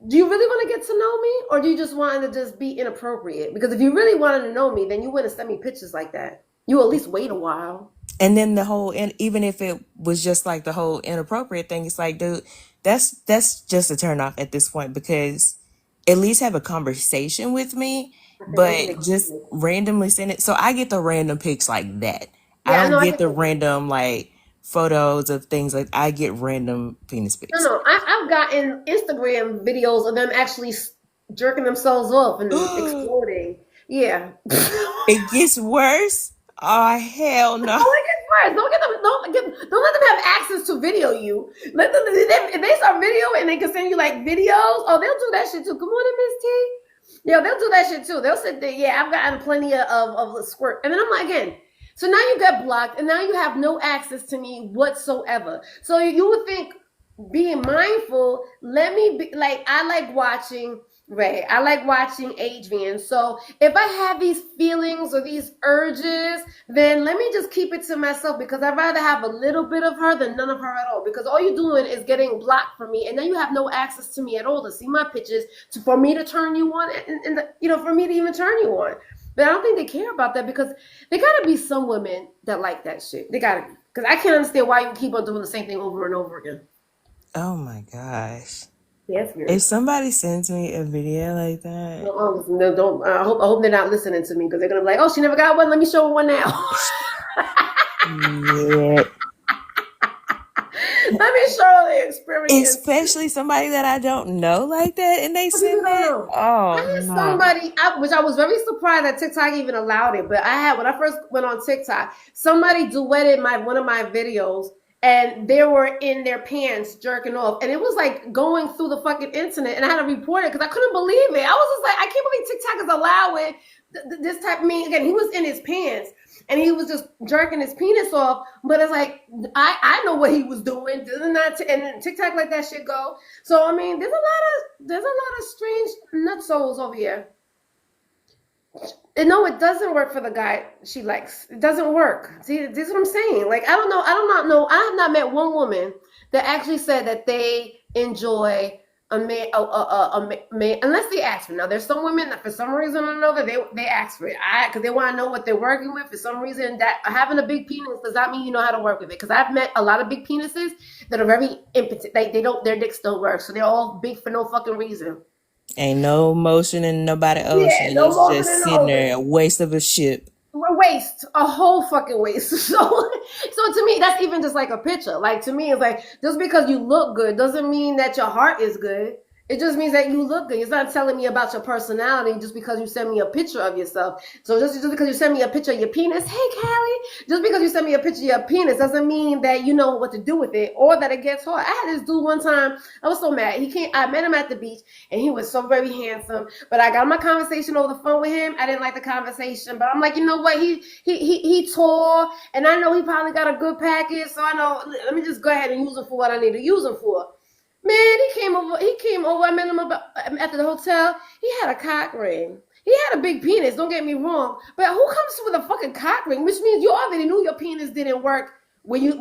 do you really want to get to know me, or do you just want to just be inappropriate? Because if you really wanted to know me, then you wouldn't send me pictures like that. You at least wait a while. And then the whole, and even if it was just like the whole inappropriate thing, it's like, dude, that's just a turn off at this point, because at least have a conversation with me, but just randomly send it. So I get the random pics like that. Yeah, I don't get the random like photos of things. Like, I get random penis pics. No, I've gotten Instagram videos of them actually jerking themselves off and exploding. Yeah. It gets worse. Oh, hell no. Oh, it gets worse. Don't let them have access to video you. Let them, if they start video and they can send you like videos, they'll do that shit too. Good morning, Miss T. Yeah, they'll do that shit too. They'll sit there. Yeah, I've gotten plenty of squirt. And then I'm like, again, so now you get blocked and now you have no access to me whatsoever. So you would think, being mindful, let me be like, I like watching Ray. I like watching Adrian. So if I have these feelings or these urges, then let me just keep it to myself, because I'd rather have a little bit of her than none of her at all. Because all you're doing is getting blocked from me, and then you have no access to me at all to see my pictures, for me to turn you on, and for me to even turn you on. But I don't think they care about that, because there gotta be some women that like that shit. They gotta be. Because I can't understand why you keep on doing the same thing over and over again. Oh my gosh. Yeah, it's weird. If somebody sends me a video like that, no, don't. I hope they're not listening to me, because they're gonna be like, "Oh, she never got one. Let me show her one now." Yeah. Let me show the experience. Especially somebody that I don't know like that, and they send that. Oh, I had somebody, which I was very surprised that TikTok even allowed it. But when I first went on TikTok, somebody duetted one of my videos. And they were in their pants jerking off. And it was like going through the fucking internet. And I had to report it because I couldn't believe it. I was just like, I can't believe TikTok is allowing this type of me. Again, he was in his pants and he was just jerking his penis off. But it's like, I know what he was doing. And then TikTok let that shit go. So, I mean, there's a lot of strange nut souls over here. And no, it doesn't work for the guy she likes. It doesn't work. See, this is what I'm saying. Like, I don't know. I do not know. I have not met one woman that actually said that they enjoy a man, man, unless they ask for it. Now, there's some women that for some reason or another, they ask for it. Because they want to know what they're working with. For some reason, that having a big penis does not mean you know how to work with it. Because I've met a lot of big penises that are very impotent. Like, their dicks don't work. So they're all big for no fucking reason. Ain't no motion in nobody Yeah, ocean. no It's more than just an sitting ocean. there, a waste of a ship. Waste, a whole fucking waste. So to me, that's even just like a picture. Like, to me, it's like, just because you look good doesn't mean that your heart is good. It just means that you look good. It's not telling me about your personality just because you send me a picture of yourself. So just because you send me a picture of your penis, hey Callie, just because you send me a picture of your penis doesn't mean that you know what to do with it or that it gets hard. I had this dude one time, I was so mad. I met him at the beach and he was so very handsome. But I got my conversation over the phone with him. I didn't like the conversation, but I'm like, you know what? He tall, and I know he probably got a good package. So I know, let me just go ahead and use him for what I need to use him for. Man, he came over. I met him at the hotel. He had a cock ring. He had a big penis. Don't get me wrong, but who comes with a fucking cock ring? Which means you already knew your penis didn't work when you.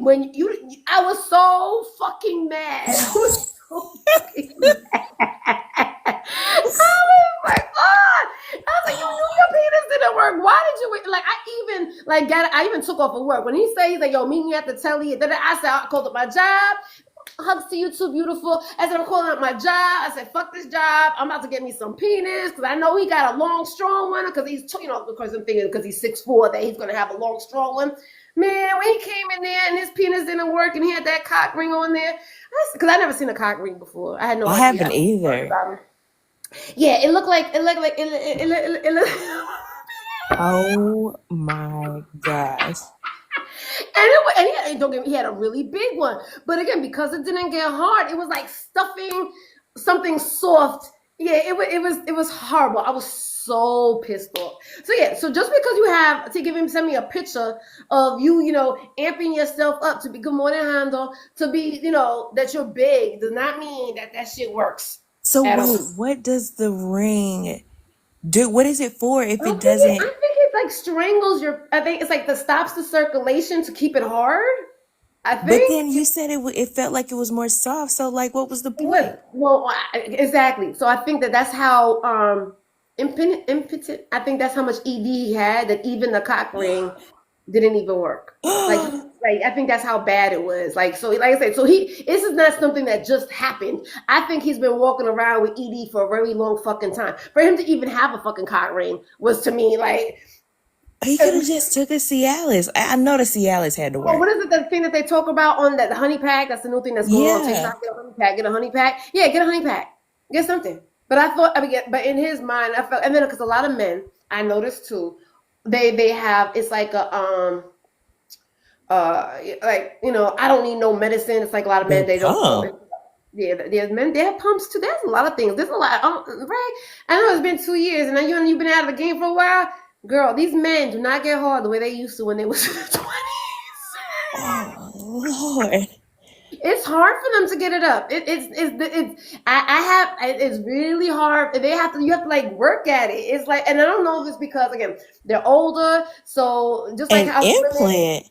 I was so fucking mad. I was so fucking mad. I was like, oh! I was like, you knew your penis didn't work. Why did you? Like, I even took off of work when he said, he's like, yo, meet me at the telly. Then I said, I called up my job. Hugs to you too, beautiful. I said, I'm calling up my job. I said, fuck this job. I'm about to get me some penis because I know he got a long, strong one because he's, because I'm thinking because he's 6'4" that he's going to have a long, strong one. Man, when he came in there and his penis didn't work and he had that cock ring on there, because I never seen a cock ring before. I had no I idea. haven't either. Yeah, it looked like it Oh my gosh. He had a really big one. But again, because it didn't get hard, it was like stuffing something soft. Yeah, it was horrible. I was so pissed off. So yeah, so just because you have to send me a picture of you, amping yourself up to be good morning handle, to be, that you're big, does not mean that shit works. So at wait, all. what does the ring do? What is it for if I it think it doesn't? like strangles I think it's like stops the circulation to keep it hard. I But then think. you said it felt like it was more soft. So like, what was the point? Exactly. So I think that's how impotent. I think that's how much ED he had that even the cock ring didn't even work. Like I think that's how bad it was. Like so, like I said, so this is not something that just happened. I think he's been walking around with ED for a very long fucking time. For him to even have a fucking cock ring was to me like. He could have just took a Cialis. I know the Cialis had to Oh, work. what is it? The thing that they talk about on the honey pack? That's the new thing that's going on Yeah. TikTok. Get a honey pack. Get a honey pack. Yeah, get a honey pack. Get something. But I thought, but in his mind, I felt, and then because a lot of men, I noticed too, they have it's like a like I don't need no medicine. It's like a lot of men they don't. Pump. Yeah, there's men. They have pumps too. There's a lot of things. There's a lot. Right? I know it's been 2 years, and now you've been out of the game for a while. Girl, these men do not get hard the way they used to when they was in their 20s. Oh Lord. It's hard for them to get it up. It's really hard. You have to like work at it. It's like, and I don't know if it's because again they're older, so just like An how implant.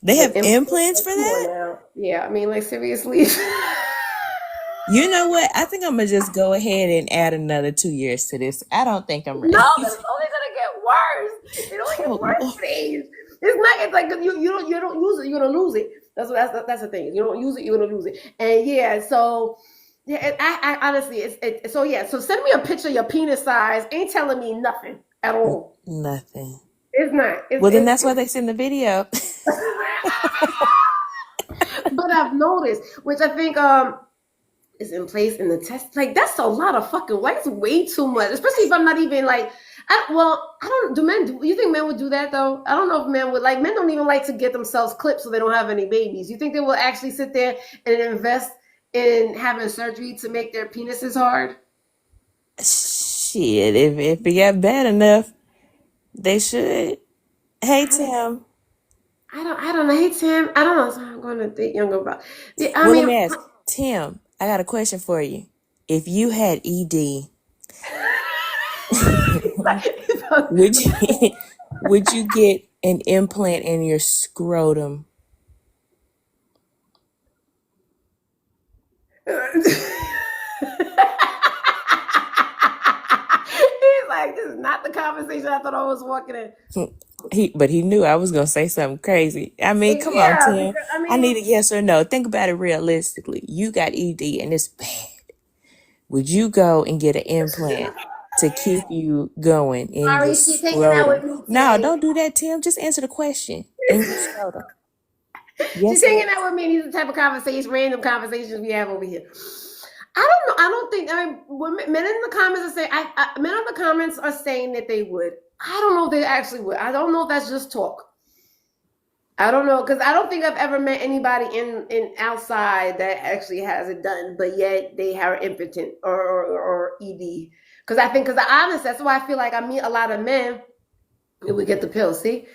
They have implants for that? now. Yeah, I mean, like seriously. You know what? I think I'm gonna just go ahead and add another 2 years to this. I don't think I'm ready. No, it's only gonna get worse. It only gets worse, please. It's not. It's like you don't use it, you're gonna lose it. That's the thing. You don't use it, you're gonna lose it. And yeah, so yeah, I honestly, so yeah. So send me a picture of your penis size. Ain't telling me nothing at all. Nothing. It's not. Well, then that's why they send the video. But I've noticed, which I think is in place in the test. Like that's a lot of fucking. Like it's way too much, especially if I'm not even like. I don't. Do you think men would do that though? I don't know if men would like. Men don't even like to get themselves clipped so they don't have any babies. You think they will actually sit there and invest in having surgery to make their penises hard? Shit, if it got bad enough, they should. Hey Tim. I don't know. Hey Tim, I don't know. So I'm going to think younger about. Yeah, Let me ask Tim. I got a question for you. If you had ED, Would you would you get an implant in your scrotum? He's like, this is not the conversation I thought I was walking in. But he knew I was gonna say something crazy. I mean, come on, Yeah, Tim. because, I I mean, need a yes or no. Think about it realistically. You got ED and it's bad. Would you go and get an implant to keep you going in your sorry, she's hanging out with scrotum? me No, today. don't do that, Tim. Just answer the question. In your scrotum. She's Yes or hanging no? out with me. These are the type of conversation, random conversations we have over here. I don't know. I don't think. I mean, men in the comments are saying. Men in the comments are saying that they would. I don't know if they actually would. I don't know if that's just talk. I don't know, because I don't think I've ever met anybody in outside that actually has it done, but yet they are impotent or ED. Because honestly, that's why I feel like I meet a lot of men and we get the pill. See,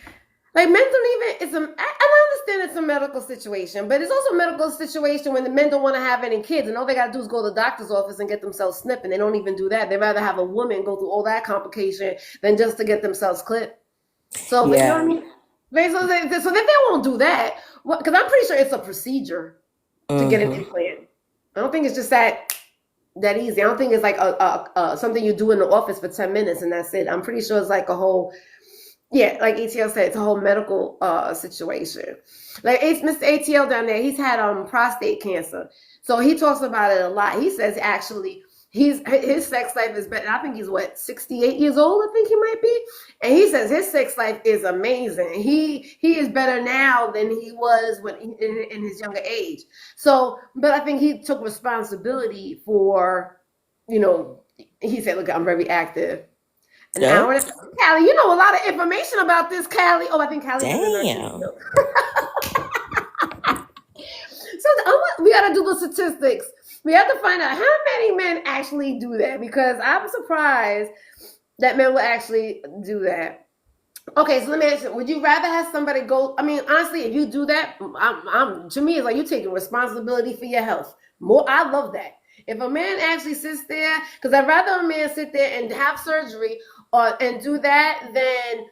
like men don't even. I understand it's a medical situation, but it's also a medical situation when the men don't want to have any kids, and all they gotta do is go to the doctor's office and get themselves snipped, and they don't even do that. They'd rather have a woman go through all that complication than just to get themselves clipped. So, but you know what I Yeah. mean? So if they won't do that, because I'm pretty sure it's a procedure to get an Mm-hmm. implant. I don't think it's just that easy. I don't think it's like something you do in the office for 10 minutes and that's it. I'm pretty sure it's like a whole, yeah, like ATL said, it's a whole medical situation. Like Mr. ATL down there, he's had prostate cancer, so he talks about it a lot. He says actually his sex life is better. I think he's 68 years old. I think he might be, and he says his sex life is amazing. He is better now than he was when in his younger age. So, but I think he took responsibility for, he said, "Look, I'm very active." An hour and a half. Callie, you know a lot of information about this, Callie. Oh, I think Callie's in the nursing Damn. field. So we got to do the statistics. We have to find out how many men actually do that, because I'm surprised that men will actually do that. Okay, so let me ask you, would you rather have somebody go? I mean, honestly, if you do that, to me, it's like you're taking responsibility for your health. I love that. If a man actually sits there, because I'd rather a man sit there and have surgery and do that than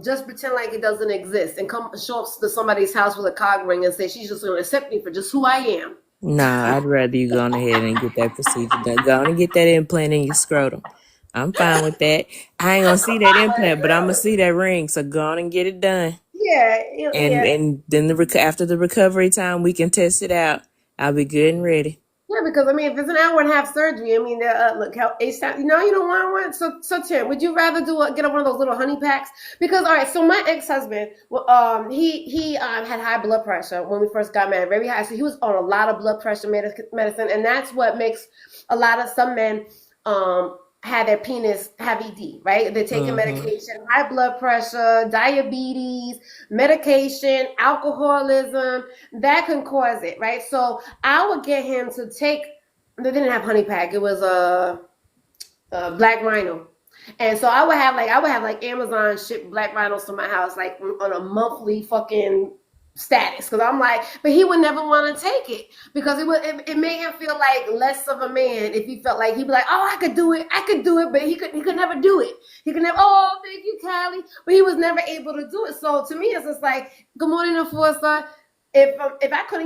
just pretend like it doesn't exist and come show up to somebody's house with a cock ring and say she's just going to accept me for just who I am. Nah, I'd rather you go on ahead and get that procedure done. Go on and get that implant in your scrotum. I'm fine with that. I ain't gonna see that implant, but I'm gonna see that ring. So go on and get it done. Yeah, And yeah. and then after the recovery time, we can test it out. I'll be good and ready. Yeah, because I mean, if it's an hour and a half surgery, I mean, look how you don't want one. So Tim, would you rather get one of those little honey packs? Because all right, so my ex-husband, he had high blood pressure when we first got married, very high. So he was on a lot of blood pressure medicine, and that's what makes some men have their penis have ED, right? They're taking medication, high blood pressure, diabetes, medication, alcoholism, that can cause it, right? So I would get him to take, they didn't have honey pack, it was a black rhino. And so I would have like Amazon ship black rhinos to my house, like on a monthly fucking status, because I'm like, but he would never want to take it because it made him feel like less of a man if he felt like he'd be like, oh, I could do it, but he could never do it. He could never, oh, thank you, Callie, but he was never able to do it. So to me, it's just like, good morning, Enforcer. If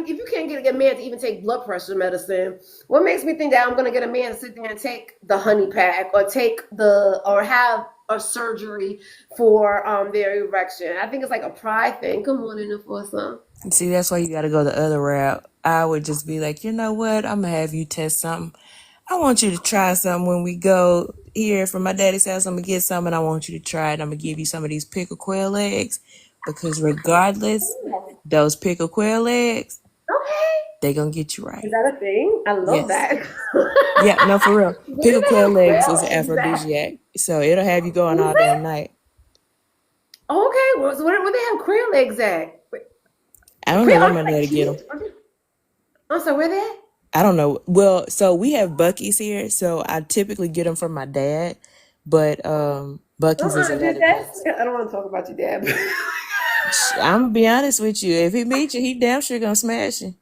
you can't get a man to even take blood pressure medicine, what makes me think that I'm gonna get a man to sit there and take the honey pack or have a surgery for their erection? I think it's like a pride thing. Good morning, Enforcer. See, that's why you got to go the other route. I would just be like, you know what? I'm gonna have you test something. I want you to try something when we go here from my daddy's house. I'm gonna get some, and I want you to try it. I'm gonna give you some of these pickled quail eggs, because regardless, those pickled quail eggs, Okay. they gonna get you right. Is that a thing? I love that. Yeah, no, for real. Pickled quail eggs is an eggs at? aphrodisiac, so it'll have you going all damn night. Okay, well, so where they have quail eggs at? I don't know where my daddy get them. I'm sorry, where they at? I don't know. Well, so we have Buc-ee's here, so I typically get them from my dad, but Buc-ee's is another place. I don't want to talk about your dad. I'm gonna be honest with you. If he meets you, he damn sure gonna smash you.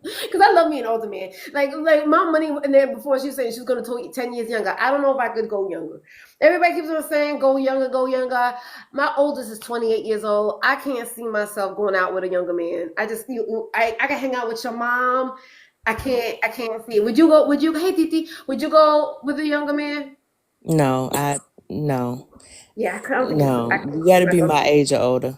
Because I love me an older man. Like my money in there before she was saying she's going to 10 years younger. I don't know if I could go younger. Everybody keeps on saying go younger, go younger. My oldest is 28 years old. I can't see myself going out with a younger man. I just feel I can hang out with your mom. I can't see it. Hey Titi, would you go with a younger man? No, no, Yeah, I don't think I no. couldn't You got see to be myself. my age or older.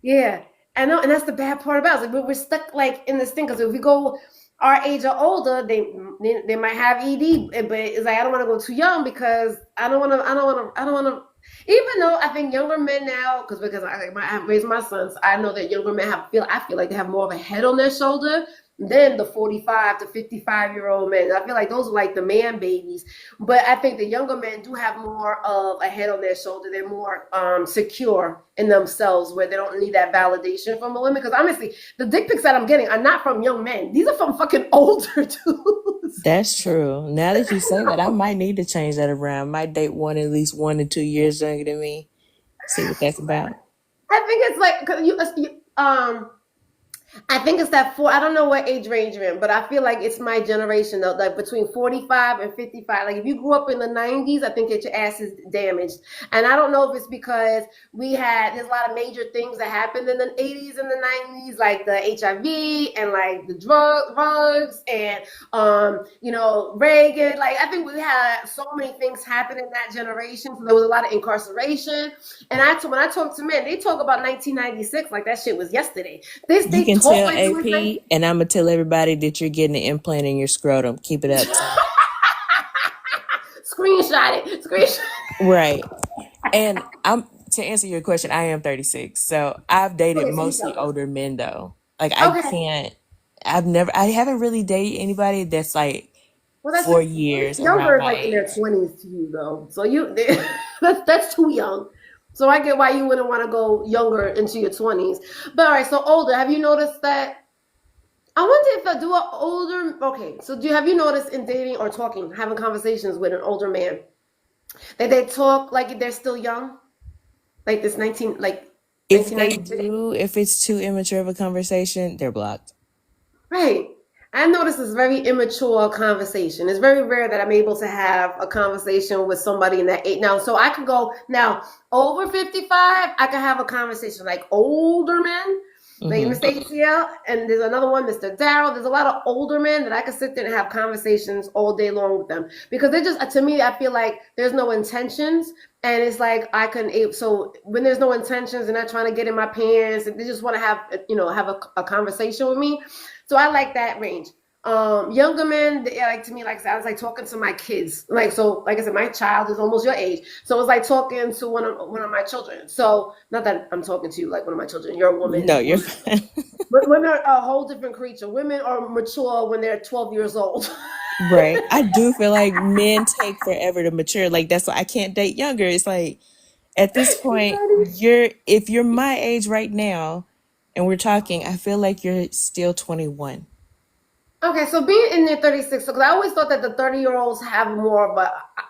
Yeah, I know, and that's the bad part about it. Like, we're stuck like in this thing because if we go our age or older, they might have ED, but it's like I don't want to go too young because I don't want to. Even though I think younger men now, because I raised my sons, I know that younger men I feel like they have more of a head on their shoulder than the 45 to 55-year-old men. I feel like those are like the man babies. But I think the younger men do have more of a head on their shoulder. They're more secure in themselves where they don't need that validation from a woman. Because honestly, the dick pics that I'm getting are not from young men. These are from fucking older dudes. That's true. Now that you say that, I might need to change that around. Might date one at least 1 to 2 years younger than me. See what that's about. I think it's like, I think it's that I don't know what age range you're in, but I feel like it's my generation though, like between 45 and 55. Like if you grew up in the 90s, I think that your ass is damaged. And I don't know if it's because there's a lot of major things that happened in the 80s and the 90s, like the HIV and like the drugs and Reagan. Like I think we had so many things happen in that generation. So there was a lot of incarceration. And when I talk to men, they talk about 1996 like that shit was yesterday. You They can talk tell like it was AP, and I'm gonna tell everybody that you're getting an implant in your scrotum. Keep it up. Screenshot it. Right. And I'm to answer your question, I am 36. So I've dated Okay, so you mostly tell older men though. Like Okay. I haven't really dated anybody that's like Well, 4 years younger around is my like in their age. 20s to you though. So that's too young. So I get why you wouldn't want to go younger into your 20s. But all right, so older. Have you noticed that? I wonder if I do an older. Okay, so have you noticed in dating or talking, having conversations with an older man, that they talk like they're still young, like this 1996. If it's too immature of a conversation, they're blocked. Right. I noticed this very immature conversation. It's very rare that I'm able to have a conversation with somebody in that age. Now, so I could go now over 55, I could have a conversation like older men, like Mr. ACL, and there's another one, Mr. Darrell. There's a lot of older men that I could sit there and have conversations all day long with them because they just, to me, I feel like there's no intentions. And it's like so when there's no intentions and not trying to get in my pants, and they just want to have a conversation with me. So I like that range. Younger men, to me, like I said, I was like talking to my kids. Like I said, my child is almost your age, so it's like talking to one of my children. So not that I'm talking to you like one of my children. You're a woman. No, you're fine. Women are a whole different creature. Women are mature when they're 12 years old. Right. I do feel like men take forever to mature. Like that's why I can't date younger. It's like at this point, if you're my age right now and we're talking, I feel like you're still 21. Okay, so being in their 36, because I always thought that the 30-year-olds have more of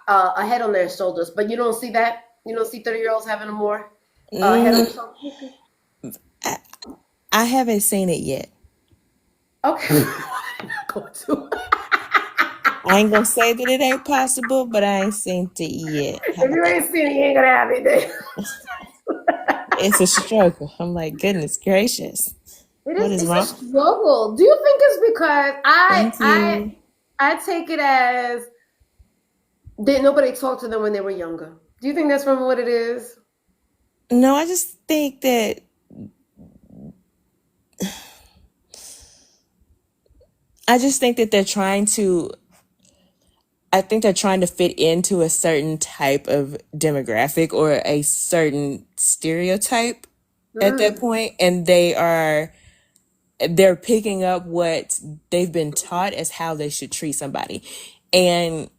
a head on their shoulders, but you don't see that? You don't see 30-year-olds having a more head on their shoulders? I haven't seen it yet. Okay. I'm not going to. I ain't gonna say that it ain't possible, but I ain't seen it yet. How If about you that? ain't seen it, you ain't gonna have it then. It's a struggle. I'm like, goodness gracious. What is It's a wrong? struggle. Do you think it's because Thank you. I take it as that nobody talked to them when they were younger? Do you think that's from what it is? No, I just think that they're trying to I think they're trying to fit into a certain type of demographic or a certain stereotype at that point, and they're picking up what they've been taught as how they should treat somebody. And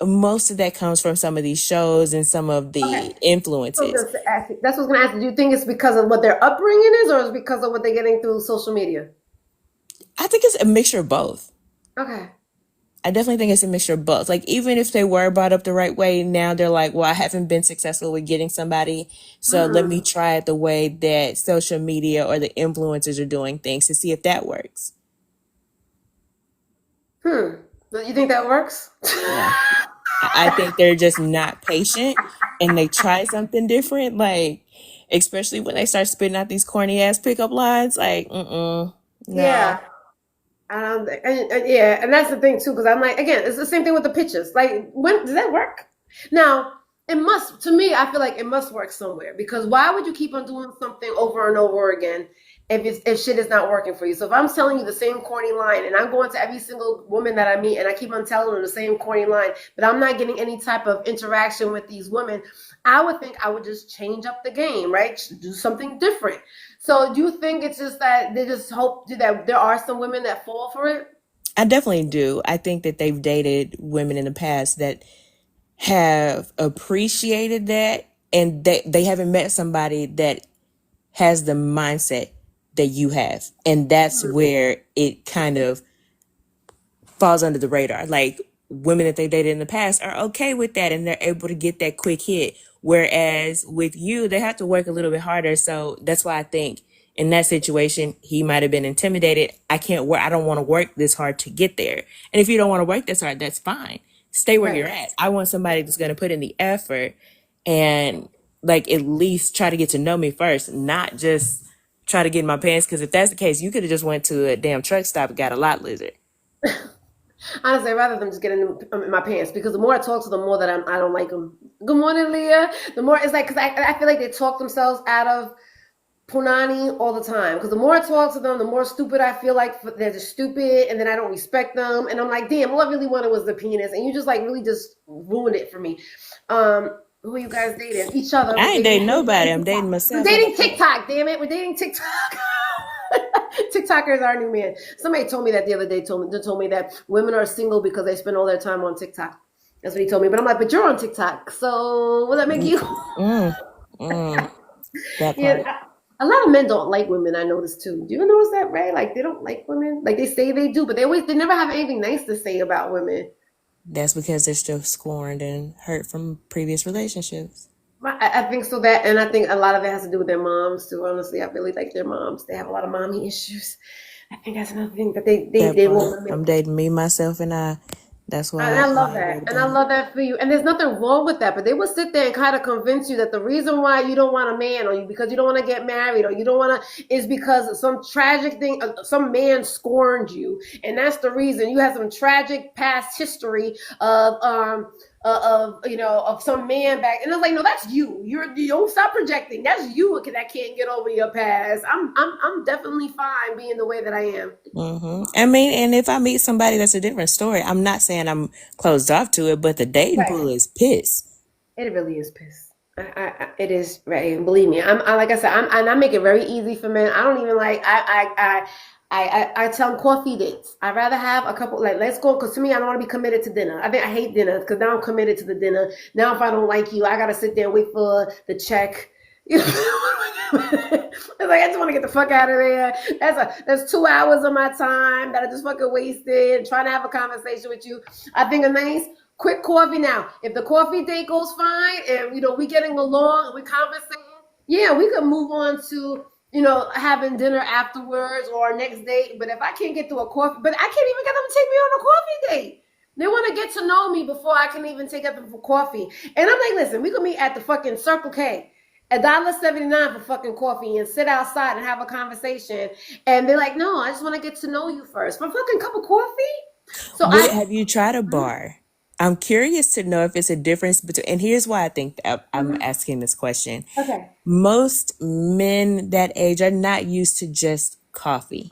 most of that comes from some of these shows and some of the influences. That's what I was gonna ask. Do you think it's because of what their upbringing is, or is it because of what they're getting through social media? I think it's a mixture of both. Okay. I definitely think it's a mixture of both. Like, even if they were brought up the right way, now they're like, well, I haven't been successful with getting somebody, so let me try it the way that social media or the influencers are doing things to see if that works. You think that works? Yeah. I think they're just not patient and they try something different. Like, especially when they start spitting out these corny ass pickup lines. Like, no. Yeah. Yeah, and that's the thing too, because I'm like, again, it's the same thing with the pictures. Like, when does that work? Now, it must, to me, I feel like it must work somewhere, because why would you keep on doing something over and over again if shit is not working for you? So if I'm telling you the same corny line, and I'm going to every single woman that I meet, and I keep on telling them the same corny line, but I'm not getting any type of interaction with these women, I would think I would just change up the game, right? Do something different. So do you think it's just that they just hope that there are some women that fall for it? I definitely do. I think that they've dated women in the past that have appreciated that and they haven't met somebody that has the mindset that you have. And that's where it kind of falls under the radar. Like women that they dated in the past are okay with that and they're able to get that quick hit. Whereas with you, they have to work a little bit harder. So that's why I think in that situation, he might have been intimidated. I can't work. I don't want to work this hard to get there. And if you don't want to work this hard, that's fine. Stay where you're Right. at. I want somebody that's going to put in the effort and like at least try to get to know me first, not just try to get in my pants. Because if that's the case, you could have just went to a damn truck stop and got a lot lizard. Honestly, I'd rather them just get in my pants, because the more I talk to them, the more that I don't like them. Good morning, Leah. The more it's like, because I feel like they talk themselves out of punani all the time. Because the more I talk to them, the more stupid I feel like they're just stupid, and then I don't respect them. And I'm like, damn, all I really wanted was the penis, and you just like really just ruined it for me. Who are you guys dating? Each other. I ain't dating nobody. I'm dating We're myself. dating TikTok, damn it. We're dating TikTok. TikToker is our new man. Somebody told me that the other day. Told me that women are single because they spend all their time on TikTok. That's what he told me. But I'm like, but you're on TikTok, so will that make you? That part. Yeah, a lot of men don't like women. I noticed too. Do you notice that, Ray? Like they don't like women. Like they say they do, but they never have anything nice to say about women. That's because they're still scorned and hurt from previous relationships. I think so, that, and I think a lot of it has to do with their moms too. Honestly, I really like their moms. They have a lot of mommy issues. I think that's another thing that they won't. I'm dating me, myself, and I. That's why. And I love that. And I love that for you. And there's nothing wrong with that. But they will sit there and kind of convince you that the reason why you don't want a man, or because you don't want to get married, or you don't want to, is because of some tragic thing, some man scorned you. And that's the reason. You have some tragic past history of some man back. And I was like, no, that's you. You don't stop projecting. That's you that can't get over your past. I'm definitely fine being the way that I am. I mean, and if I meet somebody that's a different story, I'm not saying I'm closed off to it, but the dating pool is piss. It really is piss. It is, right? And believe me, like I said, I make it very easy for men. I don't even like. I tell them coffee dates. I'd rather have a couple, like, let's go, because to me, I don't want to be committed to dinner. I hate dinner, because now I'm committed to the dinner. Now, if I don't like you, I got to sit there and wait for the check. You know? It's like, I just want to get the fuck out of there. That's 2 hours of my time that I just fucking wasted trying to have a conversation with you. I think a nice quick coffee. Now, if the coffee date goes fine and we getting along and we conversating, yeah, we could move on to having dinner afterwards or our next date. But if I can't get to a coffee, but I can't even get them to take me on a coffee date. They want to get to know me before I can even take them for coffee. And I'm like, listen, we could meet at the fucking Circle K. $1.79 for fucking coffee and sit outside and have a conversation. And they're like, no, I just want to get to know you first. For a fucking cup of coffee? So have you tried a bar? I'm curious to know if it's a difference between, and here's why I think that I'm asking this question. Okay. Most men that age are not used to just coffee.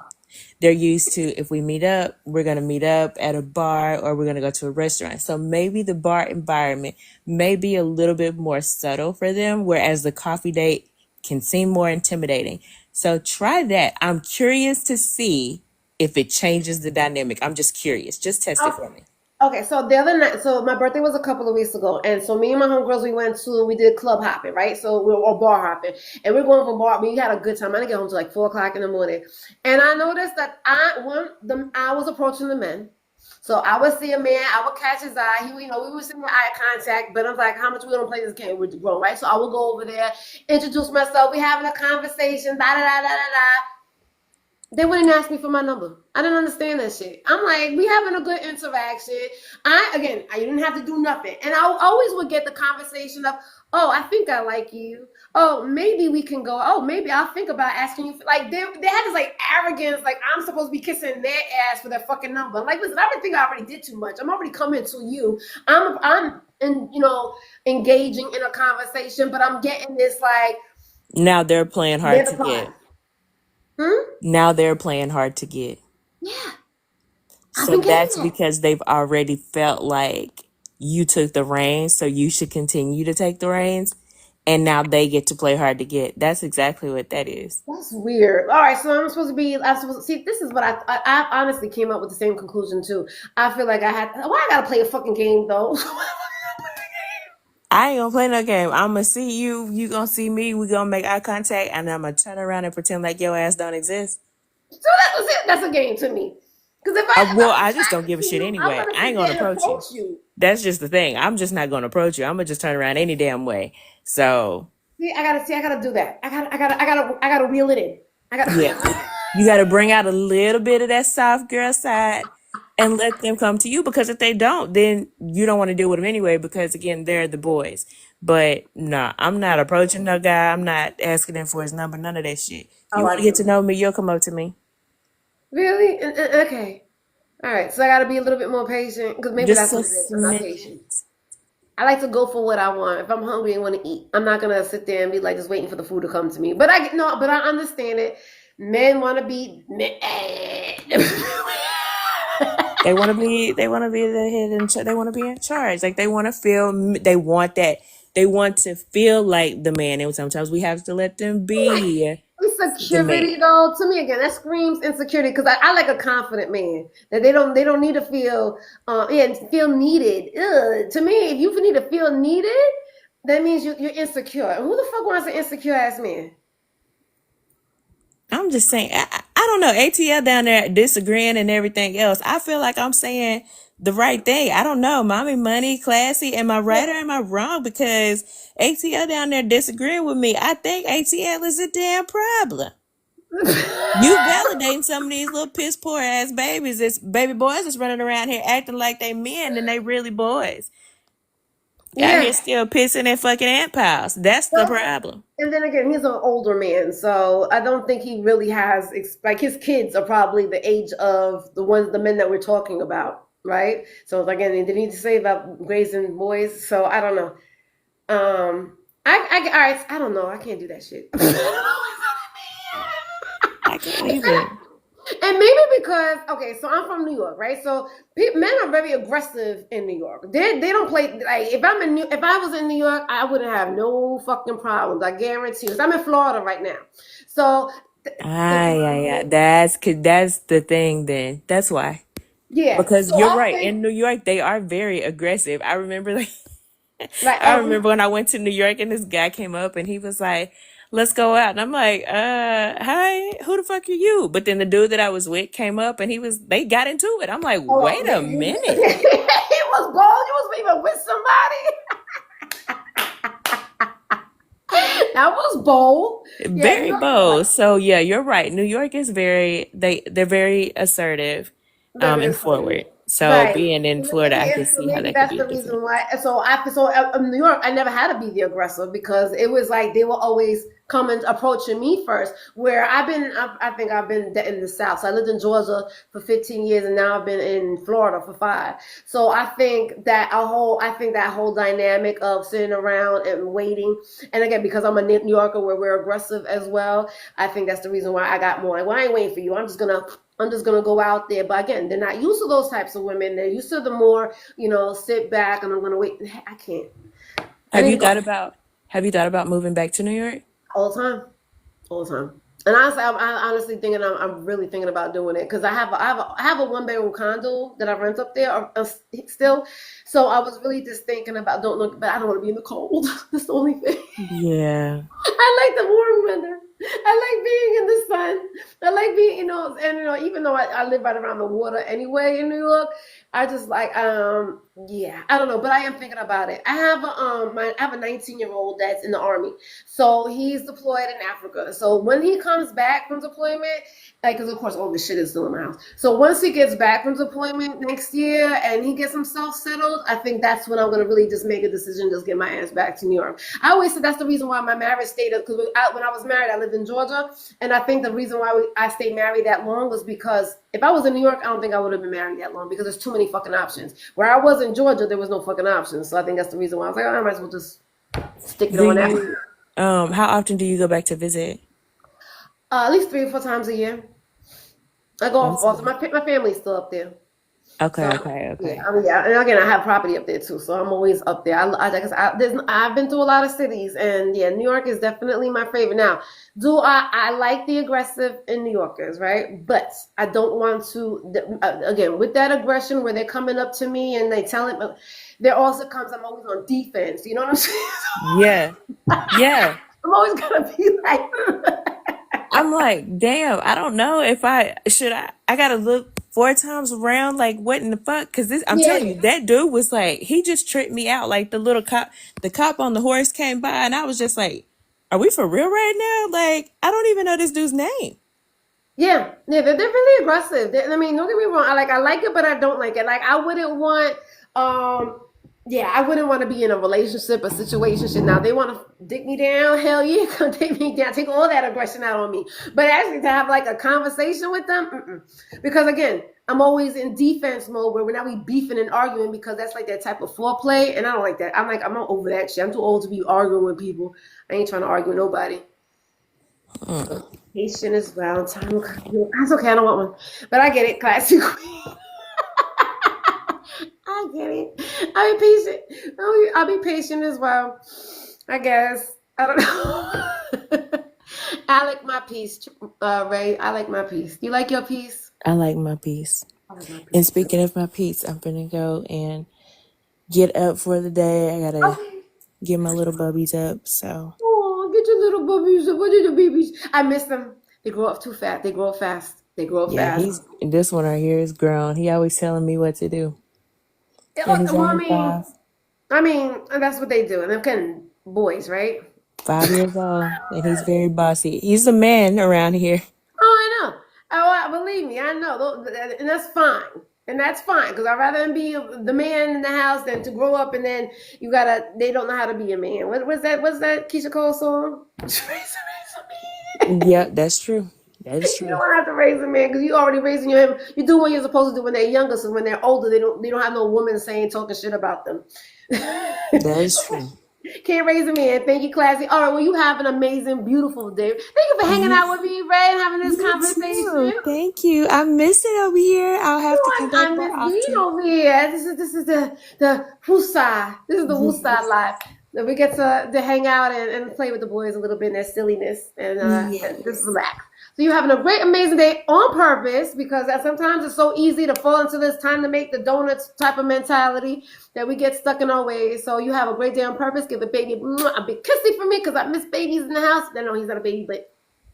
They're used to, if we meet up, we're going to meet up at a bar or we're going to go to a restaurant. So maybe the bar environment may be a little bit more subtle for them, whereas the coffee date can seem more intimidating. So try that. I'm curious to see if it changes the dynamic. I'm just curious. Just test it for me. Okay, so the other night, so my birthday was a couple of weeks ago, and so me and my homegirls, we did club hopping, right? So or bar hopping, and we're going from bar. We had a good time. I didn't get home till like 4:00 in the morning, and I noticed that I was approaching the men. So I would see a man, I would catch his eye. We were sitting with eye contact, but I was like, how much we gonna play this game with the grown, right? So I would go over there, introduce myself, we having a conversation, da da da da da da. They wouldn't ask me for my number. I didn't understand that shit. I'm like, we having a good interaction. I didn't have to do nothing, and I always would get the conversation of, oh, I think I like you. Oh, maybe we can go. Oh, maybe I'll think about asking you. Like they had this like arrogance, like I'm supposed to be kissing their ass for their fucking number. I'm like, listen, I think I already did too much. I'm already coming to you. I'm engaging in a conversation, but I'm getting this like Now they're playing hard they're the to get. prize. Hmm? Now they're playing hard to get. Yeah, I've So been getting that's that. because they've already felt like you took the reins, so you should continue to take the reins. And now they get to play hard to get. That's exactly what that is. That's weird. All right, so I'm supposed to see. This is what I honestly came up with the same conclusion too. I feel like I had. Why I gotta play a fucking game though? I ain't gonna play no game. I'm gonna see you. You gonna see me. We gonna make eye contact, and I'm gonna turn around and pretend like your ass don't exist. So that was it. That's a game to me. Because if I'm I just don't attracted give a to shit you, I'm anyway. gonna I ain't sit gonna there and approach you. approach you. That's just the thing. I'm just not gonna approach you. I'm gonna just turn around any damn way. So I gotta do that. I gotta reel it in. I gotta. yeah, you got to bring out a little bit of that soft girl side and let them come to you. Because if they don't, then you don't want to deal with them anyway. Because again, they're the boys. But nah, I'm not approaching no guy. I'm not asking him for his number. None of that shit. You Oh, want I to get do. to know me? You'll come up to me. Really? Okay. All right. So I gotta be a little bit more patient because maybe Just that's a what it is. I'm not patient. smidget. I like to go for what I want. If I'm hungry and want to eat, I'm not gonna sit there and be like just waiting for the food to come to me. But I understand it. Men want to be men. They want to be. They want to be the head and they want to be in charge. Like they want to feel. They want that. They want to feel like the man. And sometimes we have to let them Like be the man. insecurity though, to me again, that screams insecurity because I like a confident man that they don't need to feel feel needed. Ugh. To me, if you need to feel needed, that means you're insecure. And who the fuck wants an insecure ass man? I'm just saying, I don't know. ATL down there disagreeing and everything else. I feel like I'm saying the right thing. I don't know. Mommy, money, classy. Am I right or am I wrong? Because ATL down there disagreeing with me. I think ATL is a damn problem. You validating some of these little piss poor ass babies. It's baby boys that's running around here acting like they men and they really boys. Out Yeah. here still pissing and fucking ant piles. That's the Well, problem. and then again, he's an older man, so I don't think he really has like his kids are probably the age of the men that we're talking about, right? So again, they need to say about raising boys. So I don't know. All right, I don't know. I can't do that shit. I can't even. And maybe because okay, so I'm from New York, right? So men are very aggressive in New York. They don't play like if I was in New York, I wouldn't have no fucking problems. I guarantee you. 'Cause I'm in Florida right now, so Yeah. That's the thing then. That's why. yeah. Because So you're I right. think In New York, they are very aggressive. I remember like like I remember when I went to New York and this guy came up and he was like, let's go out. And I'm like, hi, who the fuck are you? But then the dude that I was with came up and they got into it. I'm like, oh, wait a minute. he was bold. You was even with somebody. That was bold. Yeah, Very bold. So yeah, you're right. New York is they're very assertive, very and assertive. forward. So Right. being in Florida, I can So see how maybe that could that's be the different. reason why. In New York, I never had to be the aggressor because it was like they were always coming approaching me first. Where I think I've been in the South. So I lived in Georgia for 15 years, and now I've been in Florida for 5. So I think that whole dynamic of sitting around and waiting, and again because I'm a New Yorker where we're aggressive as well. I think that's the reason why I got more. Like, well, I ain't waiting for you. I'm just gonna go out there. But again, they're not used to those types of women. They're used to the more, sit back and I'm gonna wait. I can't. I Have need you to go thought about Have you thought about moving back to New York? all the time, all the time. And honestly, I'm honestly thinking, I'm really thinking about doing it because I have a 1 bedroom condo that I rent up there still. So I was really just thinking about but I don't want to be in the cold. That's the only thing. Yeah. I like the warm weather. I like being in the sun. I like being, and even though I live right around the water anyway in New York, I just like yeah, I don't know, but I am thinking about it. I have a 19-year-old that's in the army. So he's deployed in Africa. So when he comes back from deployment, like cuz of course all this shit is still in my house. So once he gets back from deployment next year and he gets himself settled, I think that's when I'm going to really just make a decision, just get my ass back to New York. I always said that's the reason why my marriage stayed up, because when I was married, I lived in Georgia, and I think the reason why I stayed married that long was because if I was in New York, I don't think I would have been married that long because there's too many fucking options. Where I was in Georgia, there was no fucking options, so I think that's the reason why I was like, oh, I might as well just stick it Do on that. you how often do you go back to visit? At least 3 or 4 times a year. I go off That's also. good. My family's still up there. Okay, So okay, okay. yeah, and again, I have property up there too, so I'm always up there. I've been to a lot of cities, and yeah, New York is definitely my favorite. Now, I like the aggressive in New Yorkers, right? But I don't want to again with that aggression where they're coming up to me and they tell it. There also comes I'm always on defense. You know what I'm saying? Yeah. Yeah. I'm always gonna be like. I'm like, damn, I don't know if I gotta look 4 times around, like what in the fuck? Cause I'm telling Yeah. you, that dude was like, he just tripped me out. Like the cop on the horse came by and I was just like, are we for real right now? Like, I don't even know this dude's name. Yeah, they're really aggressive. I mean, don't get me wrong. I like it, but I don't like it. Like, I wouldn't want, yeah, I wouldn't want to be in a relationship, a situation. Now, they want to dig me down. Hell yeah, come take me down. Take all that aggression out on me. But actually, to have like a conversation with them, because again, I'm always in defense mode where we're now we beefing and arguing because that's like that type of foreplay, and I don't like that. I'm not over that shit. I'm too old to be arguing with people. I ain't trying to argue with nobody. Patient as well. Time. That's okay. I don't want one, but I get it. Classic queen. I get it. I'll be patient. I'll be patient as well. I guess. I don't know. I like my piece, Ray. I like my piece. You like your piece? I like my piece. I like my piece. And speaking of my piece, I'm gonna go and get up for the day. I gotta Okay. get my little bubbies up. So Oh, get your little babies. What are the babies? I miss them. They grow up too fast. They grow up fast. They grow up yeah, fast. this one right here is grown. He always telling me what to do. And he's Well, only 5. I mean, that's what they do. And they're kind of boys, right? 5 years old, and he's very bossy. He's the man around here. Oh, I know. Believe me, I know. And that's fine. And that's fine because I'd rather be the man in the house than to grow up and then they don't know how to be a man. What's that Keisha Cole song? Raise a man. Yep, that's true. That is You true. don't have to raise a man because you already raising you do what you're supposed to do when they're younger. So when they're older, they don't have no woman talking shit about them. That is true. Can't raise a man. Thank you, classy. All right, well, you have an amazing, beautiful day. Thank you for hanging out with me, Ray, and having this You conversation. too. Thank you. I miss it over here. I'll have to come back I more miss being often. over here. This is the Wusa. This is the Wusa life. That we get to hang out and play with the boys a little bit in their silliness and just relax. So you're having a great, amazing day on purpose because sometimes it's so easy to fall into this time to make the donuts type of mentality that we get stuck in our ways. So you have a great day on purpose. Give the baby a big kissy for me because I miss babies in the house. No, he's not a baby, but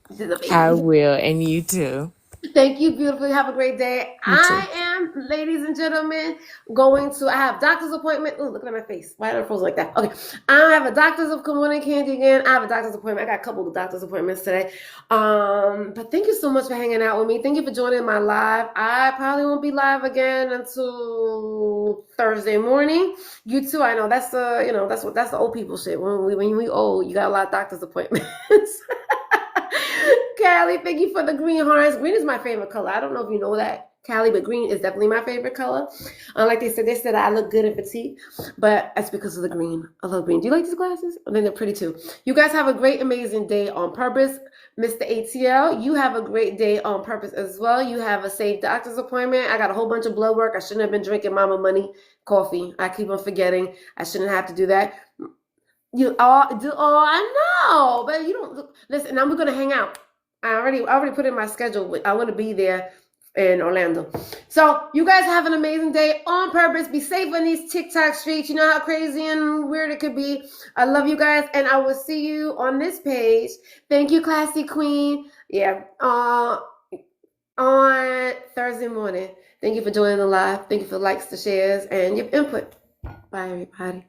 he's a baby. I will, and you too. Thank you, beautiful. Have a great day. You too. I am, ladies and gentlemen, I have doctor's appointment. Oh, look at my face. Why are I frozen like that? Okay. I have a doctor's appointment, Candy, again. I have a doctor's appointment. I got a couple of doctor's appointments today. But thank you so much for hanging out with me. Thank you for joining my live. I probably won't be live again until Thursday morning. You too. I know that's the old people shit. When we old, you got a lot of doctor's appointments. Callie, thank you for the green hearts. Green is my favorite color. I don't know if you know that, Callie, but green is definitely my favorite color. Like they said I look good in petite, but that's because of the green. I love green. Do you like these glasses? I think they're pretty too. You guys have a great, amazing day on purpose. Mr. ATL, you have a great day on purpose as well. You have a safe doctor's appointment. I got a whole bunch of blood work. I shouldn't have been drinking Mama Money coffee. I keep on forgetting. I shouldn't have to do that. I know, but you don't listen. Now we're gonna hang out. I already put in my schedule. I want to be there in Orlando. So you guys have an amazing day on purpose. Be safe on these TikTok streets. You know how crazy and weird it could be. I love you guys, and I will see you on this page. Thank you, classy queen. Yeah. on Thursday morning. Thank you for joining the live. Thank you for the likes, the shares, and your input. Bye, everybody.